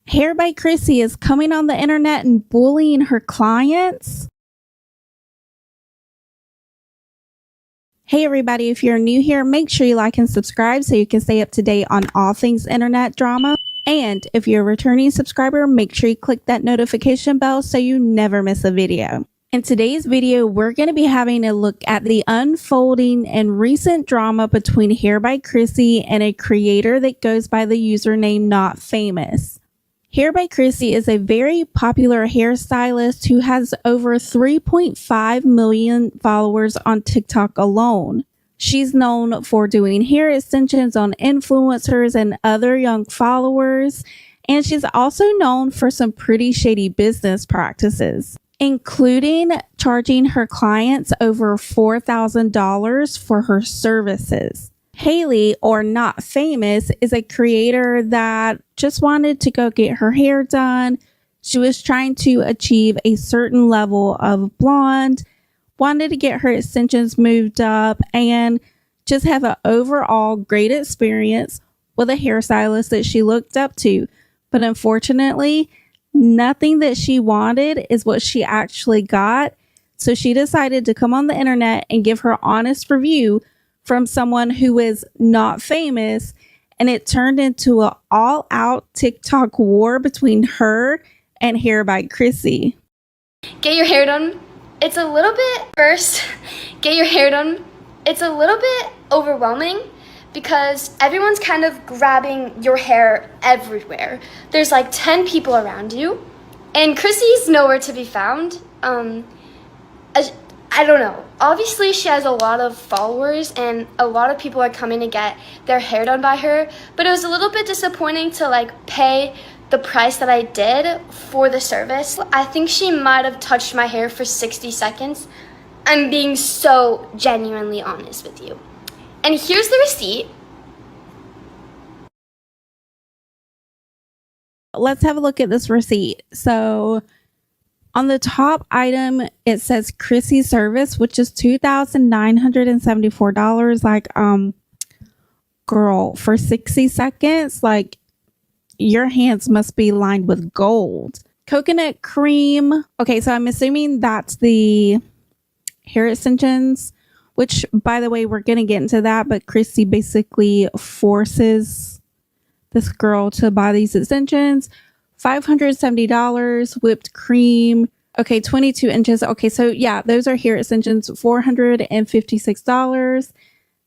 Hair by Chrissy is coming on the internet and bullying her clients. Hey everybody, if you're new here, make sure you like and subscribe so you can stay up to date on all things internet drama. And if you're a returning subscriber, make sure you click that notification bell so you never miss a video. In today's video, we're going to be having a look at the unfolding and recent drama between Hair by Chrissy and a creator that goes by the username Not Famous. Hair by Chrissy is a very popular hairstylist who has over 3.5 million followers on TikTok alone. She's known for doing hair extensions on influencers and other young followers, and she's also known for some pretty shady business practices, including charging her clients over $4,000 for her services. Haley, or Not Famous, is a creator that just wanted to go get her hair done. She was trying to achieve a certain level of blonde, wanted to get her extensions moved up, and just have an overall great experience with a hairstylist that she looked up to. But unfortunately, nothing that she wanted is what she actually got. So she decided to come on the internet and give her honest review from someone who is not famous, and it turned into an all-out TikTok war between her and Hair by Chrissy. Get your hair done. It's a little bit, first, get your hair done. It's a little bit overwhelming because everyone's kind of grabbing your hair everywhere. There's like 10 people around you, and Chrissy's nowhere to be found. I don't know. Obviously, she has a lot of followers and a lot of people are coming to get their hair done by her, but it was a little bit disappointing to like pay the price that I did for the service. I think she might have touched my hair for 60 seconds. I'm being so genuinely honest with you. And here's the receipt. Let's have a look at this receipt. So on the top item, it says Chrissy service, which is $2,974. Like, girl, for 60 seconds, like, your hands must be lined with gold. Coconut cream. Okay, so I'm assuming that's the hair extensions, which, by the way, we're going to get into that, but Chrissy basically forces this girl to buy these extensions. $570, whipped cream. Okay, 22 inches. Okay, so yeah, those are hair extensions, $456.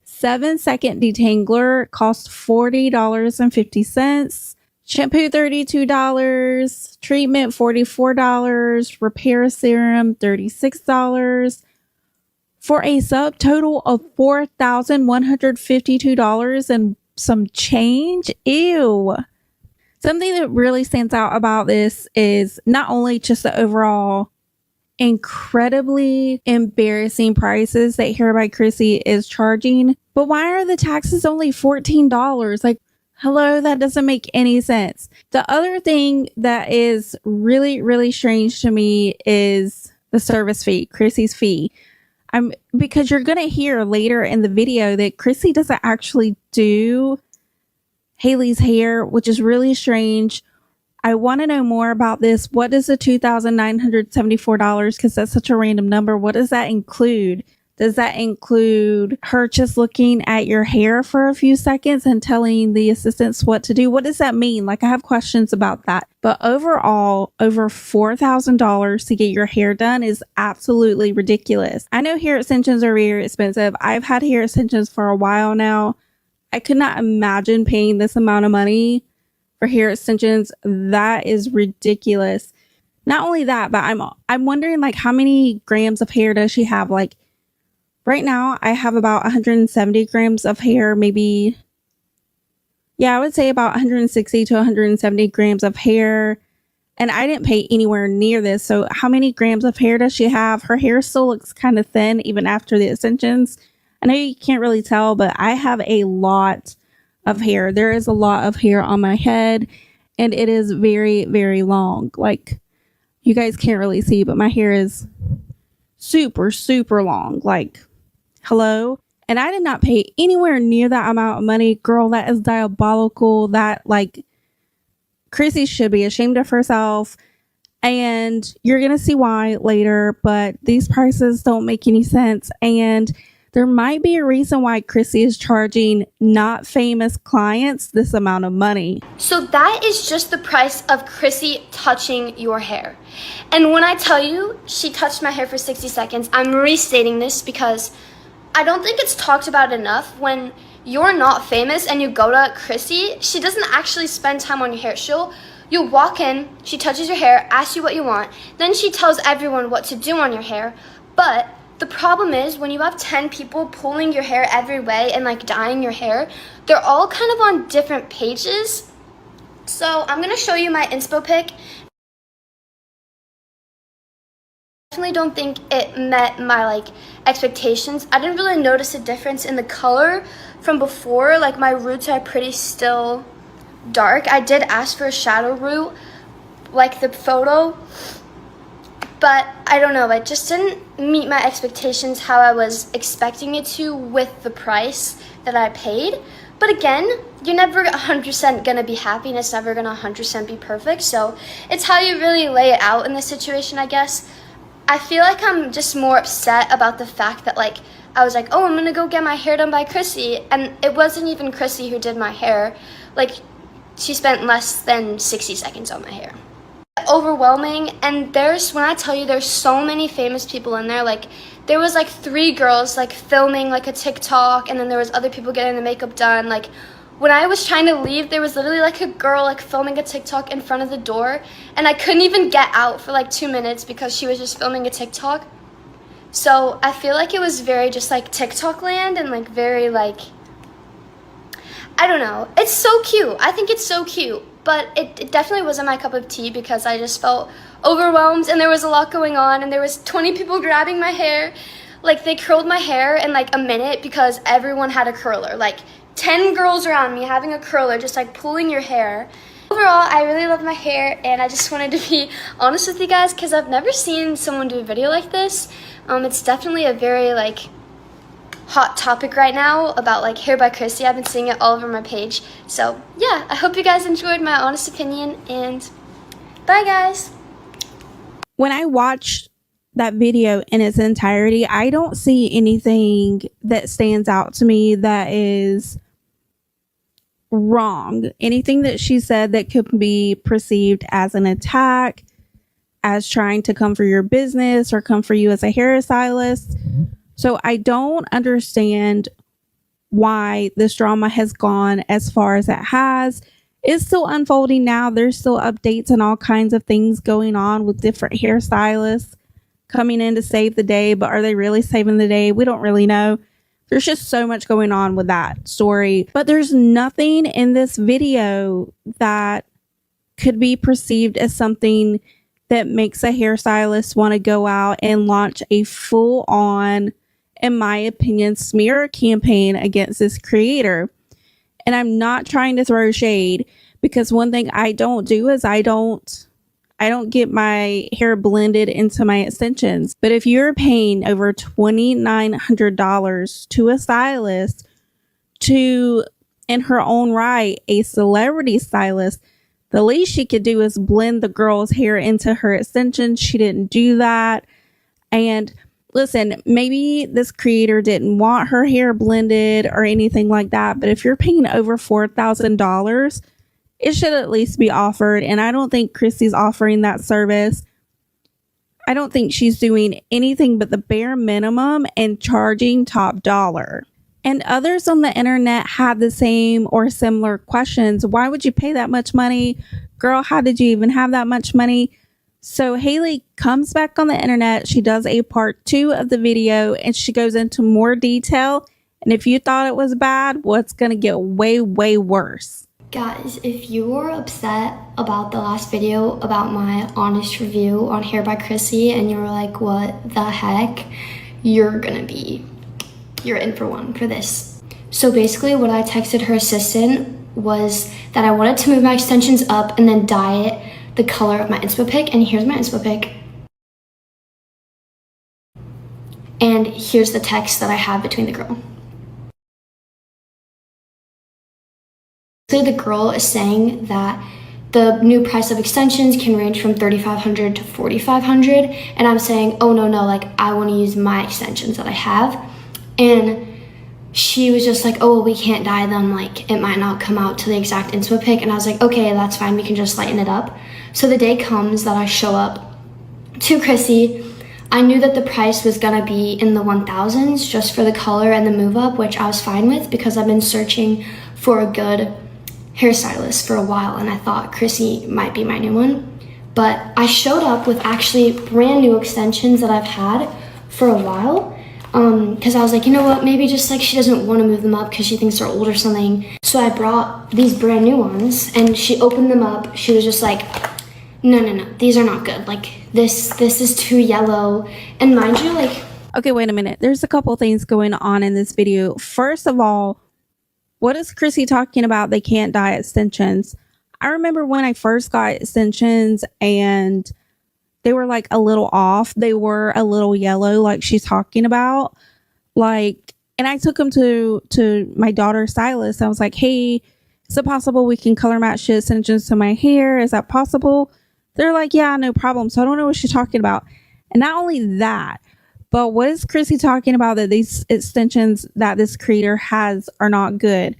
7-second detangler cost $40.50. Shampoo, $32. Treatment, $44. Repair serum, $36. For a subtotal of $4,152 and some change. Ew. Something that really stands out about this is not only just the overall incredibly embarrassing prices that Hair by Chrissy is charging, but why are the taxes only $14? Like, hello, that doesn't make any sense. The other thing that is really, really strange to me is the service fee, Chrissy's fee. Because you're going to hear later in the video that Chrissy doesn't actually do Haley's hair, which is really strange. I want to know more about this. What does the $2,974, because that's such a random number, what does that include? Does that include her just looking at your hair for a few seconds and telling the assistants what to do? What does that mean? Like, I have questions about that. But overall, over $4,000 to get your hair done is absolutely ridiculous. I know hair extensions are very expensive. I've had hair extensions for a while now. I could not imagine paying this amount of money for hair extensions. That is ridiculous. Not only that, but I'm wondering, like, how many grams of hair does she have? Like, right now, I have about 170 grams of hair, maybe. Yeah, I would say about 160 to 170 grams of hair. And I didn't pay anywhere near this. So how many grams of hair does she have? Her hair still looks kind of thin even after the extensions. I know you can't really tell, but I have a lot of hair. There is a lot of hair on my head, and it is very, very long. Like, you guys can't really see, but my hair is super, super long. Like, hello? And I did not pay anywhere near that amount of money. Girl, that is diabolical. That, like, Chrissy should be ashamed of herself. And you're going to see why later, but these prices don't make any sense. And there might be a reason why Chrissy is charging not famous clients this amount of money. So that is just the price of Chrissy touching your hair. And when I tell you she touched my hair for 60 seconds, I'm restating this because I don't think it's talked about enough. When you're not famous and you go to Chrissy, she doesn't actually spend time on your hair. You walk in, she touches your hair, asks you what you want, then she tells everyone what to do on your hair. But the problem is when you have 10 people pulling your hair every way and like dyeing your hair, they're all kind of on different pages. So I'm gonna show you my inspo pic. Definitely don't think it met my like expectations. I didn't really notice a difference in the color from before. Like my roots are pretty still dark. I did ask for a shadow root like the photo, but I don't know, it just didn't meet my expectations how I was expecting it to with the price that I paid. But again, you're never 100% gonna be happy and it's never gonna 100% be perfect, so it's how you really lay it out in this situation, I guess. I feel like I'm just more upset about the fact that like I was like, oh, I'm gonna go get my hair done by Chrissy, and it wasn't even Chrissy who did my hair. Like, she spent less than 60 seconds on my hair. Overwhelming, and when I tell you there's so many famous people in there, like there was like 3 girls like filming like a TikTok, and then there was other people getting the makeup done. Like when I was trying to leave, there was literally like a girl like filming a TikTok in front of the door, and I couldn't even get out for like 2 minutes because she was just filming a TikTok. So I feel like it was very just like TikTok land and like very like, I don't know. It's so cute. I think it's so cute. But it definitely wasn't my cup of tea because I just felt overwhelmed and there was a lot going on and there was 20 people grabbing my hair. Like they curled my hair in like a minute because everyone had a curler. Like 10 girls around me having a curler, just like pulling your hair. Overall, I really love my hair and I just wanted to be honest with you guys because I've never seen someone do a video like this. It's definitely a very like hot topic right now about like hair by Chrissy. I've been seeing it all over my page. So yeah, I hope you guys enjoyed my honest opinion and bye guys. When I watched that video in its entirety, I don't see anything that stands out to me that is wrong. Anything that she said that could be perceived as an attack, as trying to come for your business or come for you as a hairstylist. So I don't understand why this drama has gone as far as it has. It's still unfolding now. There's still updates and all kinds of things going on with different hairstylists coming in to save the day. But are they really saving the day? We don't really know. There's just so much going on with that story. But there's nothing in this video that could be perceived as something that makes a hairstylist want to go out and launch a full-on, in my opinion, smear campaign against this creator. And I'm not trying to throw shade because one thing I don't do is I don't get my hair blended into my extensions. But if you're paying over $2,900 to a stylist, to, in her own right, a celebrity stylist, the least she could do is blend the girl's hair into her extensions. She didn't do that. And listen, maybe this creator didn't want her hair blended or anything like that, but if you're paying over $4,000, it should at least be offered. And I don't think Chrissy's offering that service. I don't think she's doing anything but the bare minimum and charging top dollar. And others on the internet had the same or similar questions. Why would you pay that much money? Girl, how did you even have that much money? So Haley comes back on the internet. She does a part 2 of the video and she goes into more detail. And if you thought it was bad, well, it's going to get way, way worse. Guys, if you were upset about the last video about my honest review on Hair by Chrissy and you were like, what the heck, you're in for one for this. So basically what I texted her assistant was that I wanted to move my extensions up and then dye it the color of my inspo pic, and here's my inspo pic. And here's the text that I have between the girl. So the girl is saying that the new price of extensions can range from $3,500 to $4,500. And I'm saying, oh no, like I want to use my extensions that I have. And she was just like, oh, well, we can't dye them. Like it might not come out to the exact inspo pic. And I was like, okay, that's fine. We can just lighten it up. So the day comes that I show up to Chrissy. I knew that the price was gonna be in the 1000s just for the color and the move up, which I was fine with because I've been searching for a good hairstylist for a while, and I thought Chrissy might be my new one. But I showed up with actually brand new extensions that I've had for a while, because I was like, you know what, maybe just like she doesn't want to move them up because she thinks they're old or something. So I brought these brand new ones, and she opened them up. She was just like, no, these are not good. Like this is too yellow. And mind you, like, okay, wait a minute. There's a couple things going on in this video. First of all, what is Chrissy talking about? They can't dye extensions. I remember when I first got extensions and they were like a little off. They were a little yellow, like she's talking about. Like, and I took them to my daughter's stylist. I was like, hey, is it possible we can color match the extensions to my hair? Is that possible? They're like, yeah, no problem. So I don't know what she's talking about. And not only that, but what is Chrissy talking about that these extensions that this creator has are not good?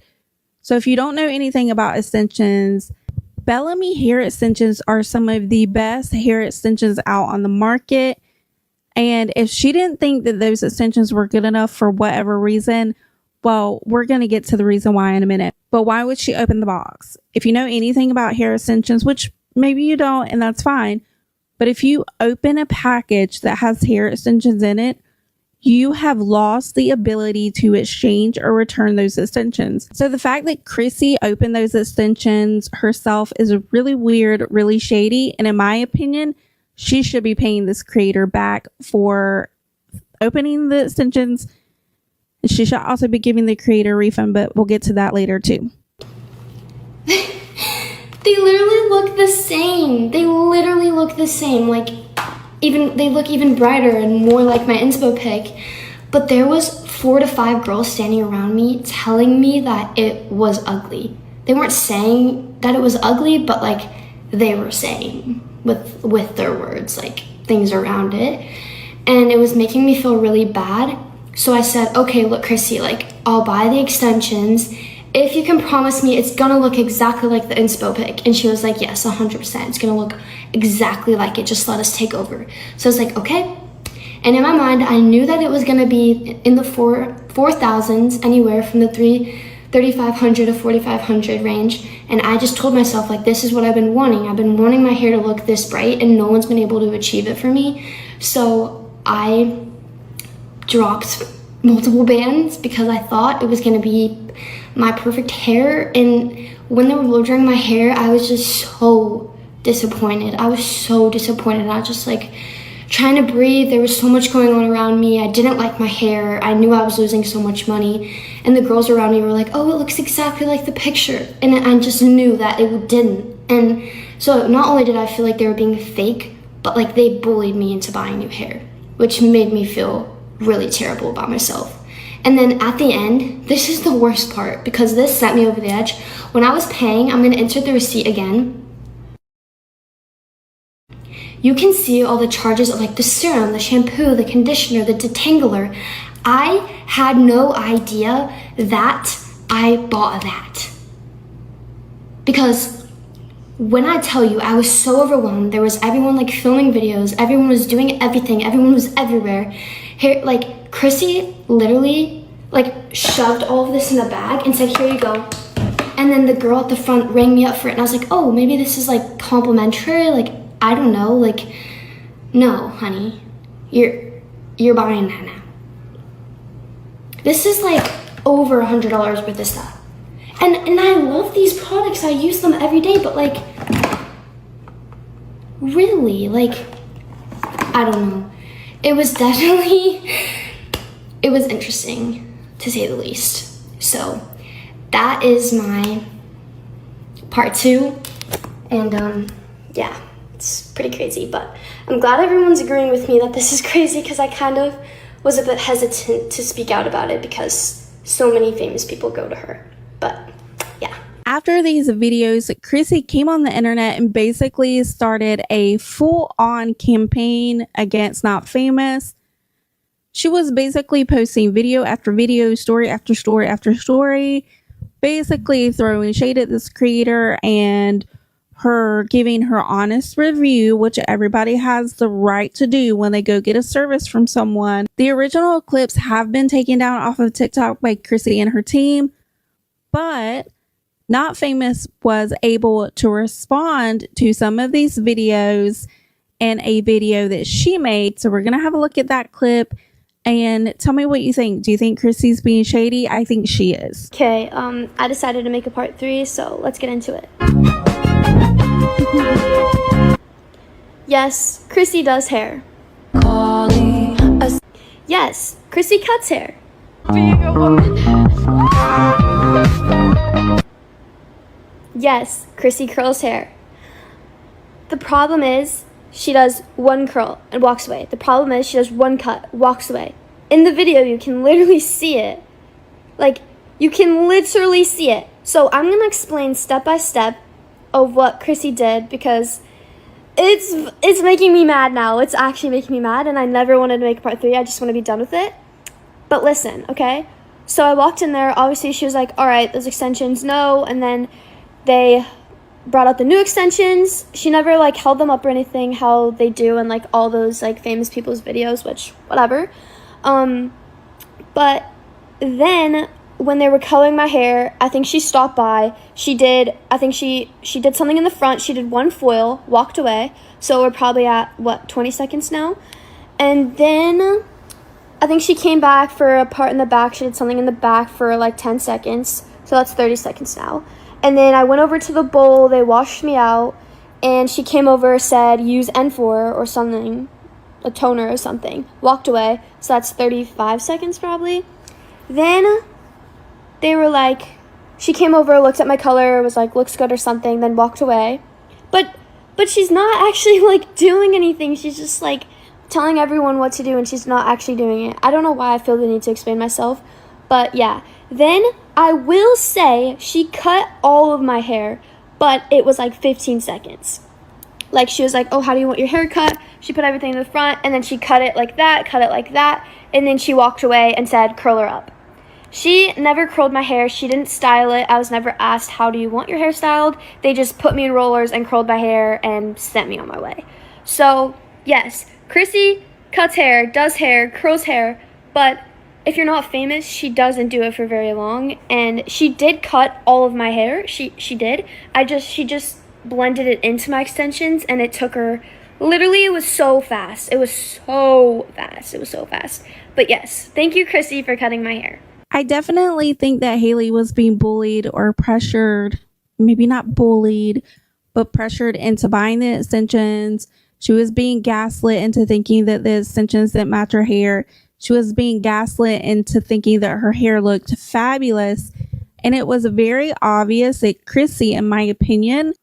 So if you don't know anything about extensions, Bellamy hair extensions are some of the best hair extensions out on the market. And if she didn't think that those extensions were good enough for whatever reason, well, we're going to get to the reason why in a minute. But why would she open the box? If you know anything about hair extensions, which maybe you don't, and that's fine. But if you open a package that has hair extensions in it, you have lost the ability to exchange or return those extensions. So the fact that Chrissy opened those extensions herself is really weird, really shady. And in my opinion, she should be paying this creator back for opening the extensions. She should also be giving the creator a refund, but we'll get to that later too. They literally look the same. They literally look the same. Like, they look even brighter and more like my inspo pic. But there was 4 to 5 girls standing around me telling me that it was ugly. They weren't saying that it was ugly, but like they were saying with their words, like things around it. And it was making me feel really bad. So I said, okay, look, Chrissy, like I'll buy the extensions if you can promise me it's gonna look exactly like the inspo pic. And she was like, yes, 100%. It's gonna look exactly like it. Just let us take over. So I was like, okay. And in my mind, I knew that it was gonna be in the 4,000s, anywhere from the 3,500 to 4,500 range. And I just told myself, like, this is what I've been wanting. I've been wanting my hair to look this bright, and no one's been able to achieve it for me. So I dropped multiple bands because I thought it was gonna be my perfect hair. And when they were blow drying my hair, I was just so disappointed. I was just like trying to breathe. There was so much going on around me. I didn't like my hair. I knew I was losing so much money. And the girls around me were like, oh, it looks exactly like the picture. And I just knew that it didn't. And so not only did I feel like they were being fake, but like they bullied me into buying new hair, which made me feel really terrible about myself. And then at the end, this is the worst part because this sent me over the edge. When I was paying, I'm gonna insert the receipt again. You can see all the charges of like the serum, the shampoo, the conditioner, the detangler. I had no idea that I bought that. Because when I tell you, I was so overwhelmed. There was everyone like filming videos. Everyone was doing everything. Everyone was everywhere. Here, like Chrissy literally like shoved all of this in a bag and said, here you go. And then the girl at the front rang me up for it. And I was like, oh, maybe this is like complimentary. Like, I don't know. Like, no, honey, you're buying that now. This is like over $100 worth of stuff. And I love these products. I use them every day, but like, really, like, I don't know. It was definitely, it was interesting to say the least. So that is my part 2. And yeah, it's pretty crazy, but I'm glad everyone's agreeing with me that this is crazy because I kind of was a bit hesitant to speak out about it because so many famous people go to her. But yeah. after these videos, Chrissy came on the internet and basically started a full-on campaign against Not Famous. She was basically posting video after video, story after story after story, basically throwing shade at this creator and her giving her honest review, which everybody has the right to do when they go get a service from someone. The original clips have been taken down off of TikTok by Chrissy and her team, but Not Famous was able to respond to some of these videos in a video that she made. So we're going to have a look at that clip and tell me what you think. Do you think Chrissy's being shady? I think she is. Okay, I decided to make a part 3, so let's get into it. Yes, Chrissy does hair. Yes, Chrissy cuts hair. Being a woman. Yes, Chrissy curls hair. The problem is she does one curl and walks away. The problem is she does one cut, walks away. In the video, you can literally see it. Like, you can literally see it. So I'm going to explain step by step of what Chrissy did because it's making me mad now. It's actually making me mad, and I never wanted to make part 3. I just want to be done with it. But listen, okay? So I walked in there. Obviously, she was like, all right, those extensions, no. And then they brought out the new extensions. She never, like, held them up or anything, how they do in, like, all those, like, famous people's videos, which, whatever. But then when they were coloring my hair, I think she stopped by. She did something in the front. She did one foil, walked away. So we're probably at, 20 seconds now? And then I think she came back for a part in the back. She did something in the back for, like, 10 seconds. So that's 30 seconds now. And then I went over to the bowl. They washed me out. And she came over, said, use N4 or something, a toner or something. Walked away. So that's 35 seconds probably. Then they were like, she came over, looked at my color, was like, looks good or something, then walked away. But she's not actually, like, doing anything. She's just, like, telling everyone what to do, and she's not actually doing it. I don't know why I feel the need to explain myself, but yeah. Then I will say she cut all of my hair, but it was, like, 15 seconds. Like, she was like, oh, how do you want your hair cut? She put everything in the front, and then she cut it like that, and then she walked away and said, curl her up. She never curled my hair. She didn't style it. I was never asked, how do you want your hair styled? They just put me in rollers and curled my hair and sent me on my way. So, yes, Chrissy cuts hair, does hair, curls hair, but if you're not famous, she doesn't do it for very long. And she did cut all of my hair. She did. She just blended it into my extensions, and it took her, literally, it was so fast. It was so fast. But yes, thank you, Chrissy, for cutting my hair. I definitely think that Haley was being bullied or pressured, maybe not bullied, but pressured into buying the extensions. She was being gaslit into thinking that the extensions didn't match her hair. She was being gaslit into thinking that her hair looked fabulous. And it was very obvious that Chrissy, in my opinion,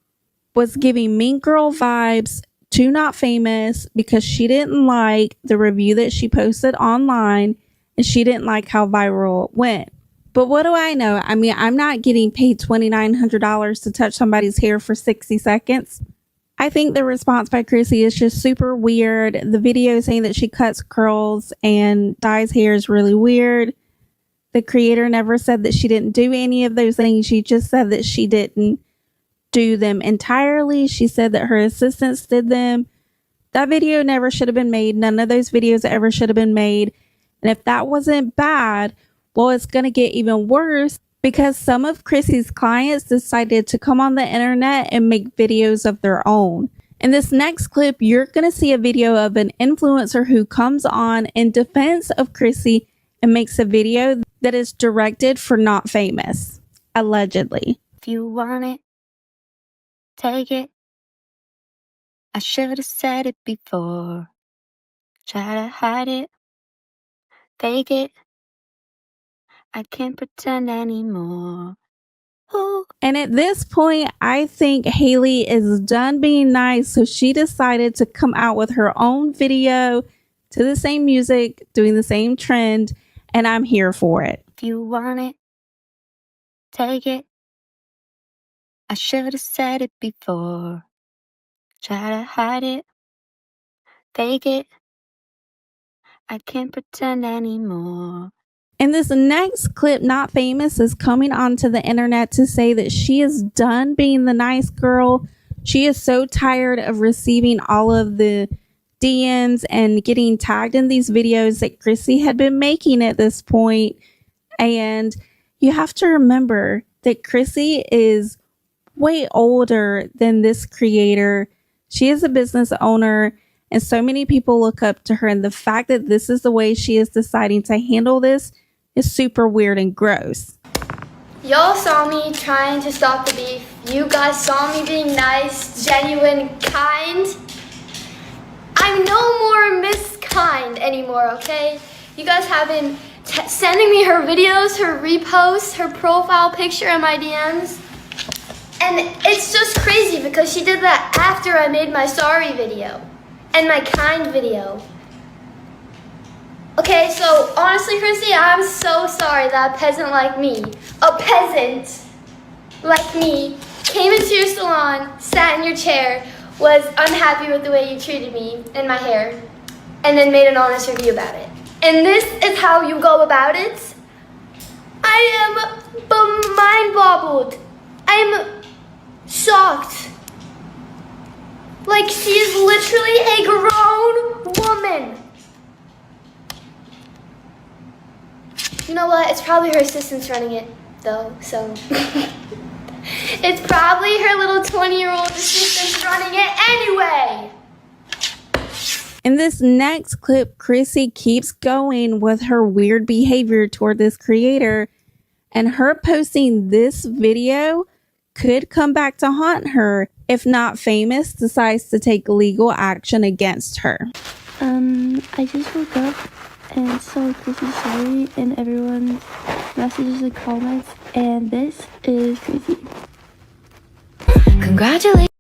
was giving mean girl vibes to Not Famous because she didn't like the review that she posted online. And she didn't like how viral it went. But what do I know? I mean, I'm not getting paid $2,900 to touch somebody's hair for 60 seconds. I think the response by Chrissy is just super weird. The video saying that she cuts curls and dyes hair is really weird. The creator never said that she didn't do any of those things. She just said that she didn't do them entirely. She said that her assistants did them. That video never should have been made. None of those videos ever should have been made. And if that wasn't bad, well, it's going to get even worse because some of Chrissy's clients decided to come on the internet and make videos of their own. In this next clip, you're going to see a video of an influencer who comes on in defense of Chrissy and makes a video that is directed for Not Famous, allegedly. If you want it, take it. I should have said it before. Try to hide it. Fake it. I can't pretend anymore. Ooh. And at this point, I think Haley is done being nice. So she decided to come out with her own video to the same music, doing the same trend. And I'm here for it. If you want it, take it. I should have said it before. Try to hide it, fake it. I can't pretend anymore. And this next clip, Not Famous, is coming onto the internet to say that she is done being the nice girl. She is so tired of receiving all of the DMs and getting tagged in these videos that Chrissy had been making at this point. And you have to remember that Chrissy is way older than this creator. She is a business owner, and so many people look up to her. And the fact that this is the way she is deciding to handle this is super weird and gross. Y'all saw me trying to stop the beef. You guys saw me being nice, genuine, kind. I'm no more Miss Kind anymore, okay? You guys have been sending me her videos, her reposts, her profile picture in my DMs. And it's just crazy because she did that after I made my sorry video and my kind video. Okay, so honestly, Chrissy, I'm so sorry that a peasant like me, came into your salon, sat in your chair, was unhappy with the way you treated me and my hair, and then made an honest review about it. And this is how you go about it? I am mind-boggled. I am shocked. Like, she is literally a grown woman. You know what? It's probably her assistants running it, though, so. It's probably her little 20-year-old assistants running it anyway. In this next clip, Chrissy keeps going with her weird behavior toward this creator, and her posting this video could come back to haunt her if Not Famous decides to take legal action against her. I just woke up and saw Chrissy's story and everyone's messages and comments, and this is crazy. Congratulations.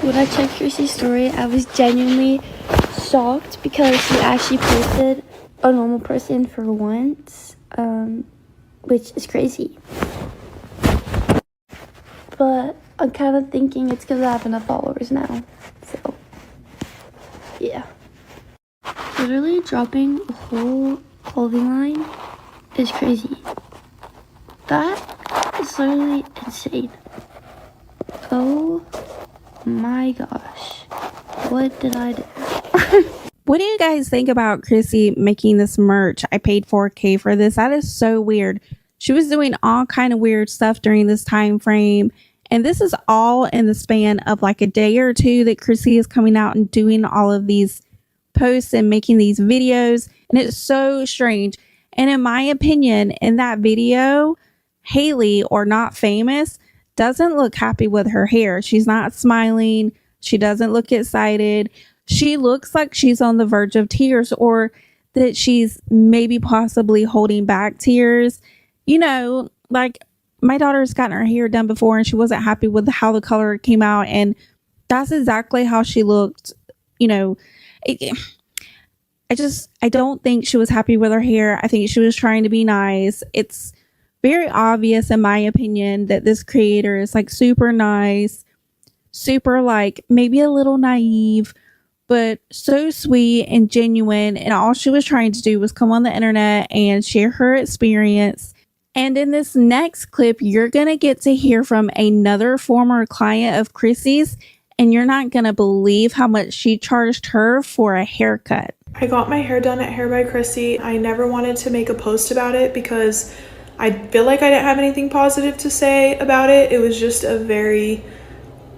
When I checked Chrissy's story, I was genuinely shocked because she actually posted a normal person for once, which is crazy. But I'm kind of thinking it's because I have enough followers now, so yeah. Literally dropping a whole clothing line is crazy. That is literally insane. Oh my gosh, what did I do? What do you guys think about Chrissy making this merch? I paid $4K for this. That is so weird. She was doing all kind of weird stuff during this time frame, and this is all in the span of like a day or two that Chrissy is coming out and doing all of these posts and making these videos, and it's so strange. And in my opinion, in that video, Haley, or Not Famous, doesn't look happy with her hair. She's not smiling. She doesn't look excited. She looks like she's on the verge of tears, or that she's maybe possibly holding back tears. You know, like my daughter's gotten her hair done before and she wasn't happy with how the color came out, and that's exactly how she looked. You know, I don't think she was happy with her hair. I think she was trying to be nice. It's very obvious, in my opinion, that this creator is like super nice, super like maybe a little naive, but so sweet and genuine. And all she was trying to do was come on the internet and share her experience. And in this next clip, you're going to get to hear from another former client of Chrissy's, and you're not going to believe how much she charged her for a haircut. I got my hair done at Hair by Chrissy. I never wanted to make a post about it because I feel like I didn't have anything positive to say about it. It was just a very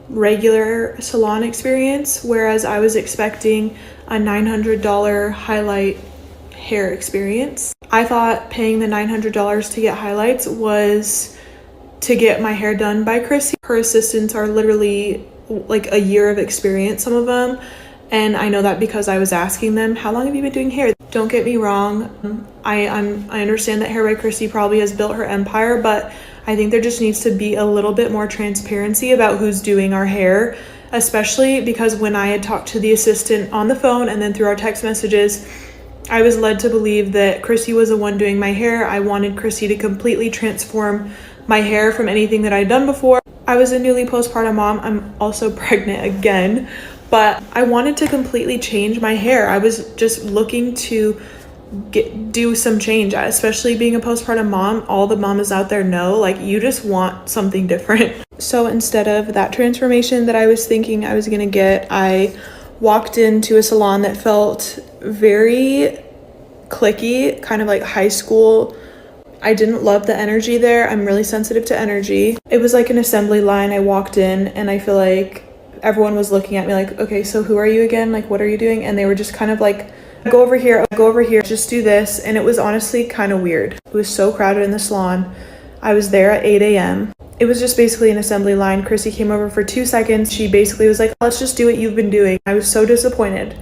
regular salon experience, whereas I was expecting a $900 highlight hair experience. I thought paying the $900 to get highlights was to get my hair done by Chrissy. Her assistants are literally like a year of experience, some of them. And I know that because I was asking them, how long have you been doing hair? Don't get me wrong. I understand that Hair by Chrissy probably has built her empire, but I think there just needs to be a little bit more transparency about who's doing our hair, especially because when I had talked to the assistant on the phone and then through our text messages, I was led to believe that Chrissy was the one doing my hair. I wanted Chrissy to completely transform my hair from anything that I'd done before. I was a newly postpartum mom. I'm also pregnant again, but I wanted to completely change my hair. I was just looking to do some change, especially being a postpartum mom. All the mamas out there know, like, you just want something different. So instead of that transformation that I was thinking I was gonna get, I walked into a salon that felt very cliquey, kind of like high school. I didn't love the energy there. I'm really sensitive to energy. It was like an assembly line. I walked in and I feel like everyone was looking at me like, okay, so who are you again? Like, what are you doing? And they were just kind of like, go over here, just do this. And it was honestly kind of weird. It was so crowded in the salon. I was there at 8 a.m. It was just basically an assembly line. Chrissy came over for 2 seconds. She basically was like, let's just do what you've been doing. I was so disappointed.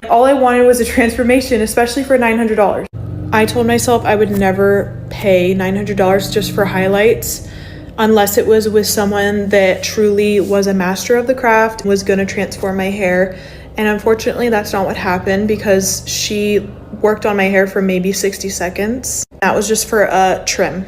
All I wanted was a transformation, especially for $900. I told myself I would never pay $900 just for highlights unless it was with someone that truly was a master of the craft and was going to transform my hair. And unfortunately, that's not what happened because she worked on my hair for maybe 60 seconds. That was just for a trim.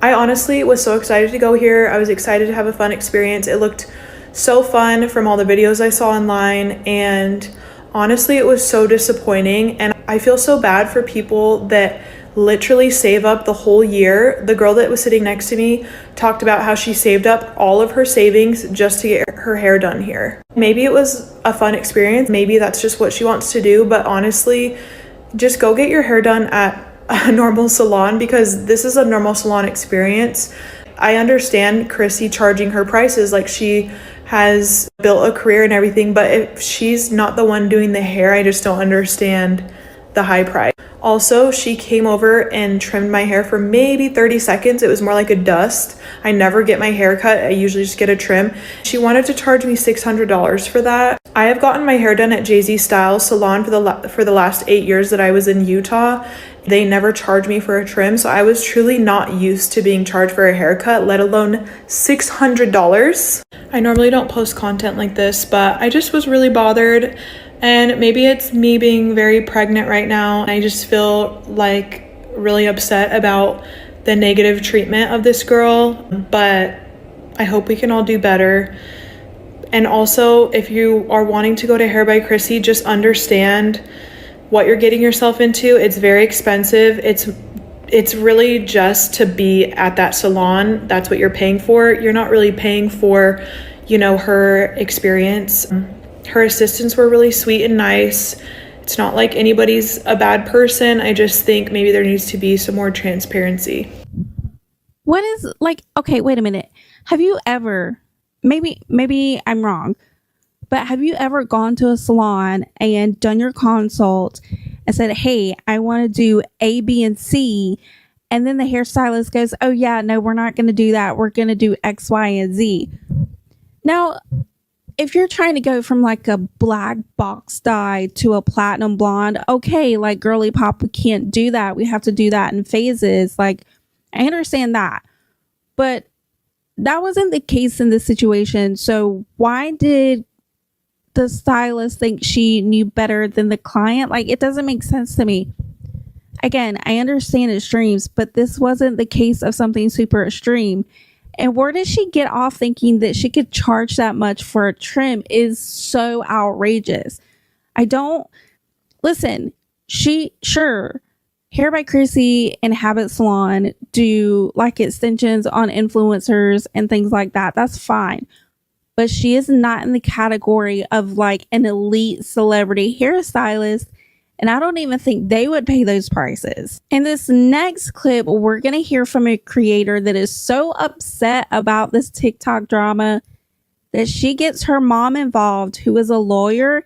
I honestly was so excited to go here. I was excited to have a fun experience. It looked so fun from all the videos I saw online, and honestly, it was so disappointing. And I feel so bad for people that literally save up the whole year. The girl that was sitting next to me talked about how she saved up all of her savings just to get her hair done here. Maybe it was a fun experience. Maybe that's just what she wants to do. But honestly, just go get your hair done at a normal salon, because this is a normal salon experience. I understand Chrissy charging her prices, like she has built a career and everything, but if she's not the one doing the hair, I just don't understand the high price. Also, she came over and trimmed my hair for maybe 30 seconds. It was more like a dust. I never get my hair cut. I usually just get a trim. She wanted to charge me $600 for that. I have gotten my hair done at Jay-Z Styles Salon for the last 8 years that I was in Utah. They never charged me for a trim, so I was truly not used to being charged for a haircut, let alone $600. I normally don't post content like this, but I just was really bothered. And maybe it's me being very pregnant right now. I just feel like really upset about the negative treatment of this girl, but I hope we can all do better. And also, if you are wanting to go to Hair by Chrissy, just understand what you're getting yourself into. It's very expensive. It's really just to be at that salon. That's what you're paying for. You're not really paying for, her experience. Her assistants were really sweet and nice. It's not like anybody's a bad person. I just think maybe there needs to be some more transparency. What is, like, okay, wait a minute. Have you ever, maybe I'm wrong, but have you ever gone to a salon and done your consult and said, hey, I want to do A, B, and C, and then the hairstylist goes, oh yeah, no, we're not going to do that. We're going to do X, Y, and Z. Now, if you're trying to go from like a black box dye to a platinum blonde, okay, like girly pop, we can't do that. We have to do that in phases. Like, I understand that. But that wasn't the case in this situation. So why did the stylist think she knew better than the client? Like, it doesn't make sense to me. Again, I understand extremes, but this wasn't the case of something super extreme. And where did she get off thinking that she could charge that much for a trim is so outrageous. Listen, Hair by Chrissy and Habit Salon do like extensions on influencers and things like that. That's fine. But she is not in the category of like an elite celebrity hairstylist. And I don't even think they would pay those prices. In this next clip, we're going to hear from a creator that is so upset about this TikTok drama that she gets her mom involved, who is a lawyer.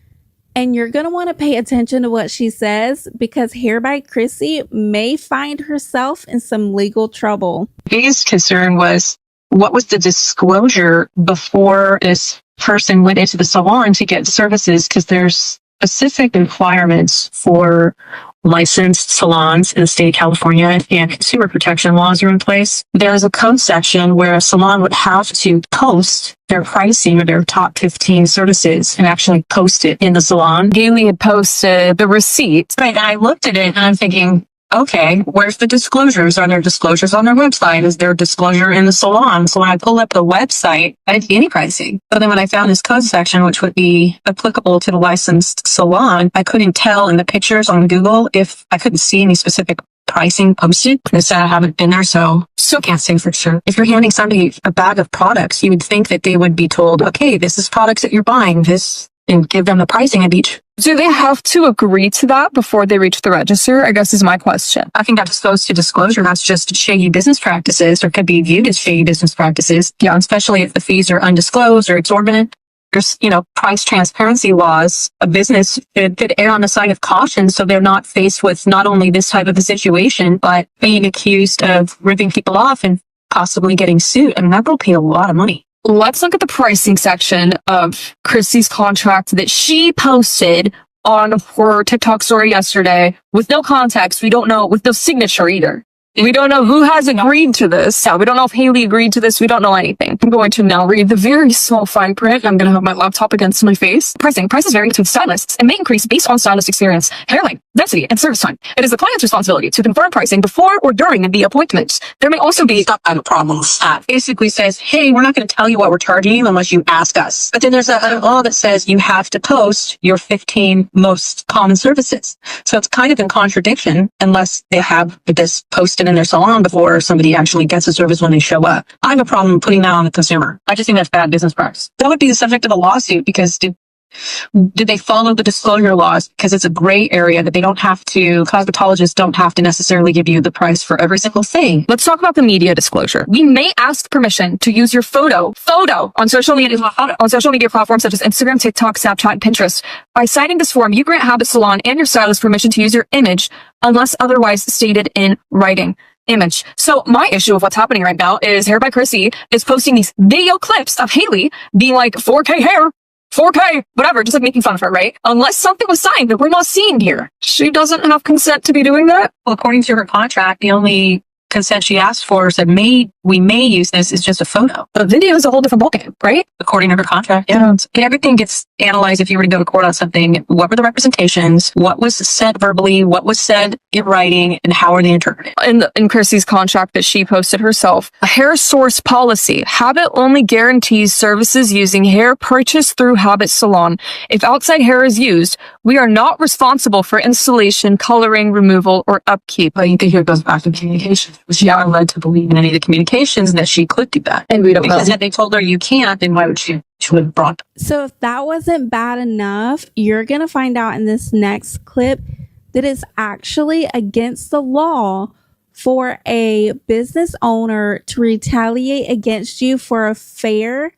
And you're going to want to pay attention to what she says, because Hair by Chrissy may find herself in some legal trouble. Biggest concern was, what was the disclosure before this person went into the salon to get services? Because there's specific requirements for licensed salons in the state of California and consumer protection laws are in place, there's a code section where a salon would have to post their pricing or their top 15 services and actually post it in the salon. Haley had posted the receipts. Right, and I looked at it and I'm thinking, okay, where's the disclosures? Are there disclosures on their website? Is there disclosure in the salon? So when I pull up the website, I didn't see any pricing. But then when I found this code section, which would be applicable to the licensed salon, I couldn't tell in the pictures on Google if I couldn't see any specific pricing posted. Because I haven't been there, so can't say for sure. If you're handing somebody a bag of products, you would think that they would be told, okay, this is products that you're buying, this, and give them the pricing of each. Do they have to agree to that before they reach the register? I guess is my question. I think that's supposed to disclosure. That's just shady business practices or could be viewed as shady business practices. Yeah, especially if the fees are undisclosed or exorbitant. There's, price transparency laws. A business could err on the side of caution so they're not faced with not only this type of a situation, but being accused of ripping people off and possibly getting sued. I mean, that will pay a lot of money. Let's look at the pricing section of Chrissy's contract that she posted on her TikTok story yesterday with no context. We don't know, with no signature either. We don't know who has agreed to this. Yeah, we don't know if Haley agreed to this. We don't know anything. I'm going to now read the very small fine print. I'm going to have my laptop against my face. Pricing. Prices vary between stylists and may increase based on stylist experience, hair length, density, and service time. It is the client's responsibility to confirm pricing before or during the appointment. There may also be a problem with that. Basically says, hey, we're not going to tell you what we're charging you unless you ask us. But then there's a law that says you have to post your 15 most common services. So it's kind of in contradiction unless they have this posted in their salon before somebody actually gets the service when they show up. I have a problem putting that on the consumer. I just think that's bad business practice. That would be the subject of a lawsuit because did they follow the disclosure laws? Because it's a gray area that they don't have to, cosmetologists don't have to necessarily give you the price for every single thing. Let's talk about the media disclosure. We may ask permission to use your photo on social media platforms such as Instagram, TikTok, Snapchat, and Pinterest. By signing this form, you grant Habit Salon and your stylist permission to use your image unless otherwise stated in writing. Image. So my issue of what's happening right now is Hair by Chrissy is posting these video clips of Haley being like 4K hair, 4K, whatever, just like making fun of her, right? Unless something was signed that we're not seeing here. She doesn't have consent to be doing that. Well, according to her contract, the only consent she asked for said, we may use this is just a photo. The video is a whole different ballgame, right? According to her contract, yeah. Everything gets analyzed if you were to go to court on something. What were the representations? What was said verbally? What was said in writing? And how are they interpreted? In Chrissy's contract that she posted herself, a hair source policy. Habit only guarantees services using hair purchased through Habit Salon. If outside hair is used, we are not responsible for installation, coloring, removal, or upkeep. But you think it goes back to communication. Was she ever led to believe in any of the communications that she could do that? And we don't know. Because if they told her you can't, then why would she would have brought them? So if that wasn't bad enough, you're going to find out in this next clip that it's actually against the law for a business owner to retaliate against you for a fair,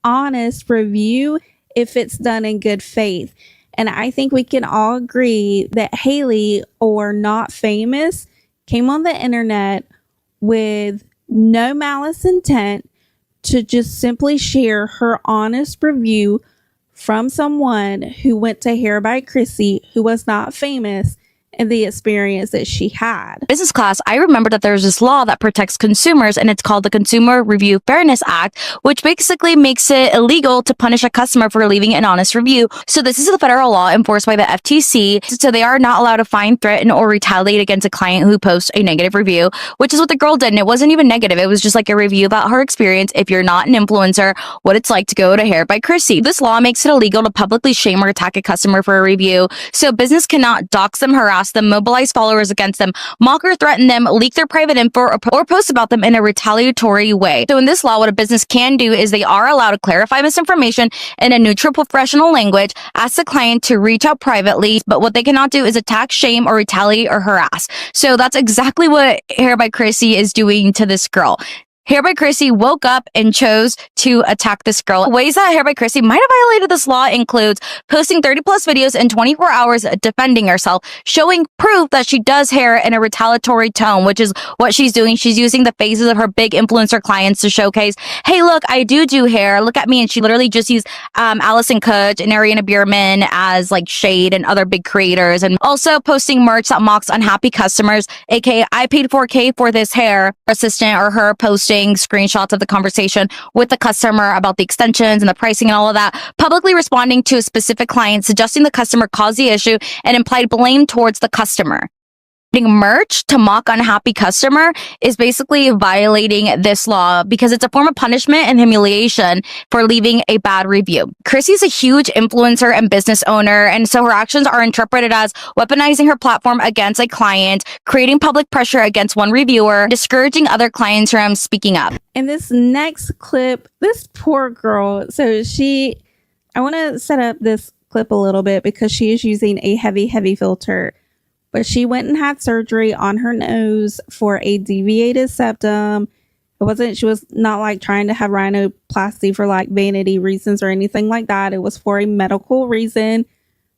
honest review if it's done in good faith. And I think we can all agree that Haley, or Not Famous, came on the internet with no malice intent to just simply share her honest review from someone who went to Hair by Chrissy, who was not famous, and the experience that she had. Business class, I remember that there's this law that protects consumers, and it's called the Consumer Review Fairness Act, which basically makes it illegal to punish a customer for leaving an honest review. So this is a federal law enforced by the FTC. So they are not allowed to fine, threaten, or retaliate against a client who posts a negative review, which is what the girl did. And it wasn't even negative. It was just like a review about her experience. If you're not an influencer, what it's like to go to Hair by Chrissy. This law makes it illegal to publicly shame or attack a customer for a review. So business cannot dox them, harass them, mobilize followers against them, mock or threaten them, leak their private info, or post about them in a retaliatory way. So in this law, what a business can do is they are allowed to clarify misinformation in a neutral professional language, ask the client to reach out privately, but what they cannot do is attack, shame, or retaliate or harass. So that's exactly what Hair by Chrissy is doing to this girl. Hair by Chrissy woke up and chose to attack this girl. Ways that Hair by Chrissy might have violated this law includes posting 30 plus videos in 24 hours defending herself, showing proof that she does hair in a retaliatory tone, which is what she's doing. She's using the faces of her big influencer clients to showcase, hey, look, I do hair. Look at me. And she literally just used Allison Kutch and Ariana Bierman as like shade and other big creators. And also posting merch that mocks unhappy customers, aka I paid $4K for this hair assistant, or her posting screenshots of the conversation with the customer about the extensions and the pricing and all of that, publicly responding to a specific client, suggesting the customer caused the issue and implied blame towards the customer. Merch to mock unhappy customer is basically violating this law because it's a form of punishment and humiliation for leaving a bad review. Chrissy's a huge influencer and business owner, and so her actions are interpreted as weaponizing her platform against a client, creating public pressure against one reviewer, discouraging other clients from speaking up. In this next clip, this poor girl, I want to set up this clip a little bit because she is using a heavy filter. But she went and had surgery on her nose for a deviated septum. She was not like trying to have rhinoplasty for like vanity reasons or anything like that. It was for a medical reason.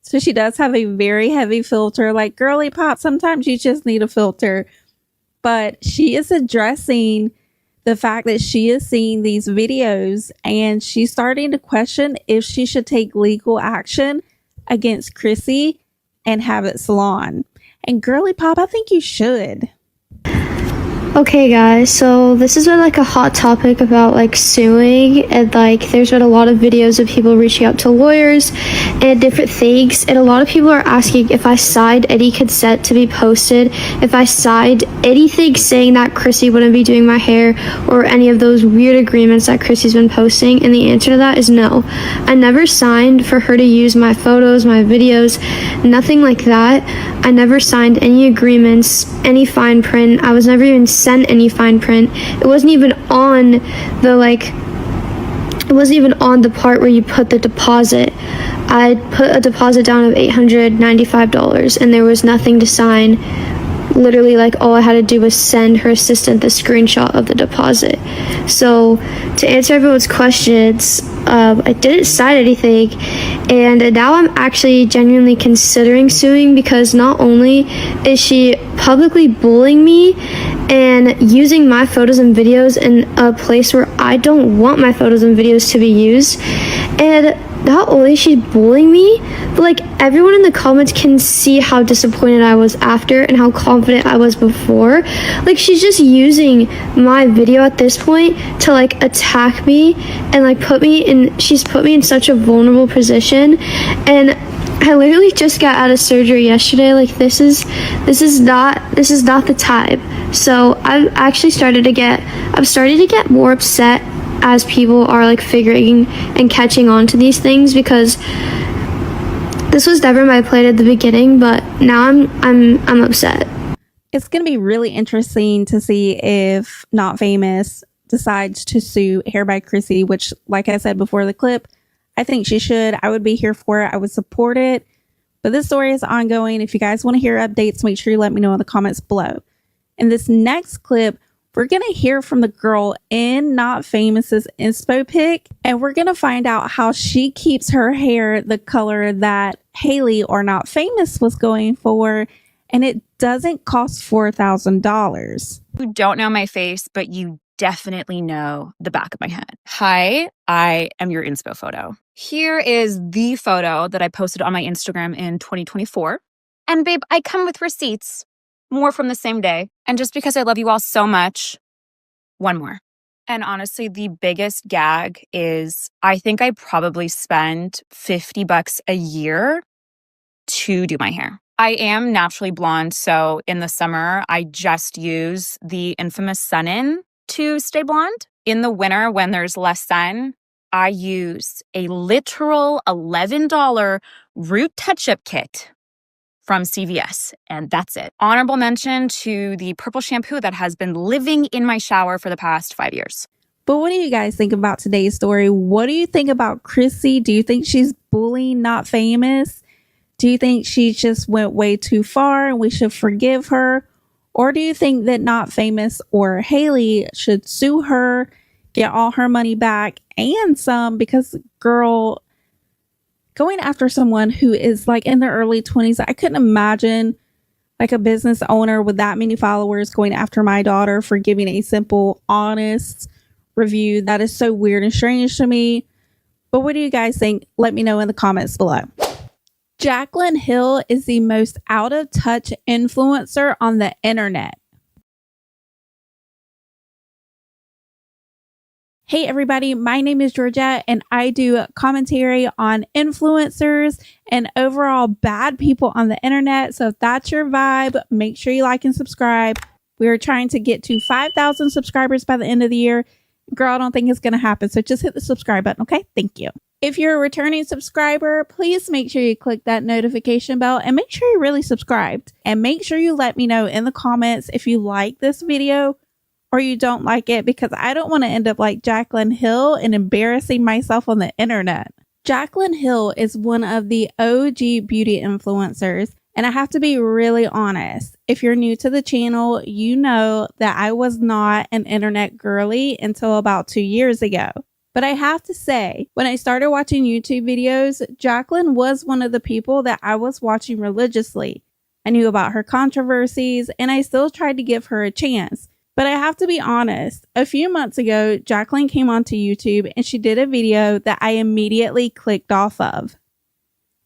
So she does have a very heavy filter. Like, girly pop, sometimes you just need a filter. But she is addressing the fact that she is seeing these videos and she's starting to question if she should take legal action against Chrissy and Habit Salon. And girly pop, I think you should. Okay guys, so this has been like a hot topic about like suing, and like there's been a lot of videos of people reaching out to lawyers and different things, and a lot of people are asking if I signed any consent to be posted, if I signed anything saying that Chrissy wouldn't be doing my hair, or any of those weird agreements that Chrissy's been posting, and the answer to that is no. I never signed for her to use my photos, my videos, nothing like that. I never signed any agreements, any fine print. I was never even sent any fine print. It wasn't even on the part where you put the deposit. I put a deposit down of $895 and there was nothing to sign. Literally, like, all I had to do was send her assistant the screenshot of the deposit. So to answer everyone's questions, I didn't sign anything, and now I'm actually genuinely considering suing because not only is she publicly bullying me and using my photos and videos in a place where I don't want my photos and videos to be used, and not only is she bullying me, but like everyone in the comments can see how disappointed I was after and how confident I was before. Like, she's just using my video at this point to like attack me and like she's put me in such a vulnerable position. And I literally just got out of surgery yesterday. Like, this is not the time. So I've actually starting to get more upset as people are like figuring and catching on to these things, because this was never my plan at the beginning, but now I'm upset. It's going to be really interesting to see if Not Famous decides to sue Hair by Chrissy, which, like I said before the clip, I think she should. I would be here for it. I would support it. But this story is ongoing. If you guys want to hear updates, make sure you let me know in the comments below. In this next clip, we're going to hear from the girl in Not Famous's inspo pic, and we're going to find out how she keeps her hair the color that Haley or Not Famous was going for, and it doesn't cost $4,000. You don't know my face, but you definitely know the back of my head. Hi, I am your inspo photo. Here is the photo that I posted on my Instagram in 2024. And babe, I come with receipts. More from the same day. And just because I love you all so much, one more. And honestly, the biggest gag is I think I probably spend $50 a year to do my hair. I am naturally blonde, so in the summer, I just use the infamous sun-in to stay blonde. In the winter, when there's less sun, I use a literal $11 root touch-up kit from CVS, and that's it. Honorable mention to the purple shampoo that has been living in my shower for the past 5 years. But what do you guys think about today's story? What do you think about Chrissy? Do you think she's bullying Not Famous? Do you think she just went way too far and we should forgive her? Or do you think that Not Famous or Haley should sue her, get all her money back and some? Because, girl, going after someone who is like in their early 20s, I couldn't imagine like a business owner with that many followers going after my daughter for giving a simple, honest review. That is so weird and strange to me. But what do you guys think? Let me know in the comments below. Jaclyn Hill is the most out of touch influencer on the internet. Hey everybody, my name is Georgette and I do commentary on influencers and overall bad people on the internet. So if that's your vibe, make sure you like and subscribe. We are trying to get to 5,000 subscribers by the end of the year. Girl, I don't think it's going to happen. So just hit the subscribe button, okay? Thank you. If you're a returning subscriber, please make sure you click that notification bell and make sure you're really subscribed. And make sure you let me know in the comments if you like this video or you don't like it, because I don't want to end up like Jaclyn Hill and embarrassing myself on the internet. Jaclyn Hill is one of the OG beauty influencers, and I have to be really honest. If you're new to the channel, you know that I was not an internet girly until about 2 years ago. But I have to say, when I started watching YouTube videos, Jaclyn was one of the people that I was watching religiously. I knew about her controversies, and I still tried to give her a chance. But I have to be honest, a few months ago, Jaclyn came onto YouTube and she did a video that I immediately clicked off of.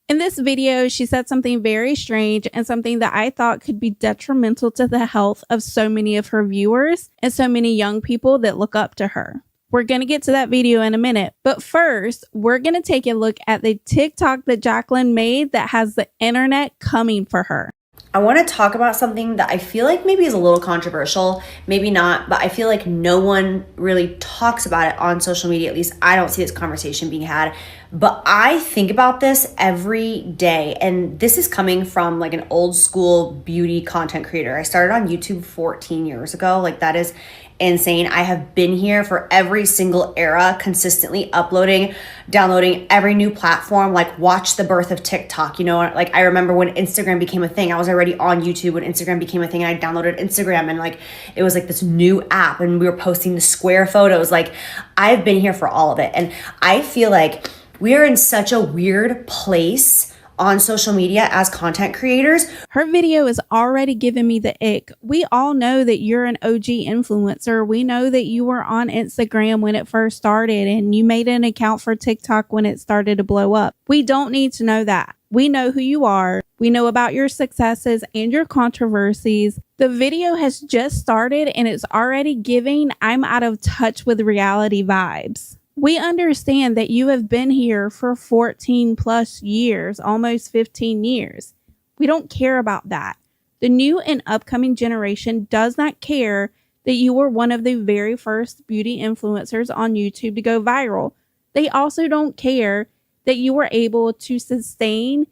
In this video, she said something very strange and something that I thought could be detrimental to the health of so many of her viewers and so many young people that look up to her. We're going to get to that video in a minute, but first, we're going to take a look at the TikTok that Jaclyn made that has the internet coming for her. I want to talk about something that I feel like maybe is a little controversial, maybe not, but I feel like no one really talks about it on social media. At least I don't see this conversation being had, but I think about this every day. And this is coming from like an old school beauty content creator. I started on YouTube 14 years ago. Like, that is insane. I have been here for every single era, consistently uploading, downloading every new platform, like watch the birth of TikTok. You know, like I remember when Instagram became a thing, I was already on YouTube when Instagram became a thing, and I downloaded Instagram, and like it was like this new app and we were posting the square photos. Like, I've been here for all of it. And I feel like we're in such a weird place on social media as content creators. Her video is already giving me the ick. We all know that you're an OG influencer. We know that you were on Instagram when it first started and you made an account for TikTok when it started to blow up. We don't need to know that. We know who you are. We know about your successes and your controversies. The video has just started and it's already giving I'm out of touch with reality vibes. We understand that you have been here for 14 plus years, almost 15 years. We don't care about that. The new and upcoming generation does not care that you were one of the very first beauty influencers on YouTube to go viral. They also don't care that you were able to sustain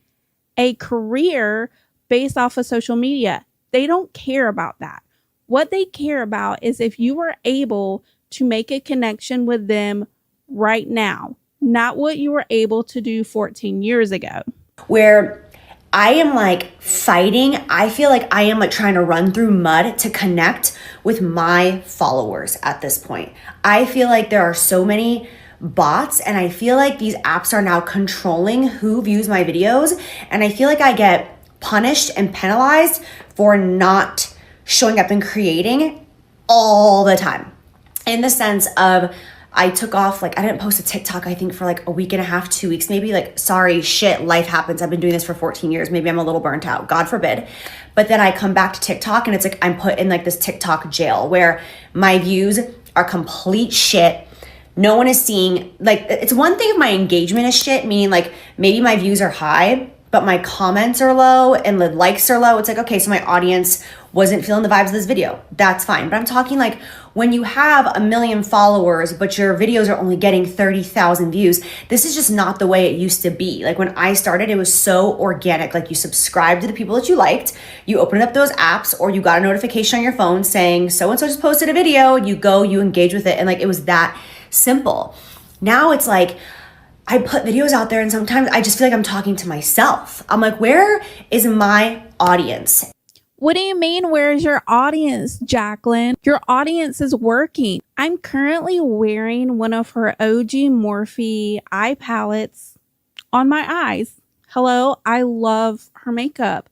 a career based off of social media. They don't care about that. What they care about is if you were able to make a connection with them right now, not what you were able to do 14 years ago. Where I am like fighting, I feel like I am like trying to run through mud to connect with my followers at this point. I feel like there are so many bots, and I feel like these apps are now controlling who views my videos, and I feel like I get punished and penalized for not showing up and creating all the time. In the sense of, I took off, like I didn't post a TikTok, I think for like a week and a half, 2 weeks, maybe. Like, sorry, shit, life happens. I've been doing this for 14 years. Maybe I'm a little burnt out, God forbid. But then I come back to TikTok and it's like I'm put in like this TikTok jail where my views are complete shit. No one is seeing, like, it's one thing if my engagement is shit, meaning like maybe my views are high, but my comments are low and the likes are low. It's like, okay, so my audience wasn't feeling the vibes of this video. That's fine. But I'm talking like when you have 1 million followers, but your videos are only getting 30,000 views, this is just not the way it used to be. Like when I started, it was so organic. Like you subscribed to the people that you liked, you opened up those apps, or you got a notification on your phone saying so-and-so just posted a video, you go, you engage with it. And like, it was that simple. Now it's like, I put videos out there and sometimes I just feel like I'm talking to myself. I'm like, where is my audience? What do you mean, where's your audience, Jaclyn? Your audience is working. I'm currently wearing one of her OG Morphe eye palettes on my eyes. Hello, I love her makeup.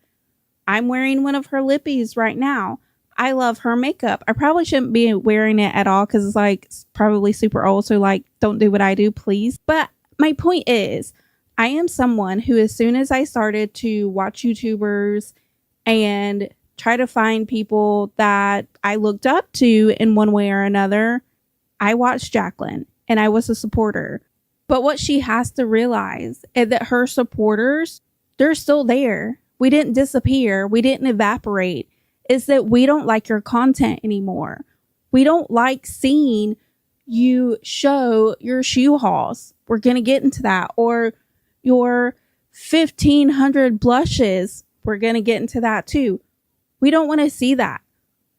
I'm wearing one of her lippies right now. I love her makeup. I probably shouldn't be wearing it at all because it's like it's probably super old. So like, don't do what I do, please. But my point is, I am someone who, as soon as I started to watch YouTubers and try to find people that I looked up to in one way or another, I watched Jaclyn and I was a supporter. But what she has to realize is that her supporters, they're still there. We didn't disappear. We didn't evaporate. Is that we don't like your content anymore. We don't like seeing you show your shoe hauls. We're going to get into that. Or your 1,500 blushes. We're going to get into that too. We don't want to see that.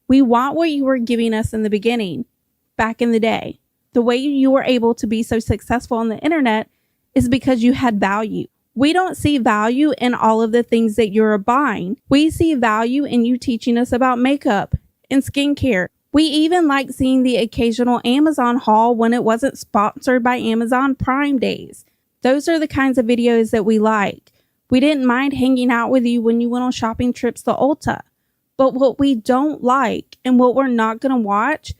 We want what you were giving us in the beginning, back in the day. The way you were able to be so successful on the internet is because you had value. We don't see value in all of the things that you're buying. We see value in you teaching us about makeup and skincare. We even like seeing the occasional Amazon haul when it wasn't sponsored by Amazon Prime days. Those are the kinds of videos that we like. We didn't mind hanging out with you when you went on shopping trips to Ulta. But what we don't like and what we're not going to watch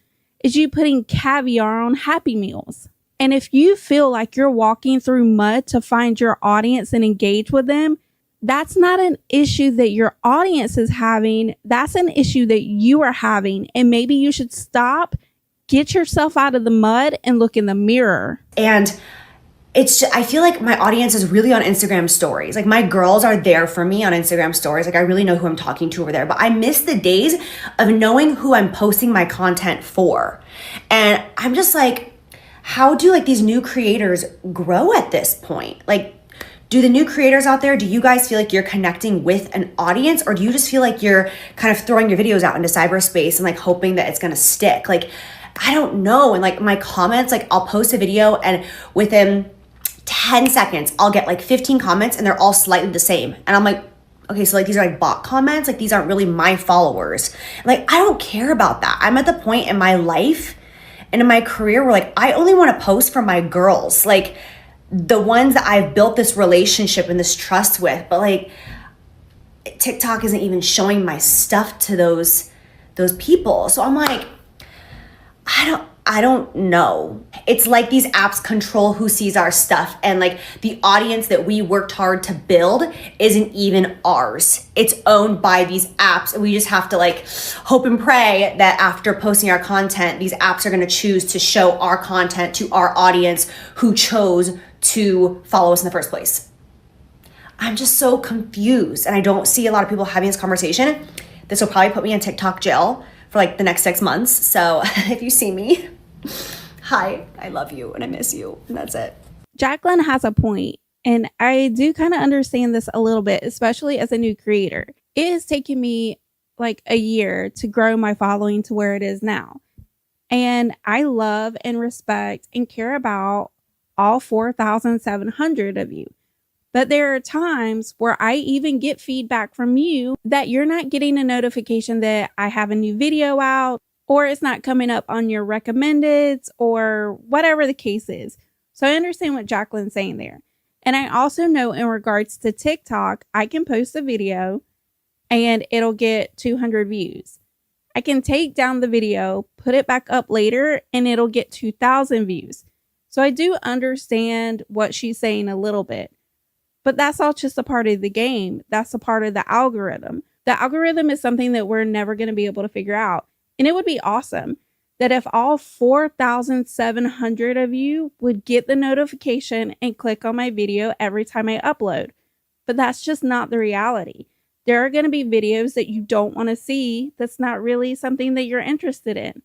is you putting caviar on Happy Meals. And if you feel like you're walking through mud to find your audience and engage with them, that's not an issue that your audience is having. That's an issue that you are having. And maybe you should stop, get yourself out of the mud, and look in the mirror. And it's just, I feel like my audience is really on Instagram stories. Like, my girls are there for me on Instagram stories. Like, I really know who I'm talking to over there. But I miss the days of knowing who I'm posting my content for. And I'm just like, how do like these new creators grow at this point? Like, do the new creators out there, do you guys feel like you're connecting with an audience, or do you just feel like you're kind of throwing your videos out into cyberspace and like hoping that it's going to stick? Like, I don't know. And like my comments, like I'll post a video and within 10 seconds, I'll get like 15 comments and they're all slightly the same. And I'm like, okay, so like these are like bot comments. Like, these aren't really my followers. Like, I don't care about that. I'm at the point in my life and in my career where like, I only want to post for my girls. Like, the ones that I've built this relationship and this trust with. But like, TikTok isn't even showing my stuff to those people. So I'm like, I don't know. It's like these apps control who sees our stuff, and like the audience that we worked hard to build isn't even ours. It's owned by these apps, and we just have to like hope and pray that after posting our content, these apps are going to choose to show our content to our audience who chose to follow us in the first place. I'm just so confused, and I don't see a lot of people having this conversation. This will probably put me in TikTok jail for like the next 6 months. So if you see me, hi, I love you and I miss you, and that's it. Jaclyn has a point, and I do kind of understand this a little bit, especially as a new creator. It has taken me like a year to grow my following to where it is now. And I love and respect and care about all 4,700 of you. But there are times where I even get feedback from you that you're not getting a notification that I have a new video out, or it's not coming up on your recommendeds, or whatever the case is. So I understand what Jaclyn's saying there. And I also know in regards to TikTok, I can post a video and it'll get 200 views. I can take down the video, put it back up later, and it'll get 2,000 views. So I do understand what she's saying a little bit. But that's all just a part of the game. That's a part of the algorithm. The algorithm is something that we're never going to be able to figure out. And it would be awesome that if all 4,700 of you would get the notification and click on my video every time I upload. But that's just not the reality. There are going to be videos that you don't want to see. That's not really something that you're interested in.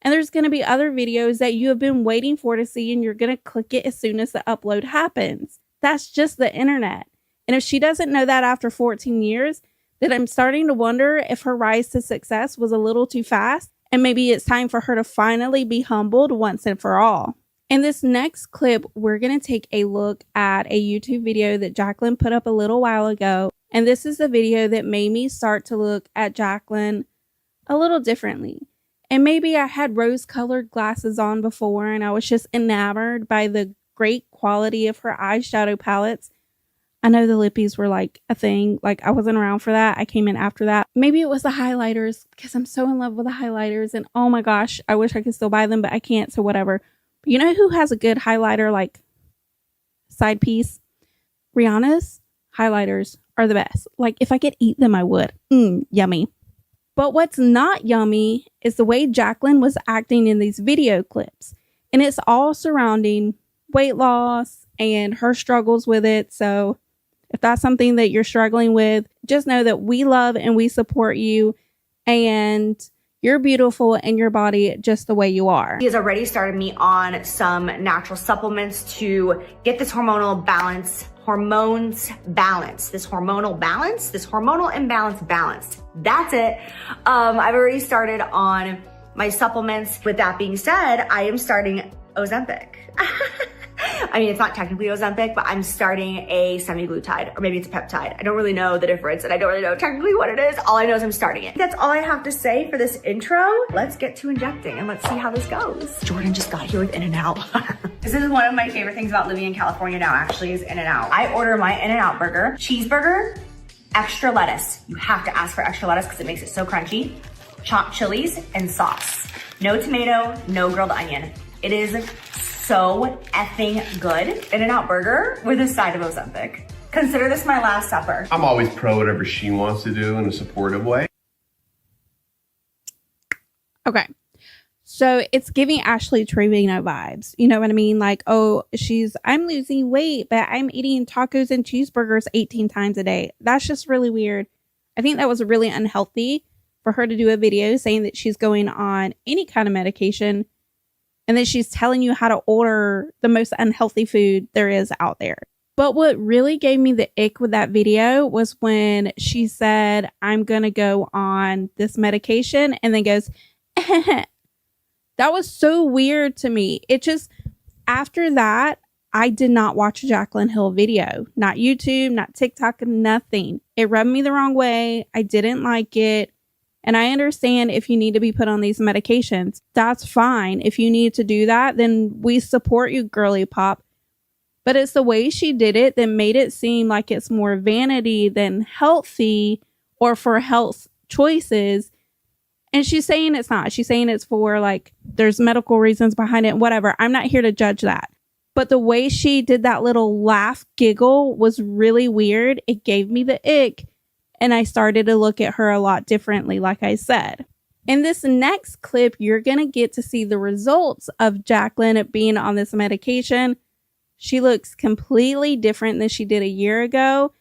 And there's going to be other videos that you have been waiting for to see, and you're going to click it as soon as the upload happens. That's just the internet. And if she doesn't know that after 14 years, then I'm starting to wonder if her rise to success was a little too fast, and maybe it's time for her to finally be humbled once and for all. In this next clip, we're going to take a look at a YouTube video that Jaclyn put up a little while ago. And this is the video that made me start to look at Jaclyn a little differently. And maybe I had rose-colored glasses on before and I was just enamored by the great quality of her eyeshadow palettes. I know the lippies were like a thing. Like, I wasn't around for that. I came in after that. Maybe it was the highlighters because I'm so in love with the highlighters. And oh my gosh, I wish I could still buy them, but I can't. So whatever. But you know who has a good highlighter, like side piece? Rihanna's highlighters are the best. Like, if I could eat them, I would. Yummy. But what's not yummy is the way Jaclyn was acting in these video clips. And it's all surrounding weight loss and her struggles with it. So if that's something that you're struggling with, just know that we love and we support you. And you're beautiful in your body just the way you are. He has already started me on some natural supplements to get this hormonal imbalance balanced. That's it. I've already started on my supplements. With that being said, I am starting Ozempic. I mean, it's not technically Ozempic, but I'm starting a semaglutide, or maybe it's a peptide. I don't really know the difference, and I don't really know technically what it is. All I know is I'm starting it. That's all I have to say for this intro. Let's get to injecting, and let's see how this goes. Jordan just got here with In-N-Out. This is one of my favorite things about living in California now, actually, is In-N-Out. I order my In-N-Out burger, cheeseburger, extra lettuce. You have to ask for extra lettuce because it makes it so crunchy. Chopped chilies and sauce. No tomato, no grilled onion. It is so effing good. In-N-Out burger with a side of Ozempic. Consider this my last supper. I'm always pro whatever she wants to do in a supportive way. Okay. So it's giving Ashley Trevino vibes. You know what I mean? Like, oh, I'm losing weight, but I'm eating tacos and cheeseburgers 18 times a day. That's just really weird. I think that was really unhealthy for her to do a video saying that she's going on any kind of medication and then she's telling you how to order the most unhealthy food there is out there. But what really gave me the ick with that video was when she said, I'm going to go on this medication, and then goes, that was so weird to me. It just, after that, I did not watch a Jaclyn Hill video. Not YouTube, not TikTok, nothing. It rubbed me the wrong way. I didn't like it. And I understand if you need to be put on these medications, that's fine. If you need to do that, then we support you, girly pop. But it's the way she did it that made it seem like it's more vanity than healthy or for health choices. And she's saying it's not. She's saying it's for, like, there's medical reasons behind it, whatever. I'm not here to judge that. But the way she did that little laugh giggle was really weird. It gave me the ick. And I started to look at her a lot differently, like I said. In this next clip, you're going to get to see the results of Jaclyn being on this medication. She looks completely different than she did a year ago.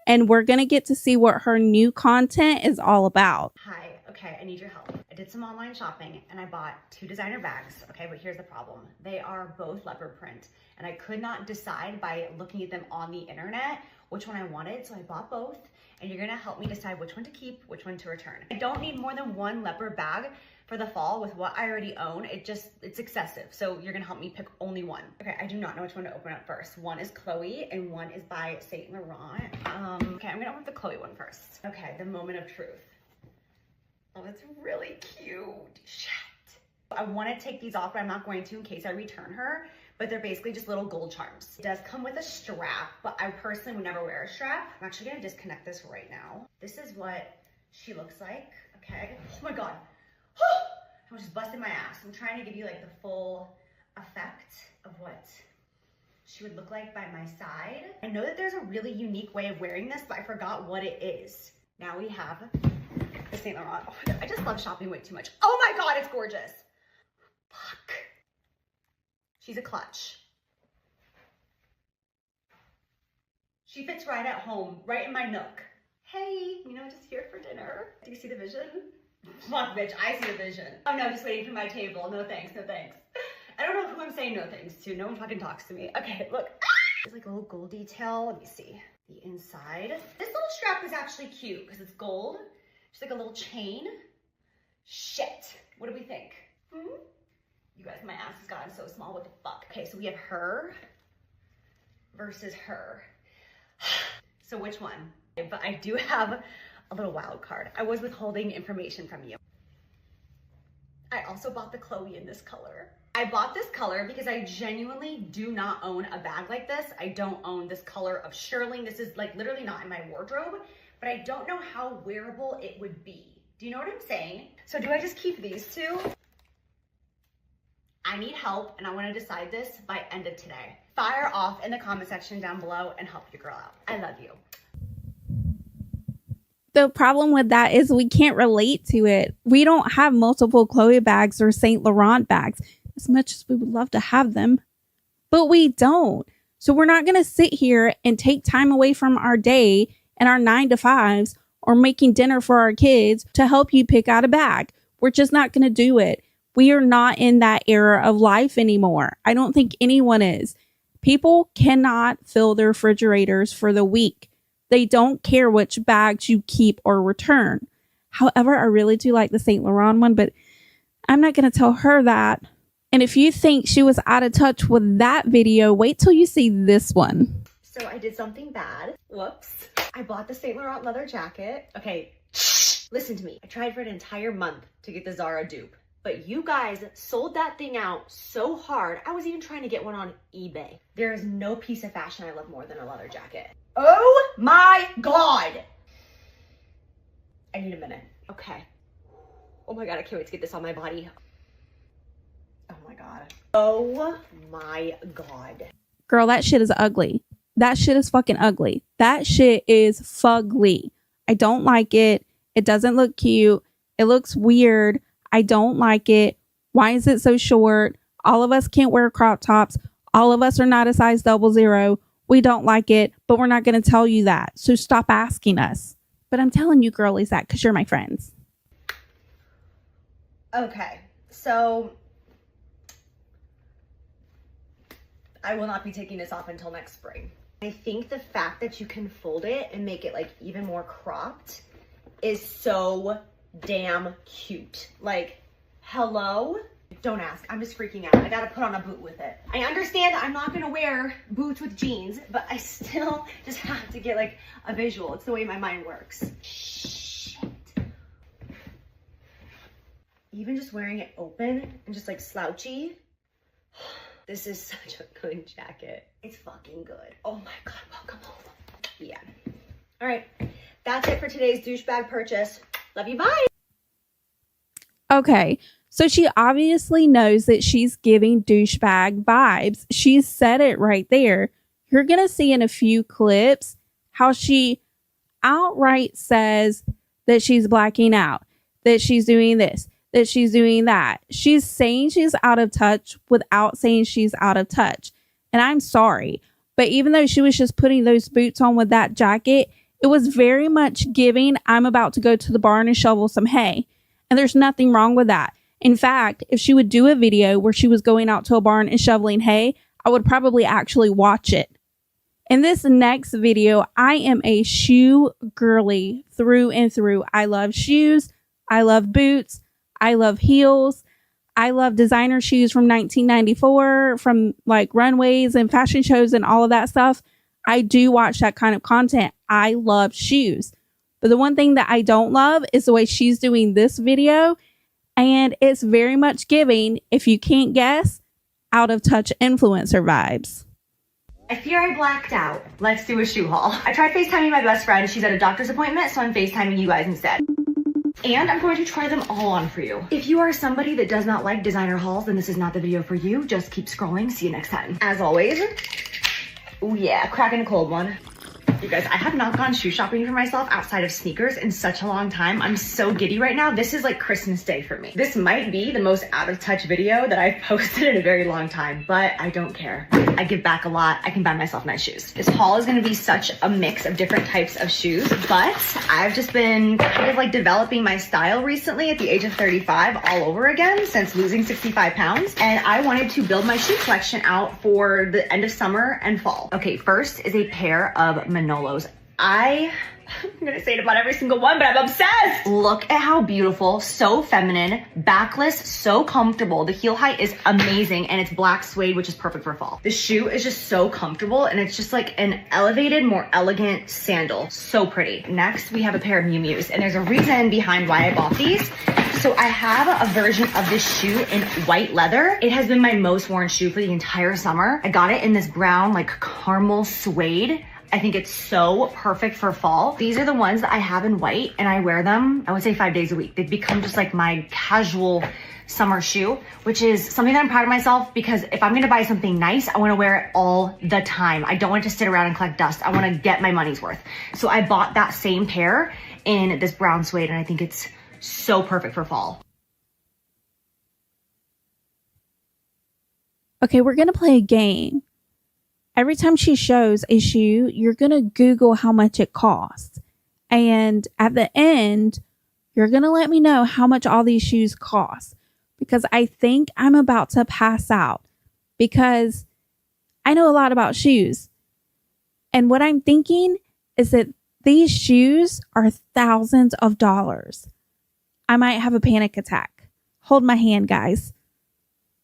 And we're going to get to see what her new content is all about. Hi, okay, I need your help. I did some online shopping and I bought 2 designer bags. Okay, but here's the problem. They are both leopard print and I could not decide by looking at them on the internet which one I wanted. So I bought both and you're gonna help me decide which one to keep, which one to return. I don't need more than 1 leopard bag for the fall with what I already own. It's excessive. So you're gonna help me pick only one. Okay, I do not know which one to open up first. One is Chloe and one is by Saint Laurent. Okay, I'm gonna open the Chloe one first. Okay, the moment of truth. Oh, it's really cute. Shit. I want to take these off, but I'm not going to in case I return her. But they're basically just little gold charms. It does come with a strap, but I personally would never wear a strap. I'm actually going to disconnect this right now. This is what she looks like. Okay. Oh my God. I just busted my ass. I'm trying to give you like the full effect of what she would look like by my side. I know that there's a really unique way of wearing this, but I forgot what it is. Now we have the Saint Laurent. Oh my God, I just love shopping way too much. Oh my God, it's gorgeous. Fuck. She's a clutch. She fits right at home, right in my nook. Hey, just here for dinner. Do you see the vision? Fuck, bitch, I see the vision. Oh no, just waiting for my table. No thanks, no thanks. I don't know who I'm saying no thanks to. No one fucking talks to me. Okay, look. There's like a little gold detail. Let me see. The inside. This little strap is actually cute because it's gold. Just like a little chain. Shit. What do we think? You guys, my ass has gotten so small. What the fuck? Okay, so we have her versus her. So which one? But I do have a little wild card. I was withholding information from you. I also bought the Chloe in this color. I bought this color because I genuinely do not own a bag like this. I don't own this color of shearling. This is like literally not in my wardrobe, but I don't know how wearable it would be. Do you know what I'm saying? So do I just keep these two? I need help and I want to decide this by end of today. Fire off in the comment section down below and help your girl out. I love you. The problem with that is we can't relate to it. We don't have multiple Chloe bags or Saint Laurent bags as much as we would love to have them, but we don't. So we're not going to sit here and take time away from our day and our 9 to 5s or making dinner for our kids to help you pick out a bag. We're just not going to do it. We are not in that era of life anymore. I don't think anyone is. People cannot fill their refrigerators for the week. They don't care which bags you keep or return. However, I really do like the Saint Laurent one, but I'm not going to tell her that. And if you think she was out of touch with that video, wait till you see this one. So I did something bad. Whoops. I bought the Saint Laurent leather jacket. Okay, listen to me. I tried for an entire month to get the Zara dupe, but you guys sold that thing out so hard. I was even trying to get one on eBay. There is no piece of fashion I love more than a leather jacket. Oh my God. I need a minute. Okay. Oh my God, I can't wait to get this on my body. Oh my God. Oh my God. Girl, that shit is ugly. That shit is fucking ugly. That shit is fugly. I don't like it. It doesn't look cute. It looks weird. I don't like it. Why is it so short? All of us can't wear crop tops. All of us are not a size 00. We don't like it, but we're not going to tell you that. So stop asking us. But I'm telling you girlies that because you're my friends. Okay, so I will not be taking this off until next spring. I think the fact that you can fold it and make it like even more cropped is so damn cute. Like, hello? Don't ask. I'm just freaking out. I gotta put on a boot with it. I understand I'm not gonna wear boots with jeans, but I still just have to get like a visual. It's the way my mind works. Shit. Even just wearing it open and just like slouchy. This is such a good jacket. It's fucking good. Oh my God, welcome home. Yeah. All right. That's it for today's douchebag purchase. Love you. Bye. Okay. So she obviously knows that she's giving douchebag vibes. She's said it right there. You're going to see in a few clips how she outright says that she's blacking out, that she's doing this, that she's doing that. She's saying she's out of touch without saying she's out of touch. And I'm sorry, but even though she was just putting those boots on with that jacket, it was very much giving, I'm about to go to the barn and shovel some hay. And there's nothing wrong with that. In fact, if she would do a video where she was going out to a barn and shoveling hay, I would probably actually watch it. In this next video, I am a shoe girly through and through. I love shoes. I love boots. I love heels. I love designer shoes from 1994, from like runways and fashion shows and all of that stuff. I do watch that kind of content. I love shoes. But the one thing that I don't love is the way she's doing this video. And it's very much giving, if you can't guess, out of touch influencer vibes. I fear I blacked out. Let's do a shoe haul. I tried FaceTiming my best friend. She's at a doctor's appointment, so I'm FaceTiming you guys instead. And I'm going to try them all on for you. If you are somebody that does not like designer hauls, then this is not the video for you. Just keep scrolling. See you next time. As always, oh yeah, cracking a cold one. You guys, I have not gone shoe shopping for myself outside of sneakers in such a long time. I'm so giddy right now. This is like Christmas Day for me. This might be the most out of touch video that I've posted in a very long time, but I don't care. I give back a lot. I can buy myself nice shoes. This haul is going to be such a mix of different types of shoes, but I've just been kind of like developing my style recently at the age of 35 all over again since losing 65 pounds. And I wanted to build my shoe collection out for the end of summer and fall. Okay, first is a pair of Manolos. I'm gonna say it about every single one, but I'm obsessed. Look at how beautiful, so feminine, backless, so comfortable. The heel height is amazing, and it's black suede, which is perfect for fall. The shoe is just so comfortable, and it's just like an elevated, more elegant sandal. So pretty. Next, we have a pair of Miu Mius, and there's a reason behind why I bought these. So I have a version of this shoe in white leather. It has been my most worn shoe for the entire summer. I got it in this brown, like caramel suede. I think it's so perfect for fall. These are the ones that I have in white, and I wear them, I would say 5 days a week. They've become just like my casual summer shoe, which is something that I'm proud of myself, because if I'm gonna buy something nice, I wanna wear it all the time. I don't want it to sit around and collect dust. I wanna get my money's worth. So I bought that same pair in this brown suede, and I think it's so perfect for fall. Okay, we're going to play a game. Every time she shows a shoe, you're going to Google how much it costs. And at the end, you're going to let me know how much all these shoes cost. Because I think I'm about to pass out. Because I know a lot about shoes. And what I'm thinking is that these shoes are thousands of dollars. I might have a panic attack. Hold my hand, guys.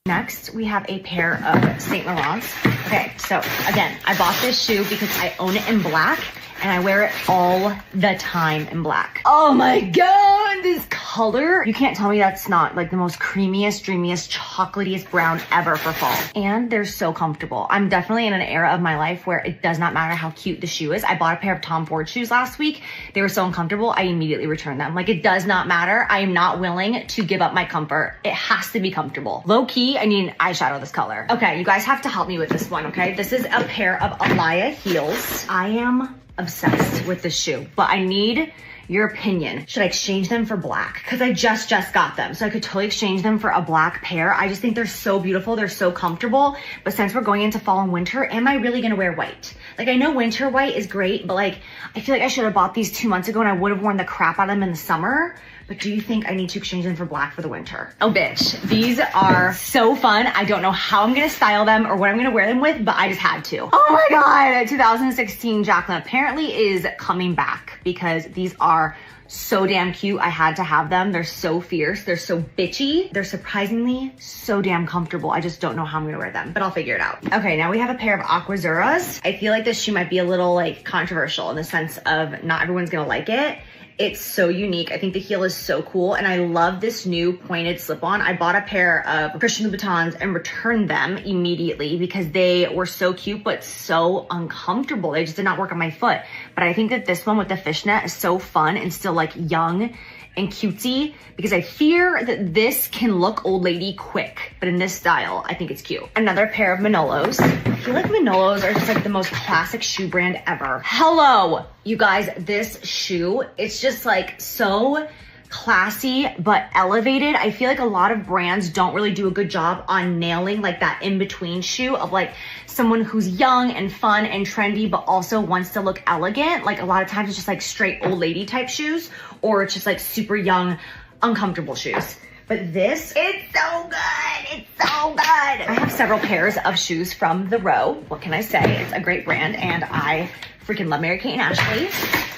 Next, we have a pair of Saint Laurents. Okay, so again, I bought this shoe because I own it in black, and I wear it all the time in black. Oh my God, this color. You can't tell me that's not like the most creamiest, dreamiest, chocolatiest brown ever for fall. And they're so comfortable. I'm definitely in an era of my life where it does not matter how cute the shoe is. I bought a pair of Tom Ford shoes last week. They were so uncomfortable, I immediately returned them. Like, it does not matter. I am not willing to give up my comfort. It has to be comfortable. Low key, I need an eyeshadow this color. Okay, you guys have to help me with this one, okay? This is a pair of Alaya heels. I am obsessed with this shoe, but I need your opinion. Should I exchange them for black? Because I just got them, so I could totally exchange them for a black pair. I just think they're so beautiful. They're so comfortable. But since we're going into fall and winter, am I really gonna wear white? Like, I know winter white is great, but like, I feel like I should have bought these 2 months ago, and I would have worn the crap out of them in the summer. But do you think I need to exchange them for black for the winter? Oh, bitch. These are so fun. I don't know how I'm gonna style them or what I'm gonna wear them with, but I just had to. Oh my God, 2016 Jaclyn apparently is coming back, because these are so damn cute. I had to have them. They're so fierce. They're so bitchy. They're surprisingly so damn comfortable. I just don't know how I'm gonna wear them, but I'll figure it out. Okay, now we have a pair of Aquazuras. I feel like this shoe might be a little like controversial in the sense of not everyone's gonna like it. It's so unique. I think the heel is so cool, and I love this new pointed slip-on. I bought a pair of Christian Louboutins and returned them immediately because they were so cute but so uncomfortable. They just did not work on my foot. But I think that this one with the fishnet is so fun and still like young and cutesy, because I fear that this can look old lady quick, but in this style, I think it's cute. Another pair of Manolos. I feel like Manolos are just like the most classic shoe brand ever. Hello, you guys, this shoe, it's just like so classy but elevated. I feel like a lot of brands don't really do a good job on nailing like that in-between shoe of like someone who's young and fun and trendy but also wants to look elegant. Like, a lot of times it's just like straight old lady type shoes, or it's just like super young, uncomfortable shoes. But this, it's so good. It's so good. I have several pairs of shoes from The Row. What can I say? It's a great brand, and I freaking love Mary-Kate and Ashley.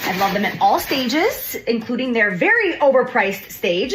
I love them at all stages, including their very overpriced stage,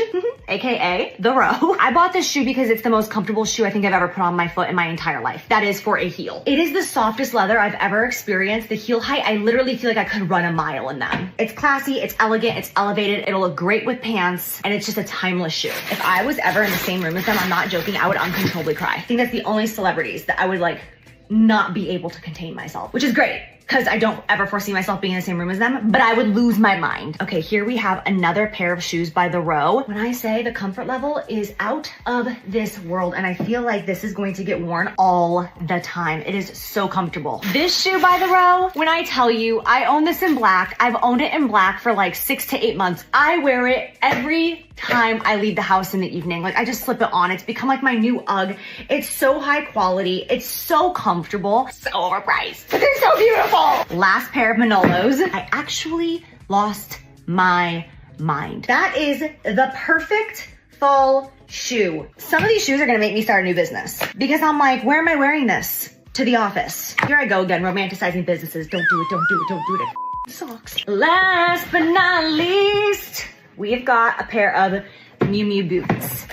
aka The Row. I bought this shoe because it's the most comfortable shoe I think I've ever put on my foot in my entire life. That is for a heel. It is the softest leather I've ever experienced. The heel height, I literally feel like I could run a mile in them. It's classy, it's elegant, it's elevated, it'll look great with pants, and it's just a timeless shoe. If I was ever in the same room as them, I'm not joking, I would uncontrollably cry. I think that's the only celebrities that I would like not be able to contain myself, which is great, because I don't ever foresee myself being in the same room as them, but I would lose my mind. Okay, here we have another pair of shoes by The Row. When I say the comfort level is out of this world, and I feel like this is going to get worn all the time. It is so comfortable. This shoe by The Row, when I tell you, I own this in black. I've owned it in black for like 6 to 8 months. I wear it every time I leave the house in the evening. Like, I just slip it on. It's become like my new UGG. It's so high quality. It's so comfortable. So overpriced, but they're so beautiful. Last pair of Manolos. I actually lost my mind. That is the perfect fall shoe. Some of these shoes are gonna make me start a new business, because I'm like, where am I wearing this? To the office. Here I go again, romanticizing businesses. Don't do it, don't do it, don't do it. Socks. Last but not least, we've got a pair of Miu Miu boots.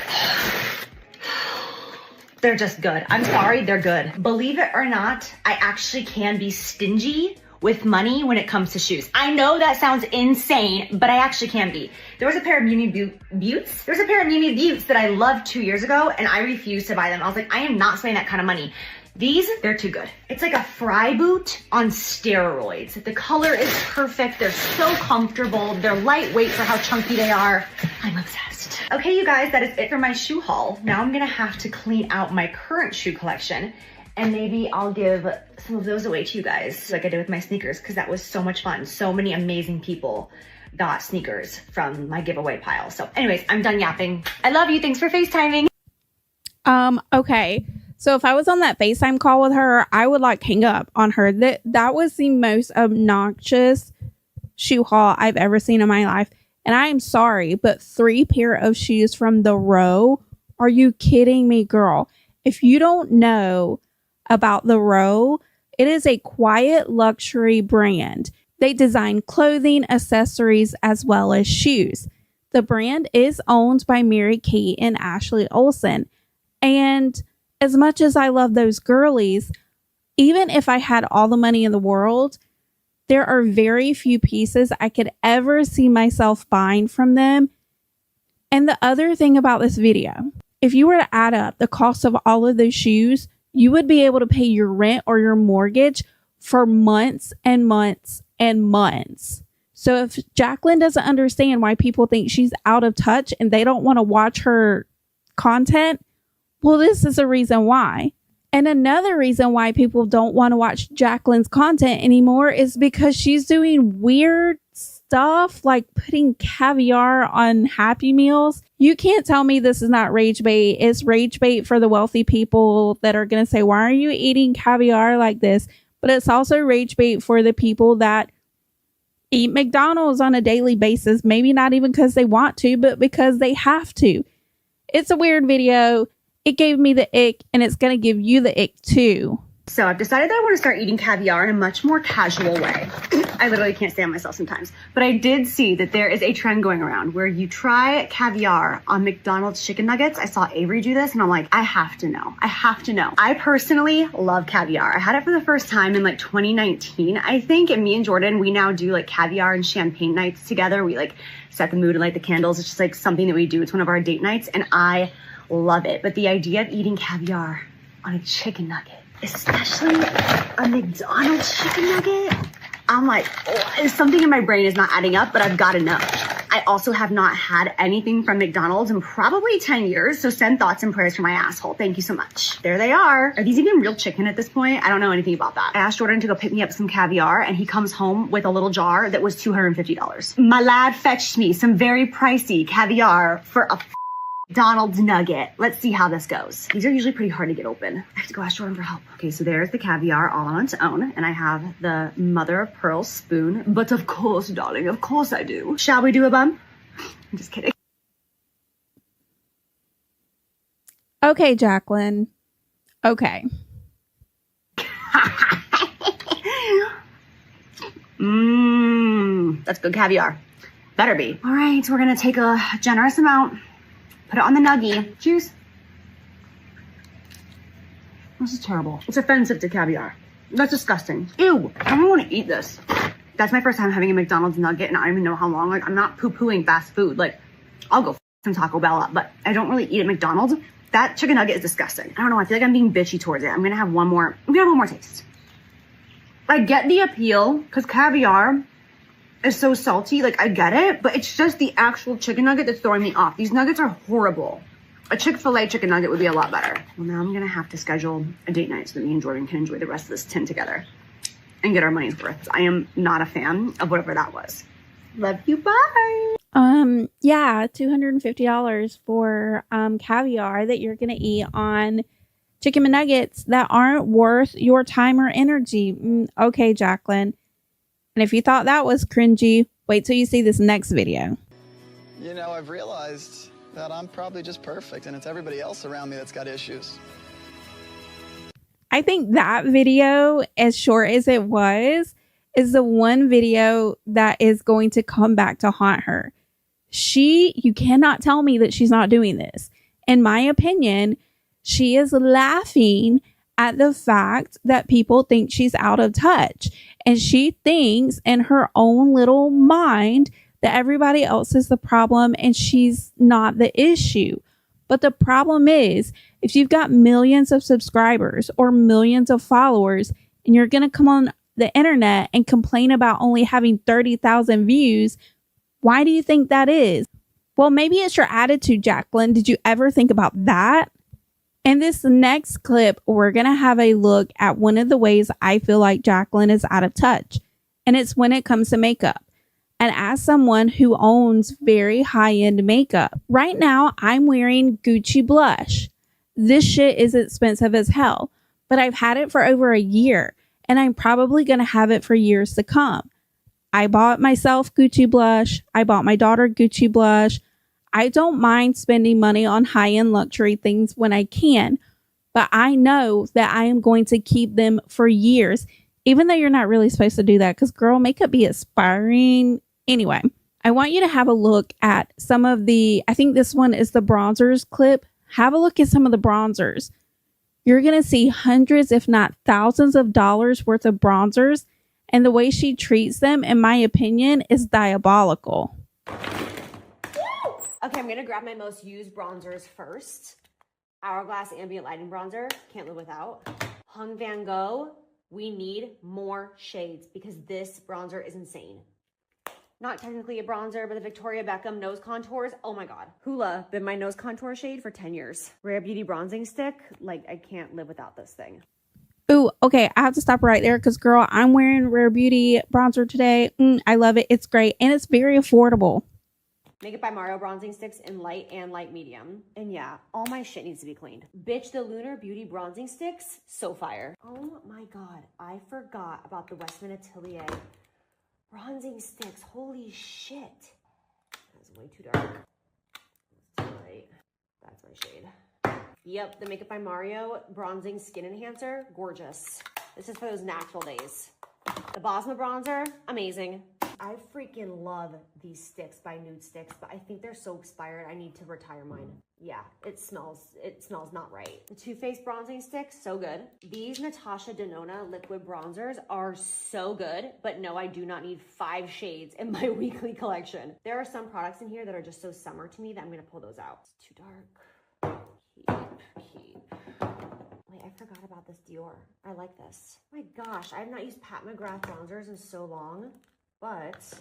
They're just good. I'm sorry, they're good. Believe it or not, I actually can be stingy with money when it comes to shoes. I know that sounds insane, but I actually can be. There was a pair of Miu Miu boots. There's a pair of Miu Miu boots that I loved 2 years ago, and I refused to buy them. I was like, I am not spending that kind of money. These, they're too good. It's like a fry boot on steroids. The color is perfect. They're so comfortable. They're lightweight for how chunky they are. I'm obsessed. Okay, you guys, that is it for my shoe haul. Now I'm gonna have to clean out my current shoe collection, and maybe I'll give some of those away to you guys like I did with my sneakers, because that was so much fun. So many amazing people got sneakers from my giveaway pile. So anyways, I'm done yapping. I love you. Thanks for FaceTiming. Okay. So if I was on that FaceTime call with her, I would like hang up on her. That was the most obnoxious shoe haul I've ever seen in my life. And I am sorry, but 3 pair of shoes from the Row? Are you kidding me, girl? If you don't know about the Row, it is a quiet luxury brand. They design clothing, accessories, as well as shoes. The brand is owned by Mary Kate and Ashley Olsen. And as much as I love those girlies, even if I had all the money in the world, there are very few pieces I could ever see myself buying from them. And the other thing about this video, if you were to add up the cost of all of those shoes, you would be able to pay your rent or your mortgage for months and months and months. So if Jaclyn doesn't understand why people think she's out of touch and they don't want to watch her content, well, this is a reason why. And another reason why people don't want to watch Jaclyn's content anymore is because she's doing weird stuff like putting caviar on Happy Meals. You can't tell me this is not rage bait. It's rage bait for the wealthy people that are going to say, why are you eating caviar like this? But it's also rage bait for the people that eat McDonald's on a daily basis. Maybe not even because they want to, but because they have to. It's a weird video. It gave me the ick, and it's going to give you the ick too. So I've decided that I want to start eating caviar in a much more casual way. I literally can't stand myself sometimes. But I did see that there is a trend going around where you try caviar on McDonald's chicken nuggets. I saw Avery do this, and I'm like, I have to know. I have to know. I personally love caviar. I had it for the first time in like 2019, I think. And me and Jordan, we now do like caviar and champagne nights together. We like set the mood and light the candles. It's just like something that we do. It's one of our date nights, and I love it. But the idea of eating caviar on a chicken nugget, especially a McDonald's chicken nugget, I'm like, oh, something in my brain is not adding up, but I've got to know. I also have not had anything from McDonald's in probably 10 years, so send thoughts and prayers for my asshole. Thank you so much. There they are. Are these even real chicken at this point? I don't know anything about that. I asked Jordan to go pick me up some caviar, and he comes home with a little jar that was $250. My lad fetched me some very pricey caviar for a McDonald's nugget. Let's see how this goes. These are usually pretty hard to get open. I have to go ask Jordan for help. Okay, so there's the caviar all on its own, and I have the mother of pearl spoon. But of course, darling, of course I do. Shall we do a bun? I'm just kidding. Okay, Jaclyn. Okay. That's good caviar. Better be. All right, so we're gonna take a generous amount, put it on the nuggie. Cheers. This is terrible. It's offensive to caviar. That's disgusting. Ew, I don't want to eat this. That's my first time having a McDonald's nugget, and I don't even know how long. Like, I'm not poo-pooing fast food. Like, I'll go some Taco Bell up, but I don't really eat at McDonald's. That chicken nugget is disgusting. I don't know. I feel like I'm being bitchy towards it. I'm gonna have one more taste. I get the appeal because caviar is so salty. Like, I get it, but it's just the actual chicken nugget that's throwing me off. These nuggets are horrible. A Chick-fil-A chicken nugget would be a lot better. Well, now I'm gonna have to schedule a date night so that me and Jordan can enjoy the rest of this tin together and get our money's worth. I am not a fan of whatever that was. Love you, bye. Yeah, $250 for caviar that you're gonna eat on chicken McNuggets that aren't worth your time or energy. Okay, Jaclyn. And if you thought that was cringy, wait till you see this next video. You know, I've realized that I'm probably just perfect and it's everybody else around me that's got issues. I think that video, as short as it was, is the one video that is going to come back to haunt her. You cannot tell me that she's not doing this. In my opinion, she is laughing at the fact that people think she's out of touch. And she thinks in her own little mind that everybody else is the problem and she's not the issue. But the problem is, if you've got millions of subscribers or millions of followers and you're going to come on the internet and complain about only having 30,000 views, why do you think that is? Well, maybe it's your attitude, Jaclyn. Did you ever think about that? In this next clip, we're going to have a look at one of the ways I feel like Jaclyn is out of touch, and it's when it comes to makeup. And as someone who owns very high-end makeup, right now I'm wearing Gucci blush. This shit is expensive as hell, but I've had it for over a year, and I'm probably going to have it for years to come. I bought myself Gucci blush. I bought my daughter Gucci blush. I don't mind spending money on high-end luxury things when I can, but I know that I am going to keep them for years, even though you're not really supposed to do that because, girl, makeup be expiring. Anyway, I want you to have a look at some of I think this one is the bronzers clip. Have a look at some of the bronzers. You're going to see hundreds, if not thousands of dollars worth of bronzers. And the way she treats them, in my opinion, is diabolical. Okay, I'm gonna grab my most used bronzers first. Hourglass Ambient Lighting Bronzer, can't live without. Hung Van Gogh, we need more shades because this bronzer is insane. Not technically a bronzer, but the Victoria Beckham nose contours, oh my God. Hoola, been my nose contour shade for 10 years. Rare Beauty Bronzing Stick, like I can't live without this thing. Ooh, okay, I have to stop right there because, girl, I'm wearing Rare Beauty bronzer today. I love it. It's great, and it's very affordable. Makeup by Mario bronzing sticks in light and light medium. And yeah, all my shit needs to be cleaned. Bitch, the Lunar Beauty bronzing sticks, so fire. Oh my God, I forgot about the Westman Atelier bronzing sticks. Holy shit. That's way too dark. That's too light. That's my shade. Yep, the Makeup by Mario bronzing skin enhancer, gorgeous. This is for those natural days. The Bosma bronzer, amazing. I freaking love these sticks by Nude Sticks, but I think they're so expired. I need to retire mine. Yeah, it smells not right. The Too Faced bronzing sticks, so good. These Natasha Denona liquid bronzers are so good, but no, I do not need 5 shades in my weekly collection. There are some products in here that are just so summer to me that I'm gonna pull those out. It's too dark. Keep. Wait, I forgot about this Dior. I like this. My gosh, I have not used Pat McGrath bronzers in so long, but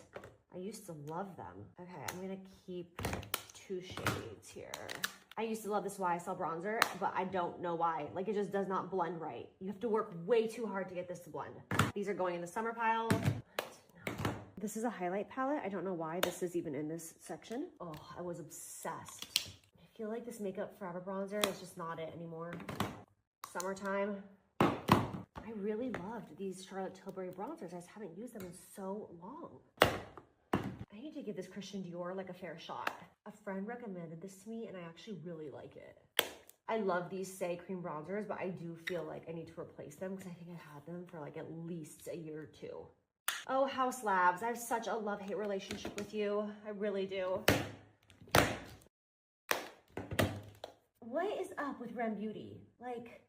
I used to love them. Okay, I'm gonna keep 2 shades here. I used to love this YSL bronzer, but I don't know why. Like, it just does not blend right. You have to work way too hard to get this to blend. These are going in the summer pile. This is a highlight palette. I don't know why this is even in this section. Oh, I was obsessed. I feel like this Makeup Forever bronzer is just not it anymore. Summertime. I really loved these Charlotte Tilbury bronzers. I just haven't used them in so long. I need to give this Christian Dior like a fair shot. A friend recommended this to me and I actually really like it. I love these Say cream bronzers, but I do feel like I need to replace them because I think I had them for like at least a year or 2. Oh, House Labs. I have such a love-hate relationship with you. I really do. What is up with Rem Beauty? Like,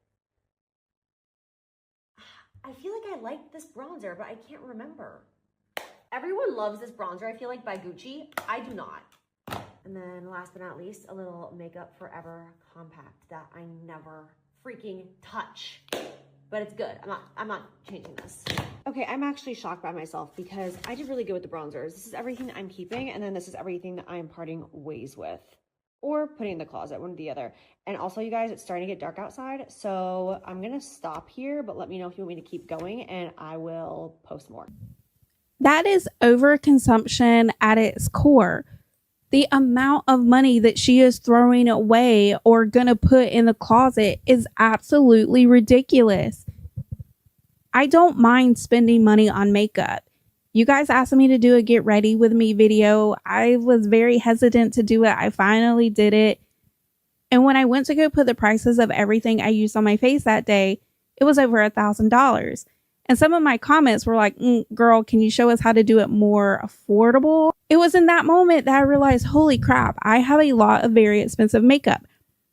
I feel like I like this bronzer, but I can't remember. Everyone loves this bronzer, I feel like, by Gucci. I do not. And then last but not least, a little Makeup Forever compact that I never freaking touch. But it's good. I'm not changing this. Okay, I'm actually shocked by myself because I did really good with the bronzers. This is everything that I'm keeping, and then this is everything that I am parting ways with. Or putting in the closet, one or the other. And also, you guys, it's starting to get dark outside, so I'm gonna stop here, but let me know if you want me to keep going, and I will post more. That is overconsumption at its core. The amount of money that she is throwing away or gonna put in the closet is absolutely ridiculous. I don't mind spending money on makeup. You guys asked me to do a get ready with me video. I was very hesitant to do it. I finally did it. And when I went to go put the prices of everything I used on my face that day, it was over $1,000. And some of my comments were like, girl, can you show us how to do it more affordable? It was in that moment that I realized, holy crap, I have a lot of very expensive makeup.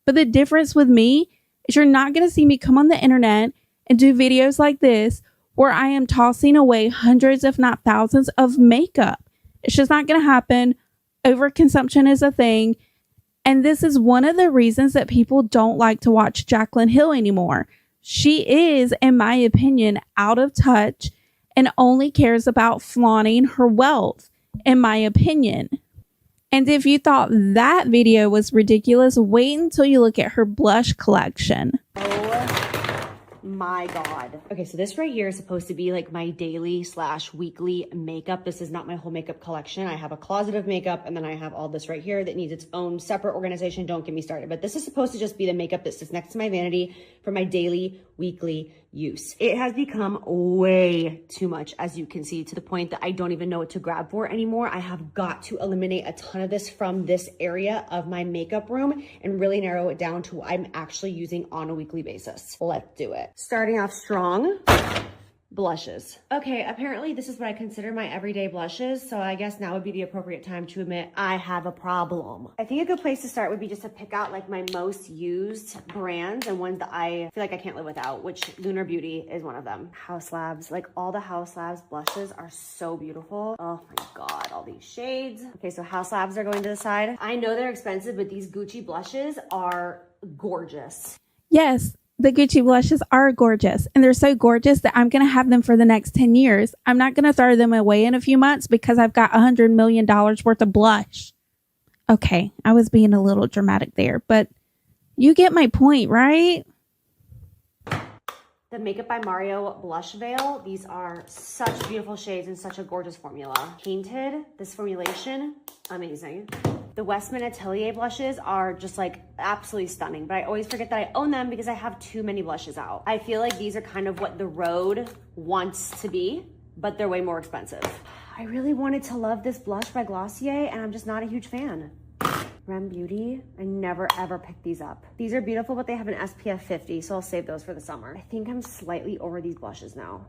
But the difference with me is you're not going to see me come on the internet and do videos like this where I am tossing away hundreds, if not thousands of makeup. It's just not going to happen. Overconsumption is a thing. And this is one of the reasons that people don't like to watch Jaclyn Hill anymore. She is, in my opinion, out of touch and only cares about flaunting her wealth, in my opinion. And if you thought that video was ridiculous, wait until you look at her blush collection. My God. Okay, so this right here is supposed to be like my daily / weekly makeup. This is not my whole makeup collection. I have a closet of makeup, and then I have all this right here that needs its own separate organization. Don't get me started. But this is supposed to just be the makeup that sits next to my vanity for my daily, weekly use. It has become way too much, as you can see, to the point that I don't even know what to grab for anymore. I have got to eliminate a ton of this from this area of my makeup room and really narrow it down to what I'm actually using on a weekly basis. Let's do it. Starting off strong. Blushes. Okay, apparently this is what I consider my everyday blushes, so I guess now would be the appropriate time to admit I have a problem. I think a good place to start would be just to pick out like my most used brands and ones that I feel like I can't live without, which Lunar Beauty is one of them. Haus Labs, like all the Haus Labs blushes are so beautiful. Oh my God, all these shades. Okay, so Haus Labs are going to the side. I know they're expensive, but these Gucci blushes are gorgeous. Yes, the Gucci blushes are gorgeous, and they're so gorgeous that I'm going to have them for the next 10 years. I'm not going to throw them away in a few months because I've got $100 million worth of blush. Okay, I was being a little dramatic there, but you get my point, right? The Makeup by Mario Blush Veil. These are such beautiful shades and such a gorgeous formula. Painted, this formulation, amazing. The Westman Atelier blushes are just like absolutely stunning, but I always forget that I own them because I have too many blushes out. I feel like these are kind of what the road wants to be, but they're way more expensive. I really wanted to love this blush by Glossier, and I'm just not a huge fan. Rem Beauty, I never ever pick these up. These are beautiful, but they have an SPF 50, so I'll save those for the summer. I think I'm slightly over these blushes now.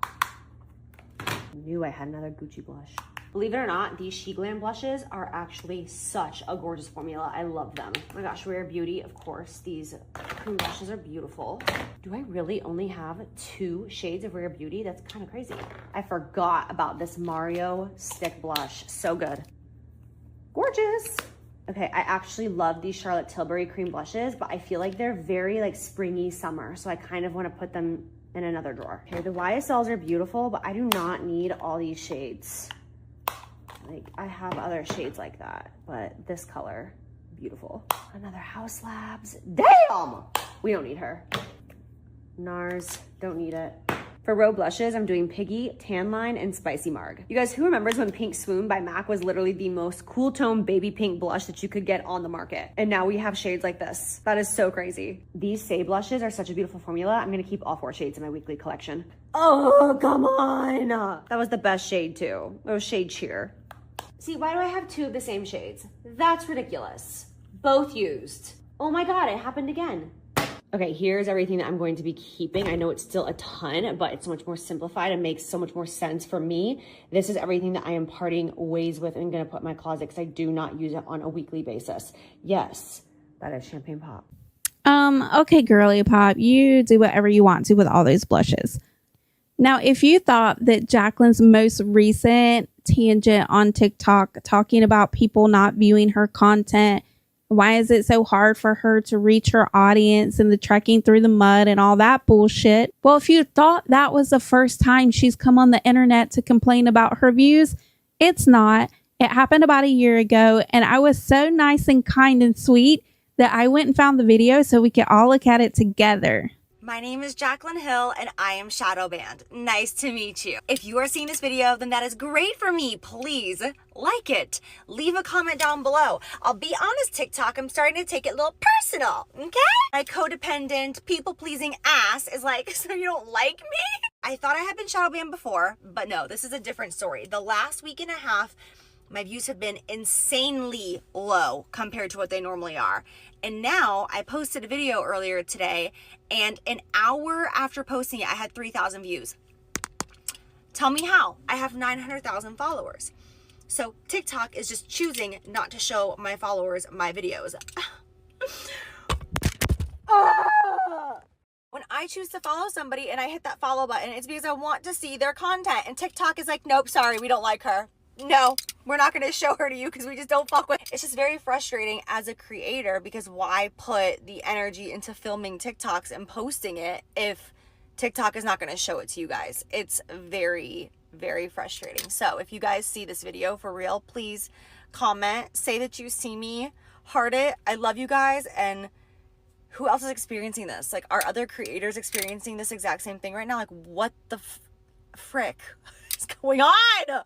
I knew I had another Gucci blush. Believe it or not, these She Glam blushes are actually such a gorgeous formula. I love them. Oh my gosh, Rare Beauty, of course. These cream blushes are beautiful. Do I really only have 2 shades of Rare Beauty? That's kind of crazy. I forgot about this Mario Stick Blush. So good. Gorgeous. Okay, I actually love these Charlotte Tilbury cream blushes, but I feel like they're very like springy summer, so I kind of want to put them in another drawer. Okay, the YSLs are beautiful, but I do not need all these shades. Like, I have other shades like that, but this color, beautiful. Another Haus Labs. Damn! We don't need her. NARS, don't need it. For Row blushes, I'm doing Piggy, Tan Line, and Spicy Marg. You guys, who remembers when Pink Swoon by MAC was literally the most cool tone baby pink blush that you could get on the market? And now we have shades like this. That is so crazy. These Say blushes are such a beautiful formula. I'm gonna keep all 4 shades in my weekly collection. Oh, come on. That was the best shade too. It was Shade Cheer. See, why do I have 2 of the same shades? That's ridiculous. Both used. Oh my God, it happened again. Okay, here's everything that I'm going to be keeping. I know it's still a ton, but it's so much more simplified and makes so much more sense for me. This is everything that I am parting ways with and gonna put in my closet because I do not use it on a weekly basis. Yes, that is Champagne Pop. Okay, girly pop, you do whatever you want to with all those blushes. Now, if you thought that Jaclyn's most recent tangent on TikTok talking about people not viewing her content, why is it so hard for her to reach her audience and the trekking through the mud and all that bullshit? Well, if you thought that was the first time she's come on the internet to complain about her views, it's not. It happened about a year ago, and I was so nice and kind and sweet that I went and found the video so we could all look at it together. My name is Jaclyn Hill and I am Shadowban. Nice to meet you. If you are seeing this video, then that is great for me. Please like it. Leave a comment down below. I'll be honest, TikTok, I'm starting to take it a little personal, okay? My codependent, people-pleasing ass is like, so you don't like me? I thought I had been Shadowban before, but no, this is a different story. The last week and a half, my views have been insanely low compared to what they normally are. And now I posted a video earlier today, and an hour after posting it, I had 3,000 views. Tell me how. I have 900,000 followers. So TikTok is just choosing not to show my followers my videos. When I choose to follow somebody and I hit that follow button, it's because I want to see their content. And TikTok is like, nope, sorry, we don't like her. No, we're not going to show her to you because we just don't fuck with. It's just very frustrating as a creator, because why put the energy into filming TikToks and posting it if TikTok is not going to show it to you guys? It's very, very frustrating. So if you guys see this video for real, please comment, say that you see me, heart it. I love you guys. And who else is experiencing this? Like, are other creators experiencing this exact same thing right now? Like, what the frick is going on?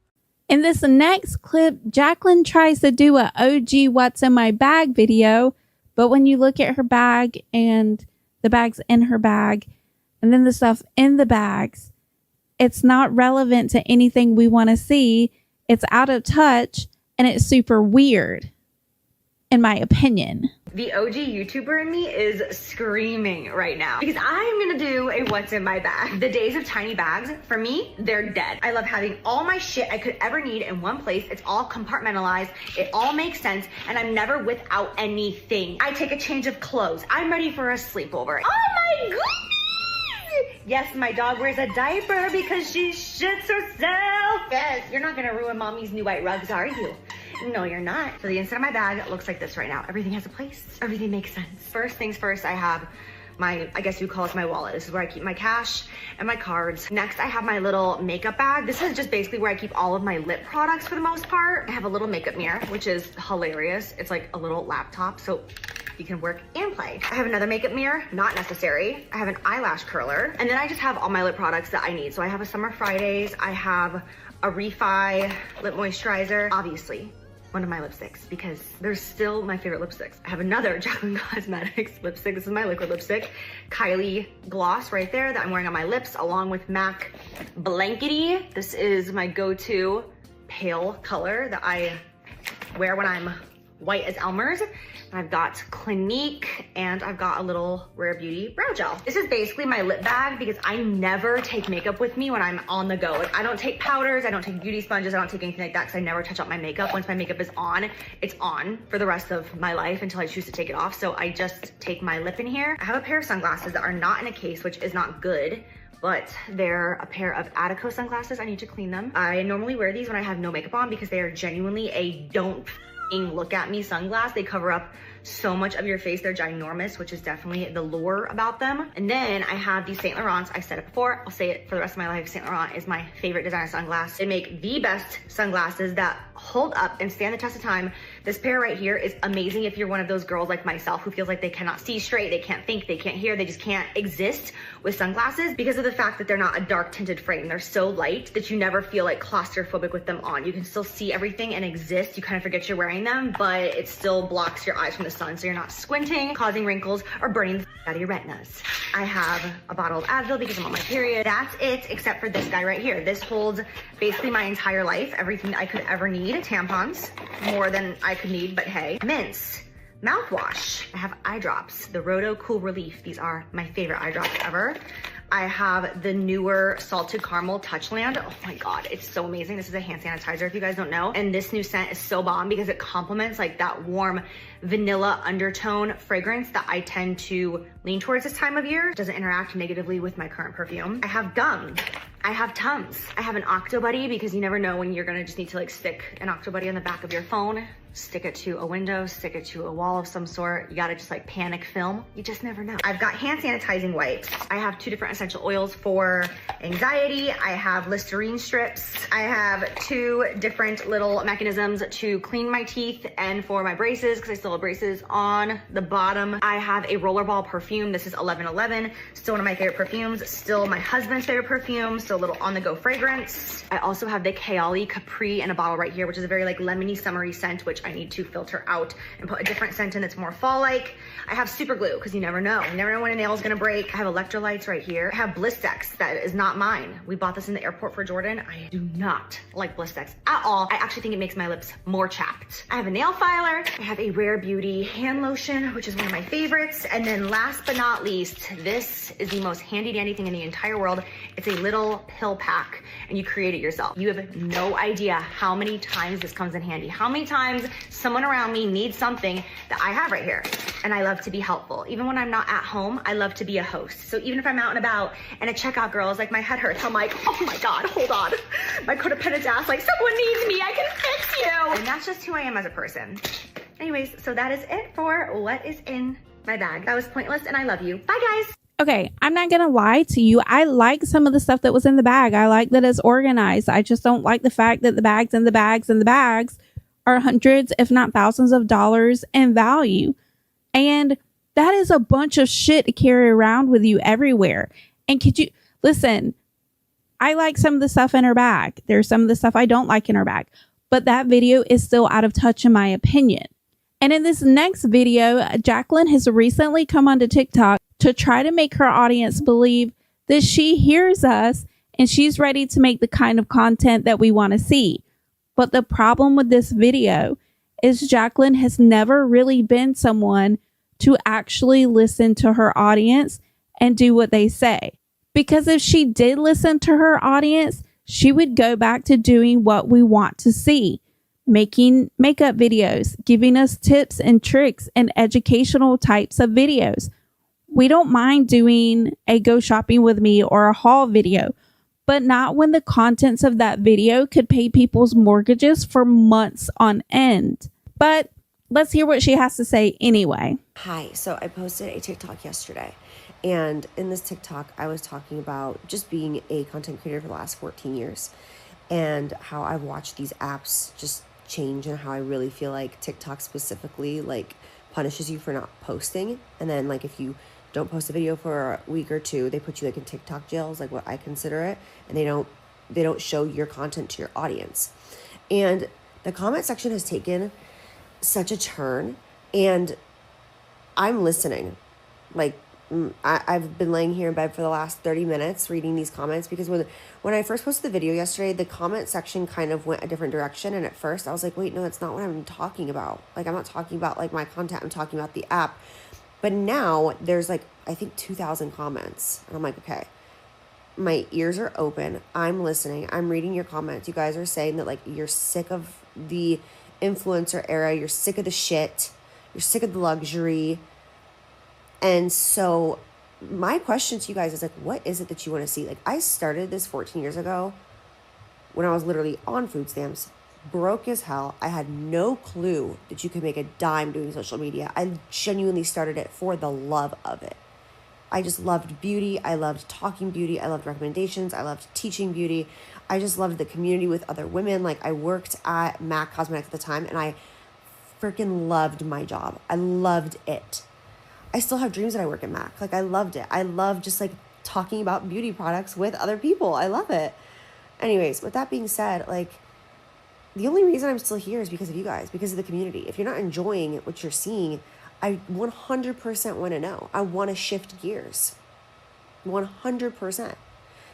In this next clip, Jaclyn tries to do a OG What's in My Bag video, but when you look at her bag and the bags in her bag and then the stuff in the bags, it's not relevant to anything we want to see. It's out of touch and it's super weird, in my opinion. The OG YouTuber in me is screaming right now because I am gonna do a what's in my bag. The days of tiny bags, for me, they're dead. I love having all my shit I could ever need in one place. It's all compartmentalized. It all makes sense, and I'm never without anything. I take a change of clothes. I'm ready for a sleepover. Oh my goodness! Yes, my dog wears a diaper because she shits herself. Yes, you're not gonna ruin mommy's new white rugs, are you? No, you're not. So the inside of my bag looks like this right now. Everything has a place. Everything makes sense. First things first, I have my, I guess you call this my wallet. This is where I keep my cash and my cards. Next, I have my little makeup bag. This is just basically where I keep all of my lip products for the most part. I have a little makeup mirror, which is hilarious. It's like a little laptop, so you can work and play. I have another makeup mirror, not necessary. I have an eyelash curler. And then I just have all my lip products that I need. So I have a Summer Fridays. I have a Refi lip moisturizer, obviously. One of my lipsticks, because they're still my favorite lipsticks. I have another Jaclyn Cosmetics lipstick. This is my liquid lipstick. Kylie gloss right there that I'm wearing on my lips, along with MAC Blankety. This is my go-to pale color that I wear when I'm white as Elmer's. And I've got Clinique, and I've got a little Rare Beauty brow gel. This is basically my lip bag because I never take makeup with me when I'm on the go. Like, I don't take powders, I don't take beauty sponges, I don't take anything like that because I never touch up my makeup. Once my makeup is on, it's on for the rest of my life until I choose to take it off. So I just take my lip in here. I have a pair of sunglasses that are not in a case, which is not good, but they're a pair of Attico sunglasses. I need to clean them. I normally wear these when I have no makeup on because they are genuinely a don't look at me sunglass. They cover up so much of your face. They're ginormous, which is definitely the lure about them. And then I have these Saint Laurents. I said it before, I'll say it for the rest of my life. Saint Laurent is my favorite designer sunglass. They make the best sunglasses that hold up and stand the test of time. This pair right here is amazing if you're one of those girls like myself who feels like they cannot see straight, they can't think, they can't hear, they just can't exist with sunglasses because of the fact that they're not a dark tinted frame. They're so light that you never feel like claustrophobic with them on. You can still see everything and exist. You kind of forget you're wearing them, but it still blocks your eyes from the sun, so you're not squinting, causing wrinkles, or burning the out of your retinas. I have a bottle of Advil because I'm on my period. That's it, except for this guy right here. This holds basically my entire life, everything that I could ever need. Tampons, more than I could need, but hey. Mints, mouthwash. I have eye drops, the Roto Cool Relief. These are my favorite eye drops ever. I have the newer Salted Caramel Touchland. Oh my God, it's so amazing. This is a hand sanitizer if you guys don't know. And this new scent is so bomb because it complements like that warm vanilla undertone fragrance that I tend to lean towards this time of year. It doesn't interact negatively with my current perfume. I have gum. I have Tums. I have an Octobuddy because you never know when you're gonna just need to like stick an Octobuddy on the back of your phone, stick it to a window, stick it to a wall of some sort. You gotta just like panic film. You just never know. I've got hand sanitizing wipes. I have 2 different essential oils for anxiety. I have Listerine strips. I have 2 different little mechanisms to clean my teeth and for my braces because I still have braces on the bottom. I have a rollerball perfume. This is 1111. Still one of my favorite perfumes. Still my husband's favorite perfume. So a little on-the-go fragrance. I also have the Kayali Capri in a bottle right here, which is a very like lemony, summery scent, which I need to filter out and put a different scent in that's more fall-like. I have super glue because you never know. You never know when a nail is gonna break. I have electrolytes right here. I have Blistex that is not mine. We bought this in the airport for Jordan. I do not like Blistex at all. I actually think it makes my lips more chapped. I have a nail filer. I have a Rare Beauty hand lotion, which is one of my favorites. And then last but not least, this is the most handy dandy thing in the entire world. It's a little pill pack and you create it yourself. You have no idea how many times this comes in handy. How many times someone around me needs something that I have right here. And I love to be helpful. Even when I'm not at home, I love to be a host. So even if I'm out and about and a checkout girl is like, my head hurts, I'm like, oh my God, hold on. My codependent ass, like, someone needs me, I can fix you. And that's just who I am as a person. Anyways, so that is it for what is in my bag. That was pointless and I love you. Bye guys. Okay, I'm not gonna lie to you. I like some of the stuff that was in the bag. I like that it's organized. I just don't like the fact that the bags and the bags and the bags are hundreds, if not thousands of dollars in value. And that is a bunch of shit to carry around with you everywhere. And could you listen? I like some of the stuff in her bag. There's some of the stuff I don't like in her bag. But that video is still out of touch in my opinion. And in this next video, Jaclyn has recently come onto TikTok to try to make her audience believe that she hears us and she's ready to make the kind of content that we want to see. But the problem with this video is Jaclyn has never really been someone to actually listen to her audience and do what they say. Because if she did listen to her audience, she would go back to doing what we want to see. Making makeup videos, giving us tips and tricks and educational types of videos. We don't mind doing a go shopping with me or a haul video, but not when the contents of that video could pay people's mortgages for months on end. But let's hear what she has to say anyway. Hi, so I posted a TikTok yesterday, and in this TikTok, I was talking about just being a content creator for the last 14 years and how I've watched these apps just change and how I really feel like TikTok specifically like punishes you for not posting. And then like if you don't post a video for a week or two, they put you like in TikTok jail is like what I consider it. And they don't show your content to your audience. And the comment section has taken such a turn and I'm listening. Like I've been laying here in bed for the last 30 minutes reading these comments because when I first posted the video yesterday, the comment section kind of went a different direction. And at first I was like, wait, no, that's not what I'm talking about. Like, I'm not talking about like my content. I'm talking about the app. But now there's like, I think 2,000 comments. And I'm like, okay, my ears are open. I'm listening. I'm reading your comments. You guys are saying that like you're sick of the influencer era. You're sick of the shit. You're sick of the luxury. And so my question to you guys is like, what is it that you want to see? Like I started this 14 years ago when I was literally on food stamps, broke as hell. I had no clue that you could make a dime doing social media. I genuinely started it for the love of it. I just loved beauty. I loved talking beauty. I loved recommendations. I loved teaching beauty. I just loved the community with other women. Like I worked at MAC Cosmetics at the time and I freaking loved my job. I loved it. I still have dreams that I work at MAC. Like I loved it. I love just like talking about beauty products with other people. I love it. Anyways, with that being said, like the only reason I'm still here is because of you guys, because of the community. If you're not enjoying what you're seeing, I 100% want to know. I want to shift gears. 100%.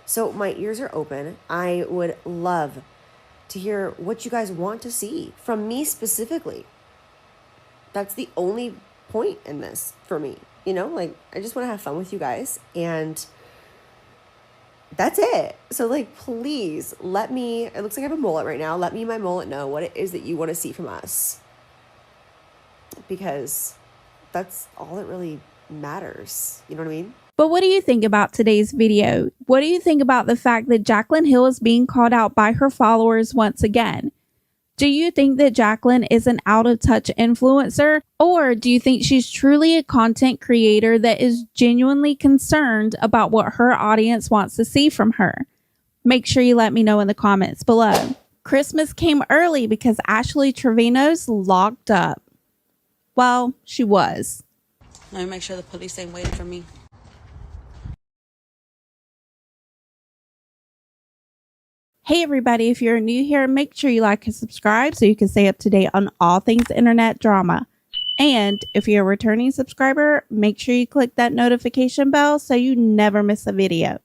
So my ears are open. I would love to hear what you guys want to see from me specifically. That's the only point in this for me, you know, like I just want to have fun with you guys and that's it. So like please let me, it looks like I have a mullet right now, let me and my mullet know what it is that you want to see from us, because that's all that really matters, you know what I mean? But what do you think about today's video? What do you think about the fact that Jaclyn Hill is being called out by her followers once again? Do you think that Jaclyn is an out-of-touch influencer? Or do you think she's truly a content creator that is genuinely concerned about what her audience wants to see from her? Make sure you let me know in the comments below. Christmas came early because Ashley Trevino's locked up. Well, she was. Let me make sure the police ain't waiting for me. Hey everybody, if you're new here, make sure you like and subscribe so you can stay up to date on all things internet drama. And if you're a returning subscriber, make sure you click that notification bell so you never miss a video.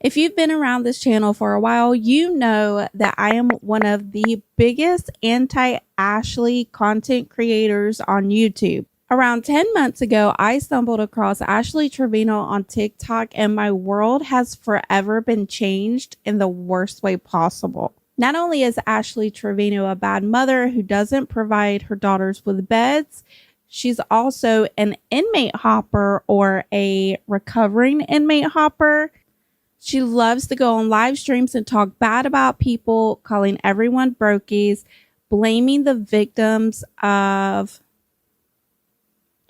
If you've been around this channel for a while, you know that I am one of the biggest anti-Ashley content creators on YouTube. Around 10 months ago, I stumbled across Ashley Trevino on TikTok and my world has forever been changed in the worst way possible. Not only is Ashley Trevino a bad mother who doesn't provide her daughters with beds, she's also an inmate hopper or a recovering inmate hopper. She loves to go on live streams and talk bad about people, calling everyone brokies, blaming the victims of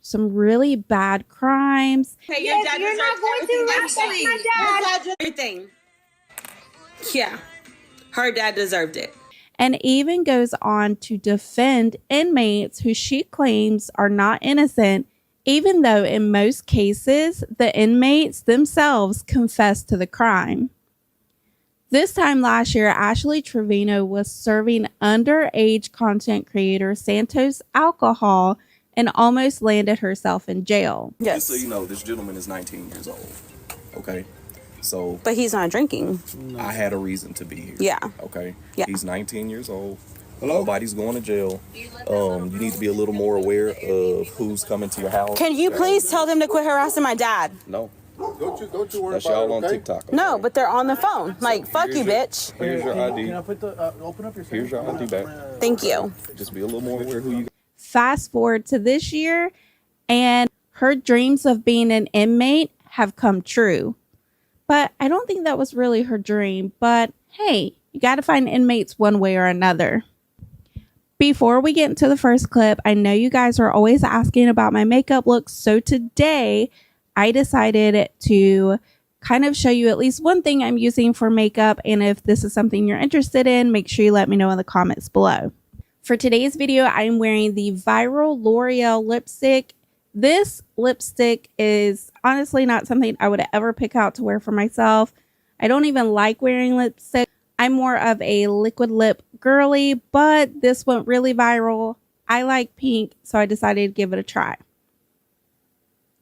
some really bad crimes. Hey, your dad you're not going to respect my dad. Everything. Yeah, her dad deserved it. And even goes on to defend inmates who she claims are not innocent, even though in most cases, the inmates themselves confess to the crime. This time last year, Ashley Trevino was serving underage content creator Santos alcohol and almost landed herself in jail. Yes. So you know, this gentleman is 19 years old. Okay. So. But he's not drinking. I had a reason to be here. Yeah. Okay. Yeah. He's 19 years old. Nobody's going to jail. You need to be a little more aware of who's coming to your house. Can you please tell them to quit harassing my dad? No. Don't you worry That's about y'all it, on okay? TikTok. Okay? No, but they're on the phone. Like, fuck you, bitch. Here's your ID. Can I put the open up your phone? Here's your ID back. Thank you. Just be a little more aware who you. Fast forward to this year, and her dreams of being an inmate have come true. But I don't think that was really her dream. But hey, you got to find inmates one way or another. Before we get into the first clip, I know you guys are always asking about my makeup looks. So today I decided to kind of show you at least one thing I'm using for makeup. And if this is something you're interested in, make sure you let me know in the comments below. For today's video, I'm wearing the viral L'Oreal lipstick. This lipstick is honestly not something I would ever pick out to wear for myself. I don't even like wearing lipstick. I'm more of a liquid lip girly, but this went really viral. I like pink, so I decided to give it a try.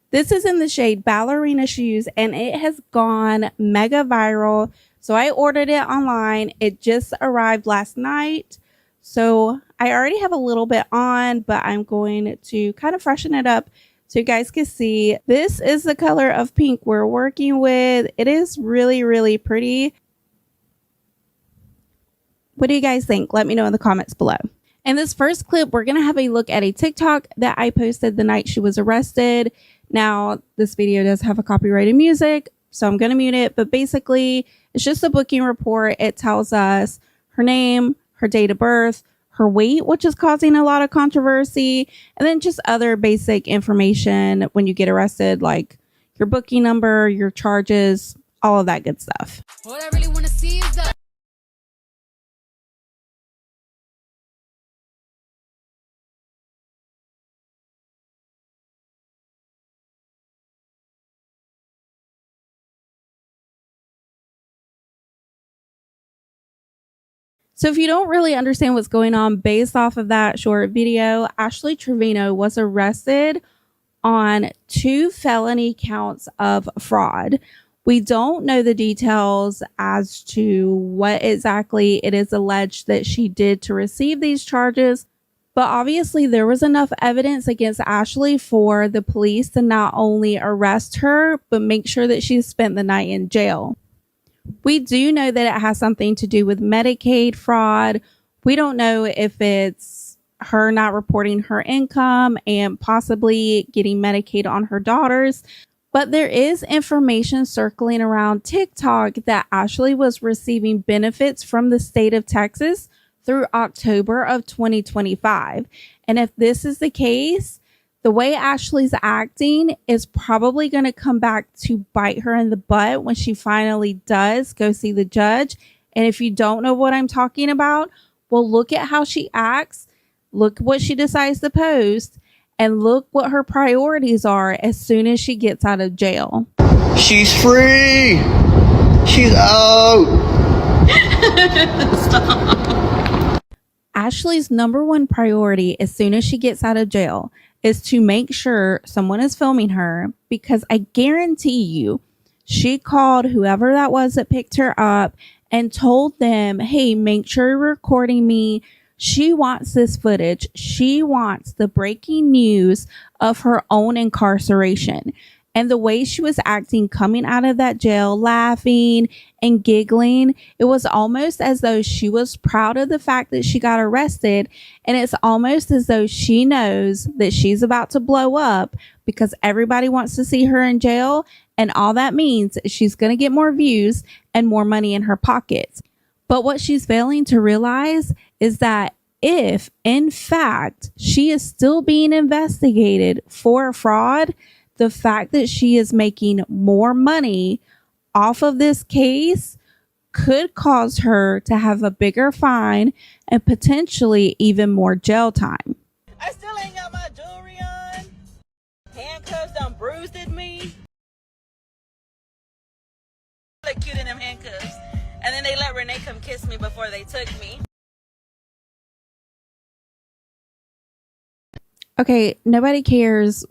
This is in the shade Ballerina Shoes, and it has gone mega viral. So I ordered it online. It just arrived last night. So I already have a little bit on, but I'm going to kind of freshen it up so you guys can see. This is the color of pink we're working with. It is really, really pretty. What do you guys think? Let me know in the comments below. In this first clip, we're going to have a look at a TikTok that I posted the night she was arrested. Now, this video does have a copyrighted music, so I'm going to mute it. But basically, it's just a booking report. It tells us her name, her date of birth, her weight, which is causing a lot of controversy, and then just other basic information when you get arrested, like your booking number, your charges, all of that good stuff. What I really want to see is that. So if you don't really understand what's going on based off of that short video, Ashley Trevino was arrested on 2 felony counts of fraud. We don't know the details as to what exactly it is alleged that she did to receive these charges, but obviously there was enough evidence against Ashley for the police to not only arrest her, but make sure that she spent the night in jail. We do know that it has something to do with Medicaid fraud. We don't know if it's her not reporting her income and possibly getting Medicaid on her daughters. But there is information circling around TikTok that Ashley was receiving benefits from the state of Texas through October of 2025. And if this is the case, the way Ashley's acting is probably going to come back to bite her in the butt when she finally does go see the judge. And if you don't know what I'm talking about, well, look at how she acts. Look what she decides to post. And look what her priorities are as soon as she gets out of jail. She's free. She's out. Ashley's number one priority as soon as she gets out of jail is to make sure someone is filming her, because I guarantee you she called whoever that was that picked her up and told them, hey, make sure you're recording me. She wants this footage. She wants the breaking news of her own incarceration. And the way she was acting coming out of that jail, laughing and giggling, it was almost as though she was proud of the fact that she got arrested. And it's almost as though she knows that she's about to blow up because everybody wants to see her in jail. And all that means is she's going to get more views and more money in her pockets. But what she's failing to realize is that if, in fact, she is still being investigated for fraud, the fact that she is making more money off of this case could cause her to have a bigger fine and potentially even more jail time. I still ain't got my jewelry on. Handcuffs done bruised at me. Look cute in them handcuffs. And then they let Renee come kiss me before they took me. Okay, nobody cares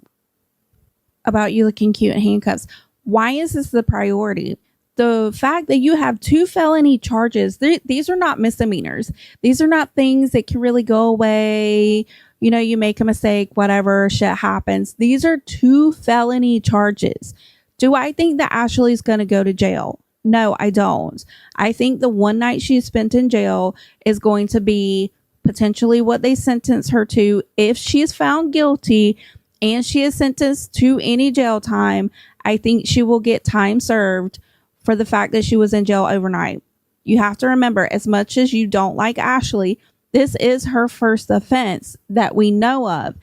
about you looking cute in handcuffs. Why is this the priority? The fact that you have 2 felony charges, these are not misdemeanors. These are not things that can really go away. You know, you make a mistake, whatever, shit happens. These are 2 felony charges. Do I think that Ashley's going to go to jail? No, I don't. I think the one night she spent in jail is going to be potentially what they sentence her to if she is found guilty and she is sentenced to any jail time. I think she will get time served for the fact that she was in jail overnight. You have to remember, as much as you don't like Ashley, this is her first offense that we know of.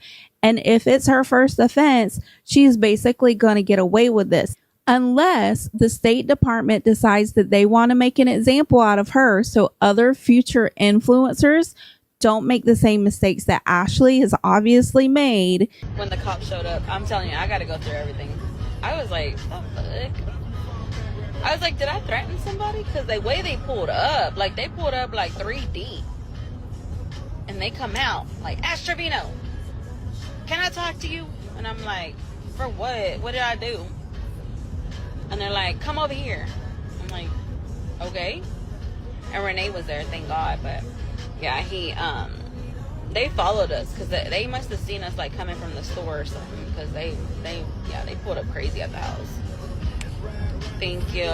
And if it's her first offense, she's basically going to get away with this. Unless the State Department decides that they want to make an example out of her so other future influencers don't make the same mistakes that Ashley has obviously made. When the cops showed up, I'm telling you, I gotta go through everything. I was like, what the fuck? I was like, did I threaten somebody? Because the way they pulled up, like they pulled up like 3 deep. And they come out like, ask Trevino, can I talk to you? And I'm like, for what? What did I do? And they're like, come over here. I'm like, okay. And Renee was there, thank God. But yeah, they followed us because they must have seen us like coming from the store or something, because they pulled up crazy at the house. Thank you.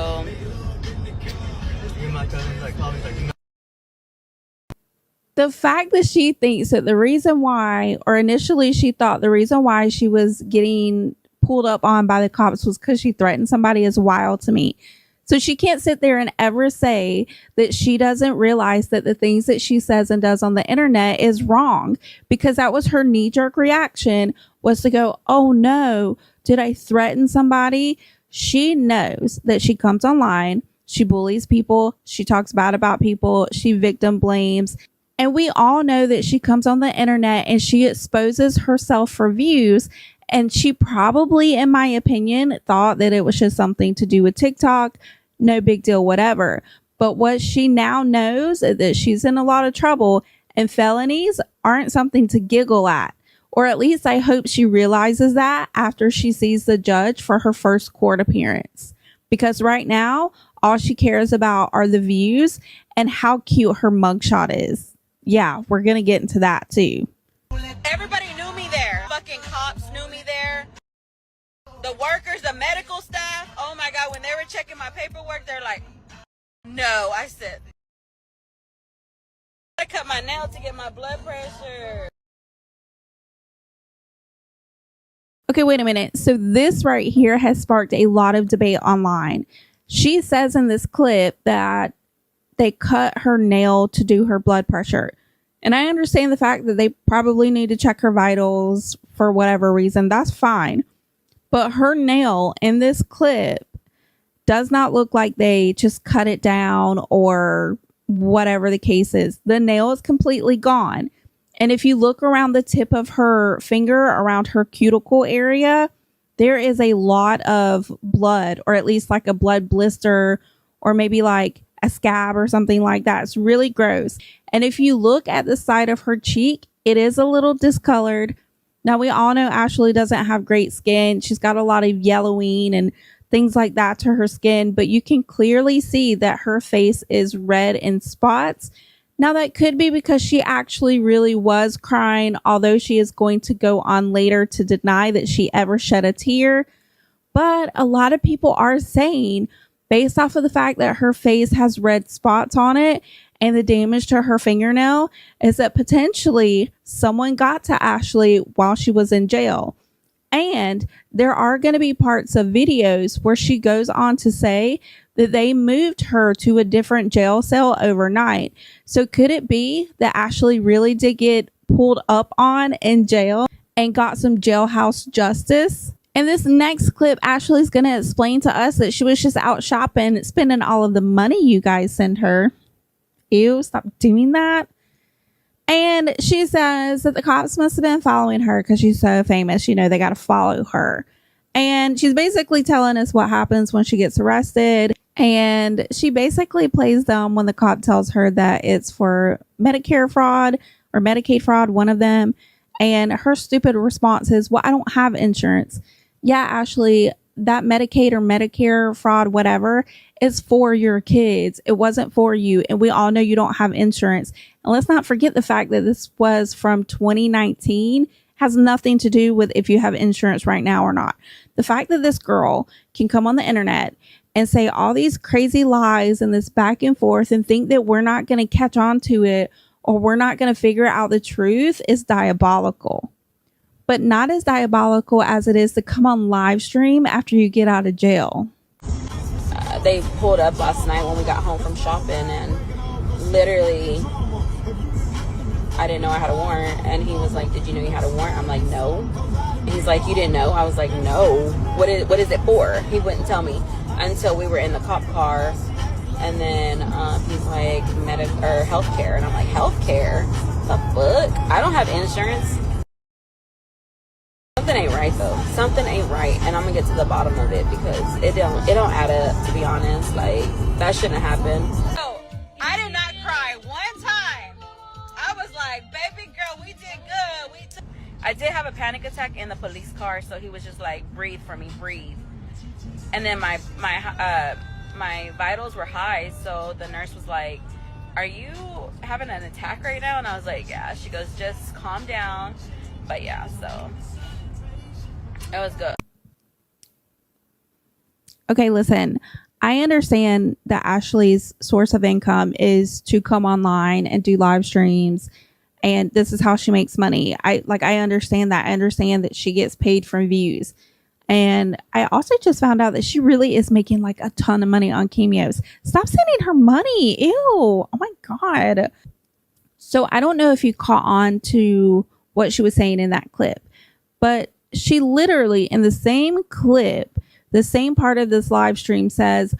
The fact that she thinks that the reason why, or initially she thought the reason why she was getting pulled up on by the cops was because she threatened somebody, is wild to me. So she can't sit there and ever say that she doesn't realize that the things that she says and does on the internet is wrong, because that was her knee-jerk reaction, was to go, oh no, did I threaten somebody? She knows that she comes online, she bullies people, she talks bad about people, she victim blames. And we all know that she comes on the internet and she exposes herself for views. And she probably, in my opinion, thought that it was just something to do with TikTok. No big deal, whatever. But what she now knows is that she's in a lot of trouble, and felonies aren't something to giggle at. Or at least I hope she realizes that after she sees the judge for her first court appearance. Because right now, all she cares about are the views and how cute her mugshot is. Yeah, we're going to get into that too. Everybody knew me there. Fucking cops knew me there. The workers, the medical staff, oh my God, when they were checking my paperwork, they're like, no. I said, I cut my nail to get my blood pressure. Okay, wait a minute. So this right here has sparked a lot of debate online. She says in this clip that they cut her nail to do her blood pressure. And I understand the fact that they probably need to check her vitals for whatever reason. That's fine. But her nail in this clip does not look like they just cut it down or whatever the case is. The nail is completely gone. And if you look around the tip of her finger, around her cuticle area, there is a lot of blood, or at least like a blood blister, or maybe like a scab or something like that. It's really gross. And if you look at the side of her cheek, it is a little discolored. Now, we all know Ashley doesn't have great skin. She's got a lot of yellowing and things like that to her skin, but you can clearly see that her face is red in spots. Now, that could be because she actually really was crying, although she is going to go on later to deny that she ever shed a tear. But a lot of people are saying, based off of the fact that her face has red spots on it and the damage to her fingernail, is that potentially someone got to Ashley while she was in jail. And there are going to be parts of videos where she goes on to say that they moved her to a different jail cell overnight. So could it be that Ashley really did get pulled up on in jail and got some jailhouse justice? In this next clip, Ashley's going to explain to us that she was just out shopping, spending all of the money you guys send her. Ew, stop doing that. And she says that the cops must have been following her because she's so famous. You know, they got to follow her. And she's basically telling us what happens when she gets arrested. And she basically plays dumb when the cop tells her that it's for Medicare fraud or Medicaid fraud, one of them. And her stupid response is, well, I don't have insurance. Yeah, Ashley, that Medicaid or Medicare fraud, whatever, is for your kids. It wasn't for you. And we all know you don't have insurance. And let's not forget the fact that this was from 2019, has nothing to do with if you have insurance right now or not. The fact that this girl can come on the internet and say all these crazy lies and this back and forth and think that we're not going to catch on to it or we're not going to figure out the truth is diabolical. But not as diabolical as it is to come on live stream after you get out of jail. They pulled up last night when we got home from shopping, and literally I didn't know I had a warrant, and he was like, did you know you had a warrant? I'm like, no. And he's like, you didn't know? I was like, no. What is it for? He wouldn't tell me until we were in the cop car. And then he's like, healthcare. And I'm like, healthcare? The fuck? I don't have insurance. Something ain't right though. Something ain't right, and I'm gonna get to the bottom of it because it don't add up, to be honest. Like, that shouldn't happen. No, I did not cry one time. I was like, baby girl, we did good. I did have a panic attack in the police car, so he was just like, breathe for me, breathe. And then my vitals were high, so the nurse was like, are you having an attack right now? And I was like, yeah. She goes, just calm down. But yeah, so it was good. Okay, listen, I understand that Ashley's source of income is to come online and do live streams, and this is how she makes money. I understand that. I understand that she gets paid from views. And I also just found out that she really is making like a ton of money on cameos. Stop sending her money. Ew. Oh my God. So I don't know if you caught on to what she was saying in that clip, but she literally in the same clip, the same part of this live stream says,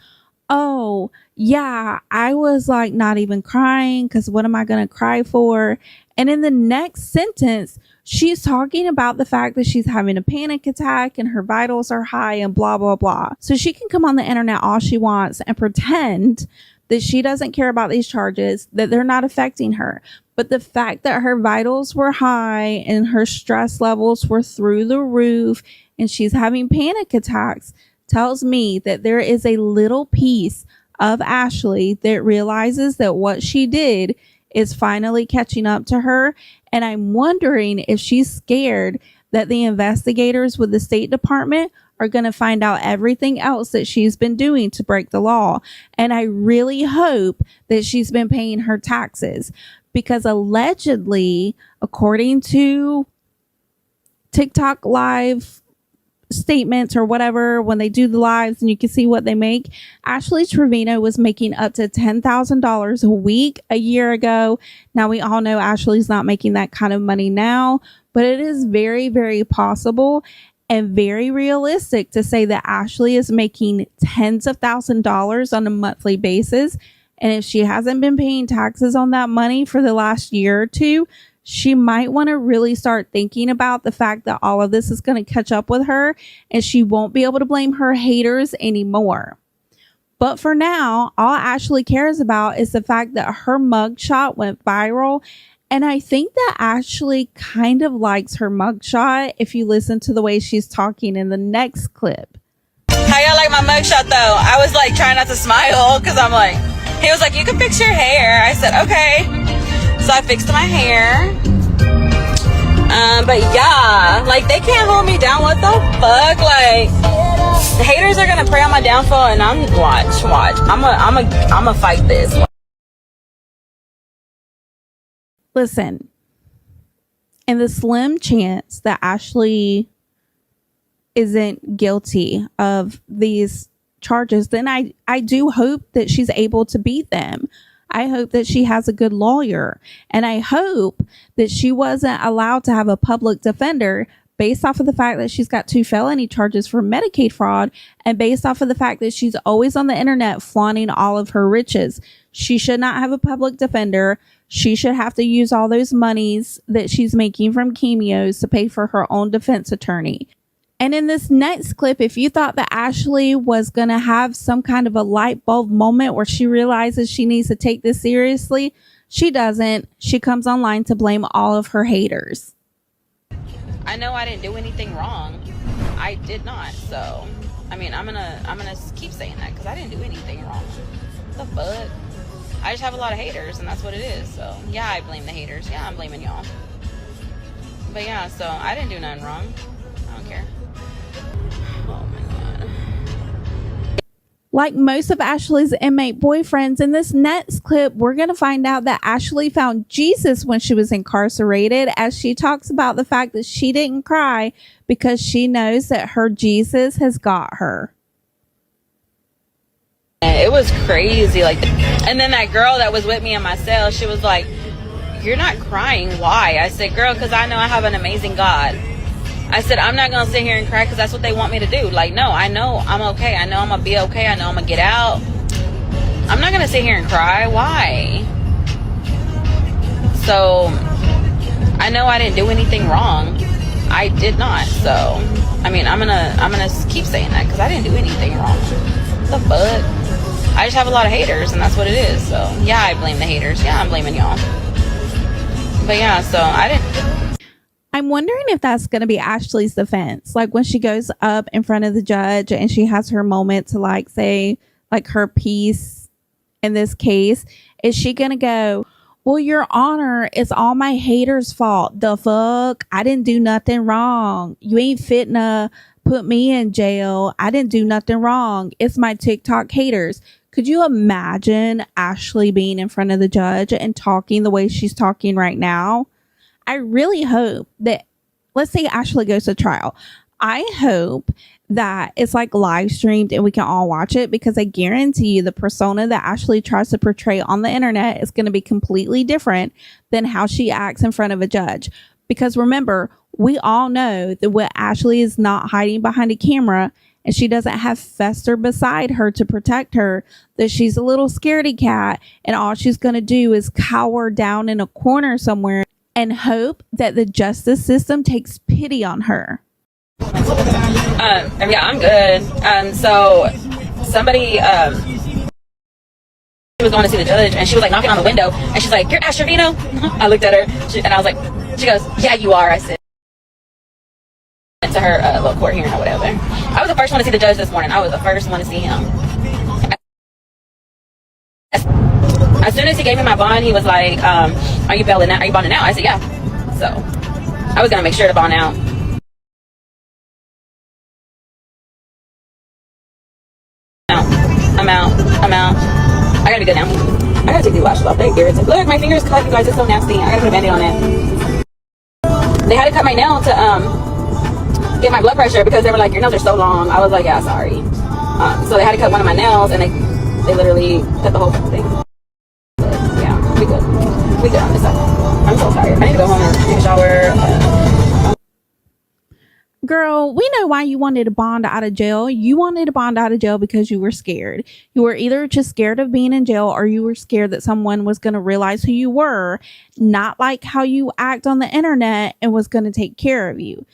oh yeah, I was like not even crying because what am I going to cry for? And in the next sentence, she's talking about the fact that she's having a panic attack and her vitals are high and blah, blah, blah. So she can come on the internet all she wants and pretend that she doesn't care about these charges, that they're not affecting her. But the fact that her vitals were high and her stress levels were through the roof and she's having panic attacks tells me that there is a little piece of Ashley that realizes that what she did is finally catching up to her. And I'm wondering if she's scared that the investigators with the State Department are going to find out everything else that she's been doing to break the law. And I really hope that she's been paying her taxes, because allegedly, according to TikTok live statements or whatever, when they do the lives and you can see what they make, Ashley Trevino was making up to $10,000 a week a year ago. Now we all know Ashley's not making that kind of money now, but it is very, very possible and very realistic to say that Ashley is making tens of thousands of dollars on a monthly basis. And if she hasn't been paying taxes on that money for the last year or two, she might want to really start thinking about the fact that all of this is going to catch up with her and she won't be able to blame her haters anymore. But for now, all Ashley cares about is the fact that her mugshot went viral. And I think that Ashley kind of likes her mugshot if you listen to the way she's talking in the next clip. How y'all like my mugshot though? I was like trying not to smile because I'm like, he was like, you can fix your hair. I said, okay. So I fixed my hair. But yeah, like they can't hold me down. What the fuck? Like the haters are gonna prey on my downfall, and watch. I'm a fight this. Listen, in the slim chance that Ashley isn't guilty of these charges, then I do hope that she's able to beat them. I hope that she has a good lawyer, and I hope that she wasn't allowed to have a public defender based off of the fact that she's got 2 felony charges for Medicaid fraud, and based off of the fact that she's always on the internet flaunting all of her riches. She should not have a public defender. She should have to use all those monies that she's making from cameos to pay for her own defense attorney. And in this next clip, if you thought that Ashley was going to have some kind of a light bulb moment where she realizes she needs to take this seriously, she doesn't. She comes online to blame all of her haters. I know I didn't do anything wrong. I did not. So, I mean, I'm gonna keep saying that because I didn't do anything wrong. What the fuck? I just have a lot of haters, and that's what it is. So, yeah, I blame the haters. Yeah, I'm blaming y'all. But yeah, so I didn't do nothing wrong. I don't care. Oh my God. Like most of Ashley's inmate boyfriends, in this next clip, we're going to find out that Ashley found Jesus when she was incarcerated, as she talks about the fact that she didn't cry because she knows that her Jesus has got her. It was crazy. Like, and then that girl that was with me in my cell, she was like, "You're not crying. Why?" I said, "Girl, because I know I have an amazing God." I said, "I'm not going to sit here and cry because that's what they want me to do." Like, no, I know I'm okay. I know I'm going to be okay. I know I'm going to get out. I'm not going to sit here and cry. Why? So, I know I didn't do anything wrong. I did not. So, I mean, I'm gonna keep saying that because I didn't do anything wrong. What the fuck? I just have a lot of haters, and that's what it is. So, yeah, I blame the haters. Yeah, I'm blaming y'all. But yeah, so I didn't... I'm wondering if that's going to be Ashley's defense. Like when she goes up in front of the judge and she has her moment to like say like her piece in this case, is she going to go, "Well, Your Honor, it's all my haters' fault. The fuck? I didn't do nothing wrong. You ain't fitting to put me in jail. I didn't do nothing wrong. It's my TikTok haters." Could you imagine Ashley being in front of the judge and talking the way she's talking right now? I really hope that, let's say Ashley goes to trial. I hope that it's like live streamed and we can all watch it, because I guarantee you the persona that Ashley tries to portray on the internet is going to be completely different than how she acts in front of a judge. Because remember, we all know that what Ashley is not hiding behind a camera, and she doesn't have Fester beside her to protect her, that she's a little scaredy cat, and all she's going to do is cower down in a corner somewhere and hope that the justice system takes pity on her. Yeah, I'm good. So somebody she was going to see the judge, and she was like knocking on the window, and she's like, "You're Ash Trevino?" I looked at her, and I was like, she goes, "Yeah, you are." I said, to her little court hearing or whatever. I was the first one to see the judge this morning. I was the first one to see him. As soon as he gave me my bond, he was like, "Are you bailing out? Are you bonding out?" I said, "Yeah." So I was gonna make sure to bond out. I'm out. I gotta be good now. I gotta take these lashes off. They irritate. Look, my finger's cut, you guys. It's so nasty. I gotta put a band-aid on it. They had to cut my nail to get my blood pressure because they were like, "Your nails are so long." I was like, "Yeah, sorry." So they had to cut one of my nails, and they literally cut the whole thing. But yeah, we good. We good on this side. I'm so tired. I need to go home and take a shower. Girl, we know why you wanted to bond out of jail. You wanted to bond out of jail because you were scared. You were either just scared of being in jail, or you were scared that someone was going to realize who you were, not like how you act on the internet, and was going to take care of you.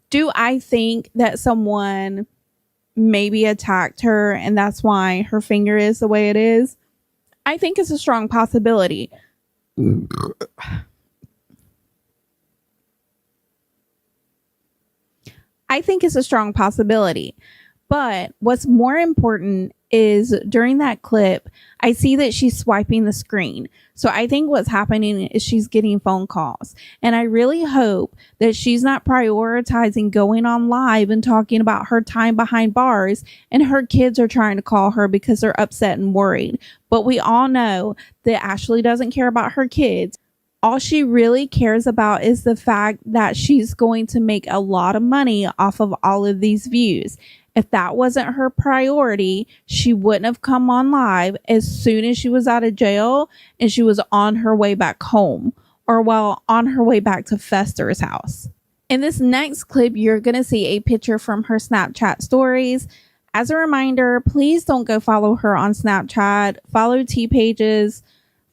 Do I think that someone maybe attacked her and that's why her finger is the way it is. I think it's a strong possibility. I think it's a strong possibility. But what's more important is during that clip, I see that she's swiping the screen. So I think what's happening is she's getting phone calls. And I really hope that she's not prioritizing going on live and talking about her time behind bars and her kids are trying to call her because they're upset and worried. But we all know that Ashley doesn't care about her kids. All she really cares about is the fact that she's going to make a lot of money off of all of these views. If that wasn't her priority, she wouldn't have come on live as soon as she was out of jail and she was on her way back home or on her way back to Fester's house. In this next clip, you're going to see a picture from her Snapchat stories. As a reminder, please don't go follow her on Snapchat. Follow T-Pages.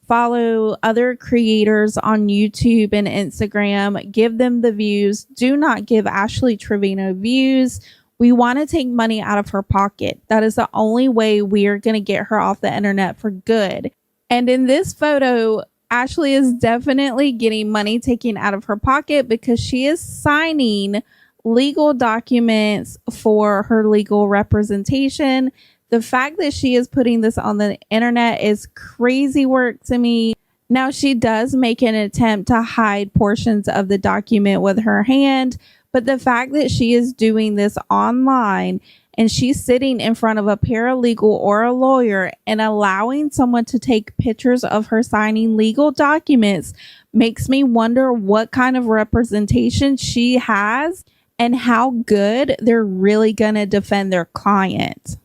Follow other creators on YouTube and Instagram. Give them the views. Do not give Ashley Trevino views. We want to take money out of her pocket. That is the only way we are going to get her off the internet for good. And in this photo, Ashley is definitely getting money taken out of her pocket because she is signing legal documents for her legal representation. The fact that she is putting this on the internet is crazy work to me. Now, she does make an attempt to hide portions of the document with her hand, but the fact that she is doing this online and she's sitting in front of a paralegal or a lawyer and allowing someone to take pictures of her signing legal documents makes me wonder what kind of representation she has and how good they're really going to defend their client.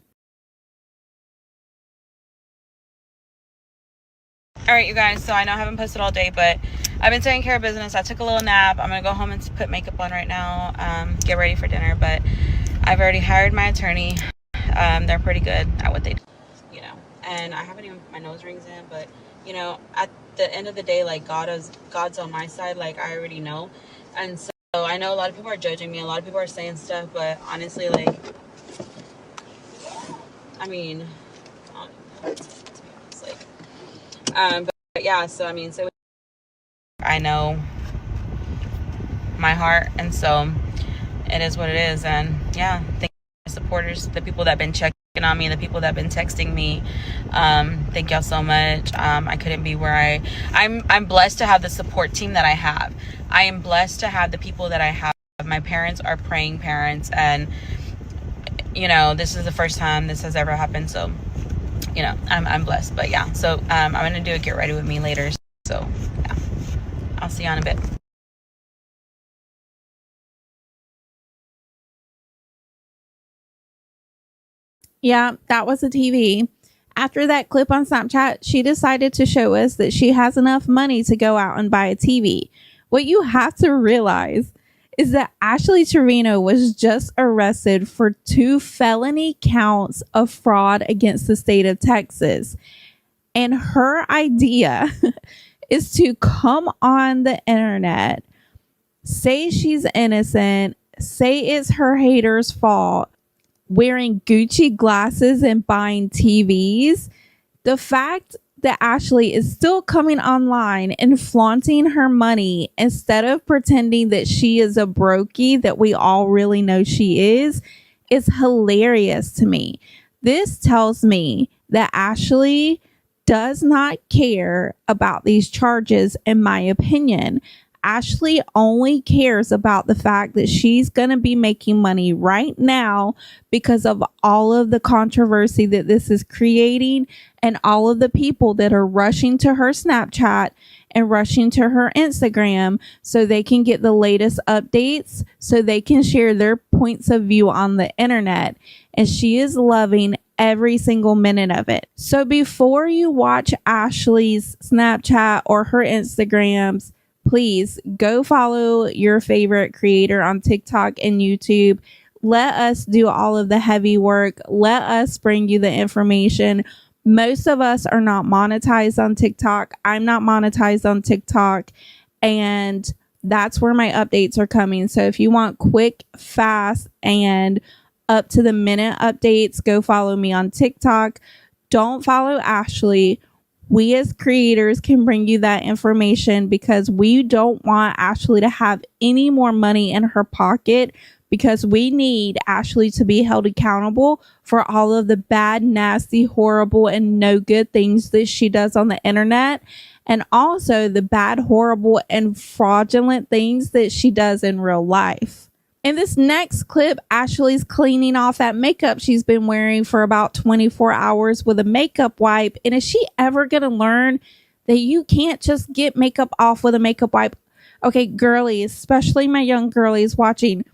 All right, you guys, so I know I haven't posted all day, but I've been taking care of business. I took a little nap. I'm gonna go home and put makeup on right now, get ready for dinner, but I've already hired my attorney. They're pretty good at what they do, you know, and I haven't even put my nose rings in, but you know, at the end of the day, like God's on my side, like I already know. And so I know a lot of people are judging me, a lot of people are saying stuff, but honestly, like, I mean, I don't know, to be honest, like, but yeah, so I mean, so I know my heart, and so it is what it is. And yeah, thank you, my supporters, the people that have been checking on me, the people that have been texting me. Thank y'all so much. I couldn't be where I'm blessed to have the support team that I have. I am blessed to have the people that I have. My parents are praying parents, and you know, this is the first time this has ever happened, so you know, I'm blessed. But yeah, so I'm gonna do a get ready with me later, so yeah, I'll see you in a bit. Yeah, that was the TV. After that clip on Snapchat, she decided to show us that she has enough money to go out and buy a TV. What you have to realize is that Ashley Trevino was just arrested for 2 felony counts of fraud against the state of Texas. And her idea is to come on the internet, say she's innocent, say it's her haters' fault, wearing Gucci glasses and buying TVs. The fact that Ashley is still coming online and flaunting her money instead of pretending that she is a brokey that we all really know she is hilarious to me. This tells me that Ashley does not care about these charges, in my opinion. Ashley only cares about the fact that she's going to be making money right now because of all of the controversy that this is creating and all of the people that are rushing to her Snapchat and rushing to her Instagram so they can get the latest updates, so they can share their points of view on the internet. And she is loving every single minute of it. So before you watch Ashley's Snapchat or her Instagrams, please go follow your favorite creator on TikTok and YouTube. Let us do all of the heavy work. Let us bring you the information. Most of us are not monetized on TikTok. I'm not monetized on TikTok. And that's where my updates are coming. So if you want quick, fast, and up to the minute updates, go follow me on TikTok. Don't follow Ashley. We as creators can bring you that information because we don't want Ashley to have any more money in her pocket, because we need Ashley to be held accountable for all of the bad, nasty, horrible, and no good things that she does on the internet, and also the bad, horrible, and fraudulent things that she does in real life. In this next clip, Ashley's cleaning off that makeup she's been wearing for about 24 hours with a makeup wipe. And is she ever going to learn that you can't just get makeup off with a makeup wipe? Okay, girlies, especially my young girlies watching,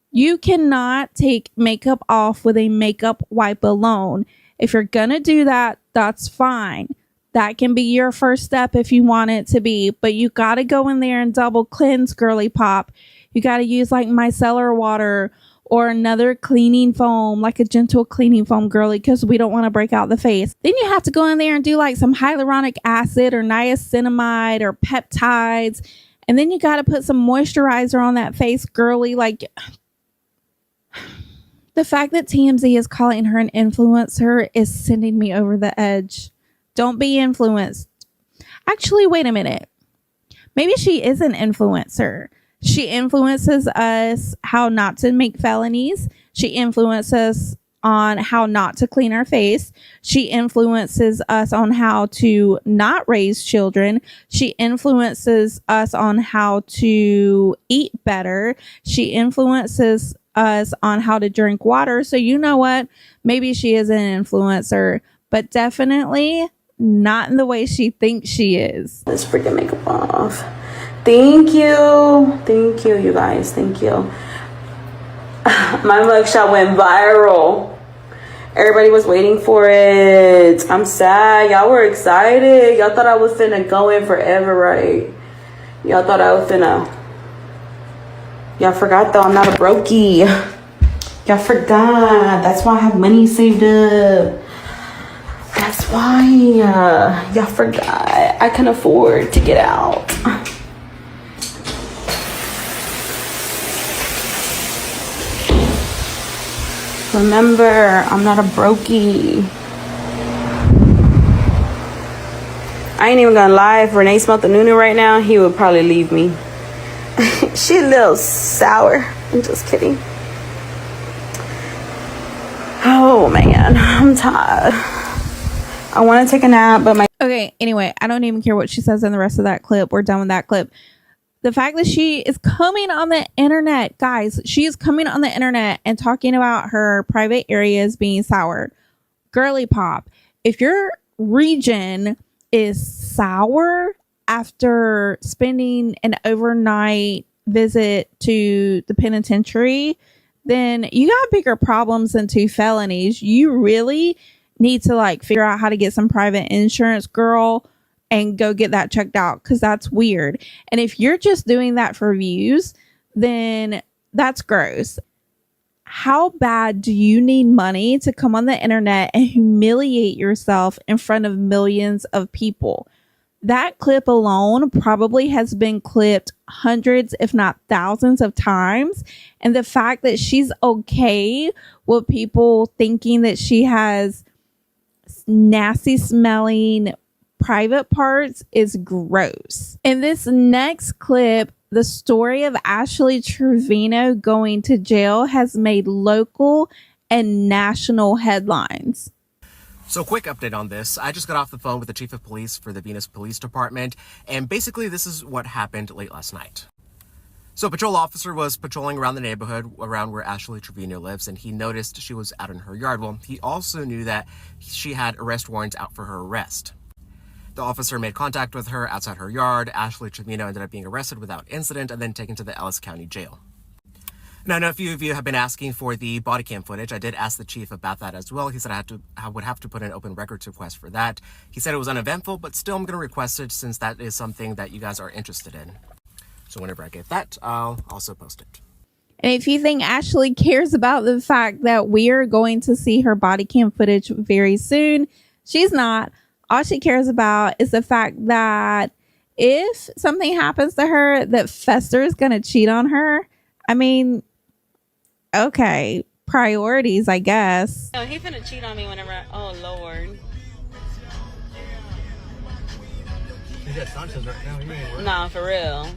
you cannot take makeup off with a makeup wipe alone. If you're going to do that, that's fine. That can be your first step if you want it to be. But you got to go in there and double cleanse, girly pop. You got to use like micellar water or another cleaning foam, like a gentle cleaning foam, girly, because we don't want to break out the face. Then you have to go in there and do like some hyaluronic acid or niacinamide or peptides. And then you got to put some moisturizer on that face, girly. Like, the fact that TMZ is calling her an influencer is sending me over the edge. Don't be influenced. Actually, wait a minute. Maybe she is an influencer. She influences us how not to make felonies. She influences on how not to clean our face. She influences us on how to not raise children. She influences us on how to eat better. She influences us on how to drink water. So you know what? Maybe she is an influencer, but definitely not in the way she thinks she is. Let's freaking makeup off. Thank you, you guys. Thank you. My mugshot went viral. Everybody was waiting for it. I'm sad. Y'all were excited. Y'all thought I was finna go in forever, right? Y'all thought I was finna. Y'all forgot though, I'm not a brokey. Y'all forgot. That's why I have money saved up. That's why. Y'all forgot. I can afford to get out. Remember, I'm not a brokey. I ain't even gonna lie. If Renee smelled the Nunu right now, he would probably leave me. She a little sour. I'm just kidding. Oh man, I'm tired. I want to take a nap, but my... Okay, anyway, I don't even care what she says in the rest of that clip. We're done with that clip. The fact that she is coming on the internet, guys, she is coming on the internet and talking about her private areas being sour. Girly pop, if your region is sour after spending an overnight visit to the penitentiary, then you got bigger problems than 2 felonies. You really need to like figure out how to get some private insurance, girl, and go get that checked out, because that's weird. And if you're just doing that for views, then that's gross. How bad do you need money to come on the internet and humiliate yourself in front of millions of people? That clip alone probably has been clipped hundreds, if not thousands of times. And the fact that she's okay with people thinking that she has nasty smelling private parts is gross. In this next clip, the story of Ashley Trevino going to jail has made local and national headlines. So quick update on this. I just got off the phone with the chief of police for the Venus Police Department, and basically this is what happened late last night. So a patrol officer was patrolling around the neighborhood around where Ashley Trevino lives, and he noticed she was out in her yard. Well, he also knew that she had arrest warrants out for her arrest. The officer made contact with her outside her yard. Ashley Trevino ended up being arrested without incident and then taken to the Ellis County Jail. Now, I know a few of you have been asking for the body cam footage. I did ask the chief about that as well. He said I would have to put an open records request for that. He said it was uneventful, but still I'm going to request it since that is something that you guys are interested in. So whenever I get that, I'll also post it. And if you think Ashley cares about the fact that we are going to see her body cam footage very soon, she's not. All she cares about is the fact that if something happens to her, that Fester is going to cheat on her. I mean, okay, priorities, I guess. No, he finna cheat on me whenever oh Lord. He's at Sanchez right now. He ain't working. Nah, for real.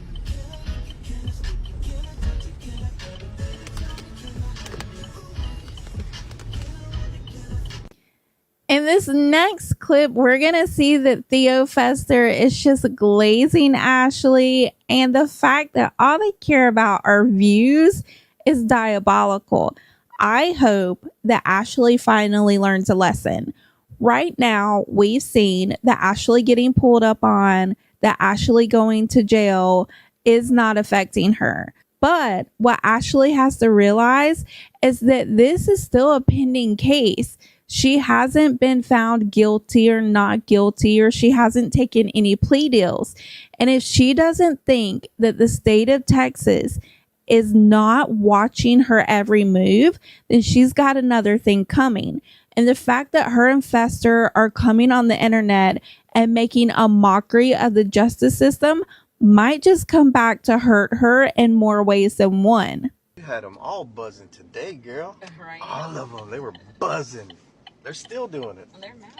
In this next clip, we're going to see that Theo Fester is just glazing Ashley, and the fact that all they care about are views is diabolical. I hope that Ashley finally learns a lesson. Right now, we've seen that Ashley getting pulled up on, that Ashley going to jail is not affecting her. But what Ashley has to realize is that this is still a pending case. She hasn't been found guilty or not guilty, or she hasn't taken any plea deals. And if she doesn't think that the state of Texas is not watching her every move, then she's got another thing coming. And the fact that her and Fester are coming on the internet and making a mockery of the justice system might just come back to hurt her in more ways than one. You had them all buzzing today, girl. Right. All of them. They were buzzing. They're still doing it. They're mad.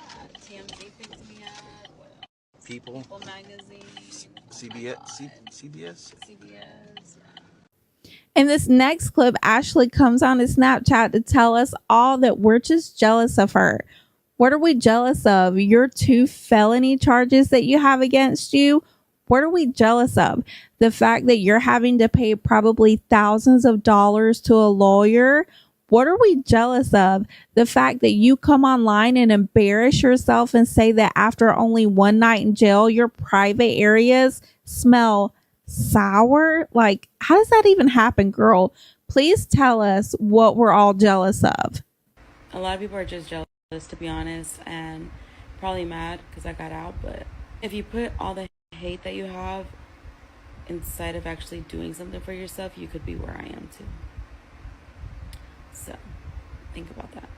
TMZ picked me up. People. People magazine. CBS. In this next clip, Ashley comes on his Snapchat to tell us all that we're just jealous of her. What are we jealous of? Your 2 felony charges that you have against you? What are we jealous of? The fact that you're having to pay probably thousands of dollars to a lawyer? What are we jealous of? The fact that you come online and embarrass yourself and say that after only one night in jail, your private areas smell sour? Like, how does that even happen, girl? Please tell us what we're all jealous of. A lot of people are just jealous, to be honest, and probably mad because I got out. But if you put all the hate that you have inside of actually doing something for yourself, you could be where I am too. So think about that.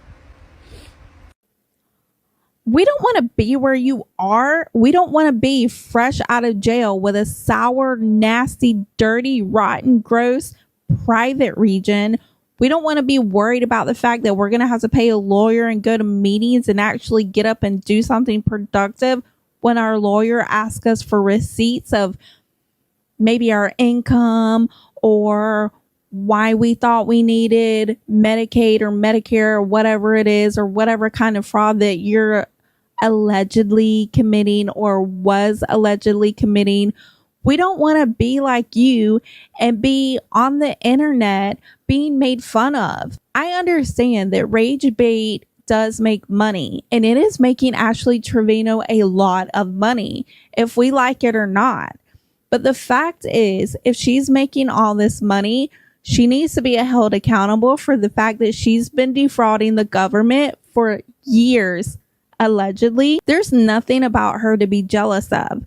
We don't want to be where you are. We don't want to be fresh out of jail with a sour, nasty, dirty, rotten, gross private region. We don't want to be worried about the fact that we're going to have to pay a lawyer and go to meetings and actually get up and do something productive when our lawyer asks us for receipts of maybe our income or why we thought we needed Medicaid or Medicare or whatever it is, or whatever kind of fraud that you're allegedly committing or was allegedly committing. We don't want to be like you and be on the internet being made fun of. I understand that rage bait does make money, and it is making Ashley Trevino a lot of money, if we like it or not. But the fact is, if she's making all this money, she needs to be held accountable for the fact that she's been defrauding the government for years, allegedly. There's nothing about her to be jealous of.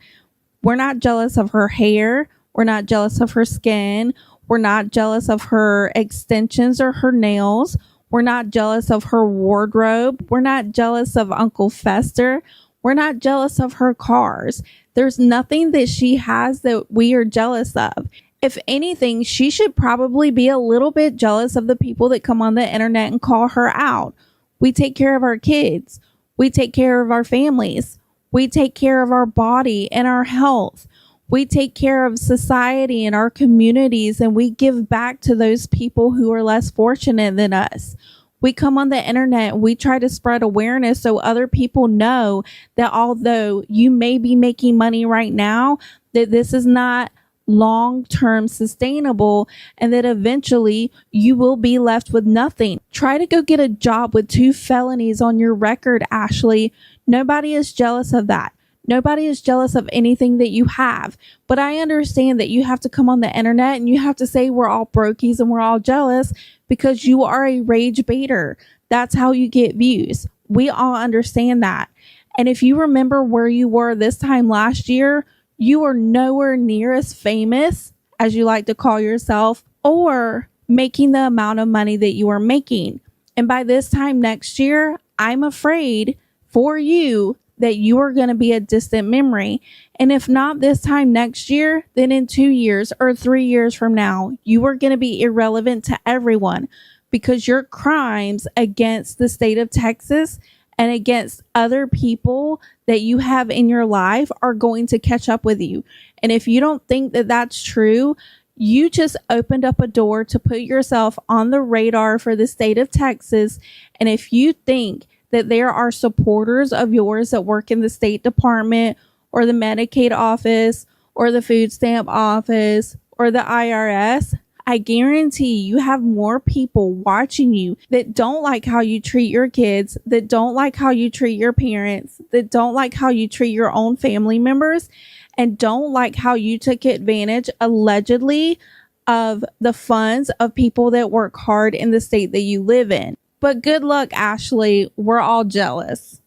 We're not jealous of her hair. We're not jealous of her skin. We're not jealous of her extensions or her nails. We're not jealous of her wardrobe. We're not jealous of Uncle Fester. We're not jealous of her cars. There's nothing that she has that we are jealous of. If anything, she should probably be a little bit jealous of the people that come on the internet and call her out. We take care of our kids. We take care of our families. We take care of our body and our health. We take care of society and our communities, and we give back to those people who are less fortunate than us. We come on the internet and we try to spread awareness so other people know that although you may be making money right now, that this is not long-term sustainable, and that eventually you will be left with nothing. Try to go get a job with 2 felonies on your record, Ashley. Nobody is jealous of that. Nobody is jealous of anything that you have. But I understand that you have to come on the internet and you have to say we're all brokies and we're all jealous because you are a rage baiter. That's how you get views. We all understand that. And if you remember where you were this time last year, you are nowhere near as famous as you like to call yourself, or making the amount of money that you are making. And by this time next year, I'm afraid for you that you are going to be a distant memory. And if not this time next year, then in 2 years or 3 years from now, you are going to be irrelevant to everyone because your crimes against the state of Texas and against other people that you have in your life are going to catch up with you. And if you don't think that that's true, you just opened up a door to put yourself on the radar for the state of Texas. And if you think that there are supporters of yours that work in the State Department or the Medicaid office or the food stamp office or the IRS, I guarantee you have more people watching you that don't like how you treat your kids, that don't like how you treat your parents, that don't like how you treat your own family members, and don't like how you took advantage, allegedly, of the funds of people that work hard in the state that you live in. But good luck, Ashley. We're all jealous.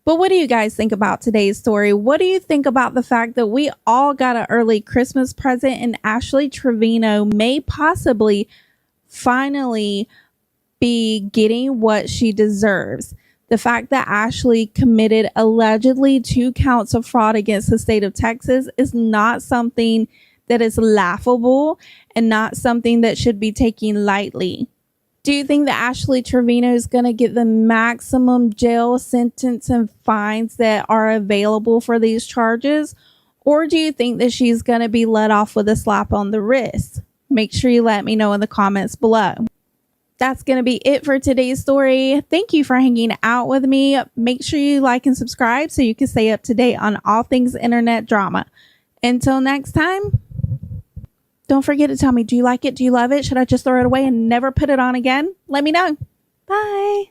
But what do you guys think about today's story? What do you think about the fact that we all got an early Christmas present and Ashley Trevino may possibly finally be getting what she deserves? The fact that Ashley committed allegedly 2 counts of fraud against the state of Texas is not something that is laughable and not something that should be taken lightly. Do you think that Ashley Trevino is going to get the maximum jail sentence and fines that are available for these charges? Or do you think that she's going to be let off with a slap on the wrist? Make sure you let me know in the comments below. That's going to be it for today's story. Thank you for hanging out with me. Make sure you like and subscribe so you can stay up to date on all things internet drama. Until next time. Don't forget to tell me, do you like it? Do you love it? Should I just throw it away and never put it on again? Let me know. Bye.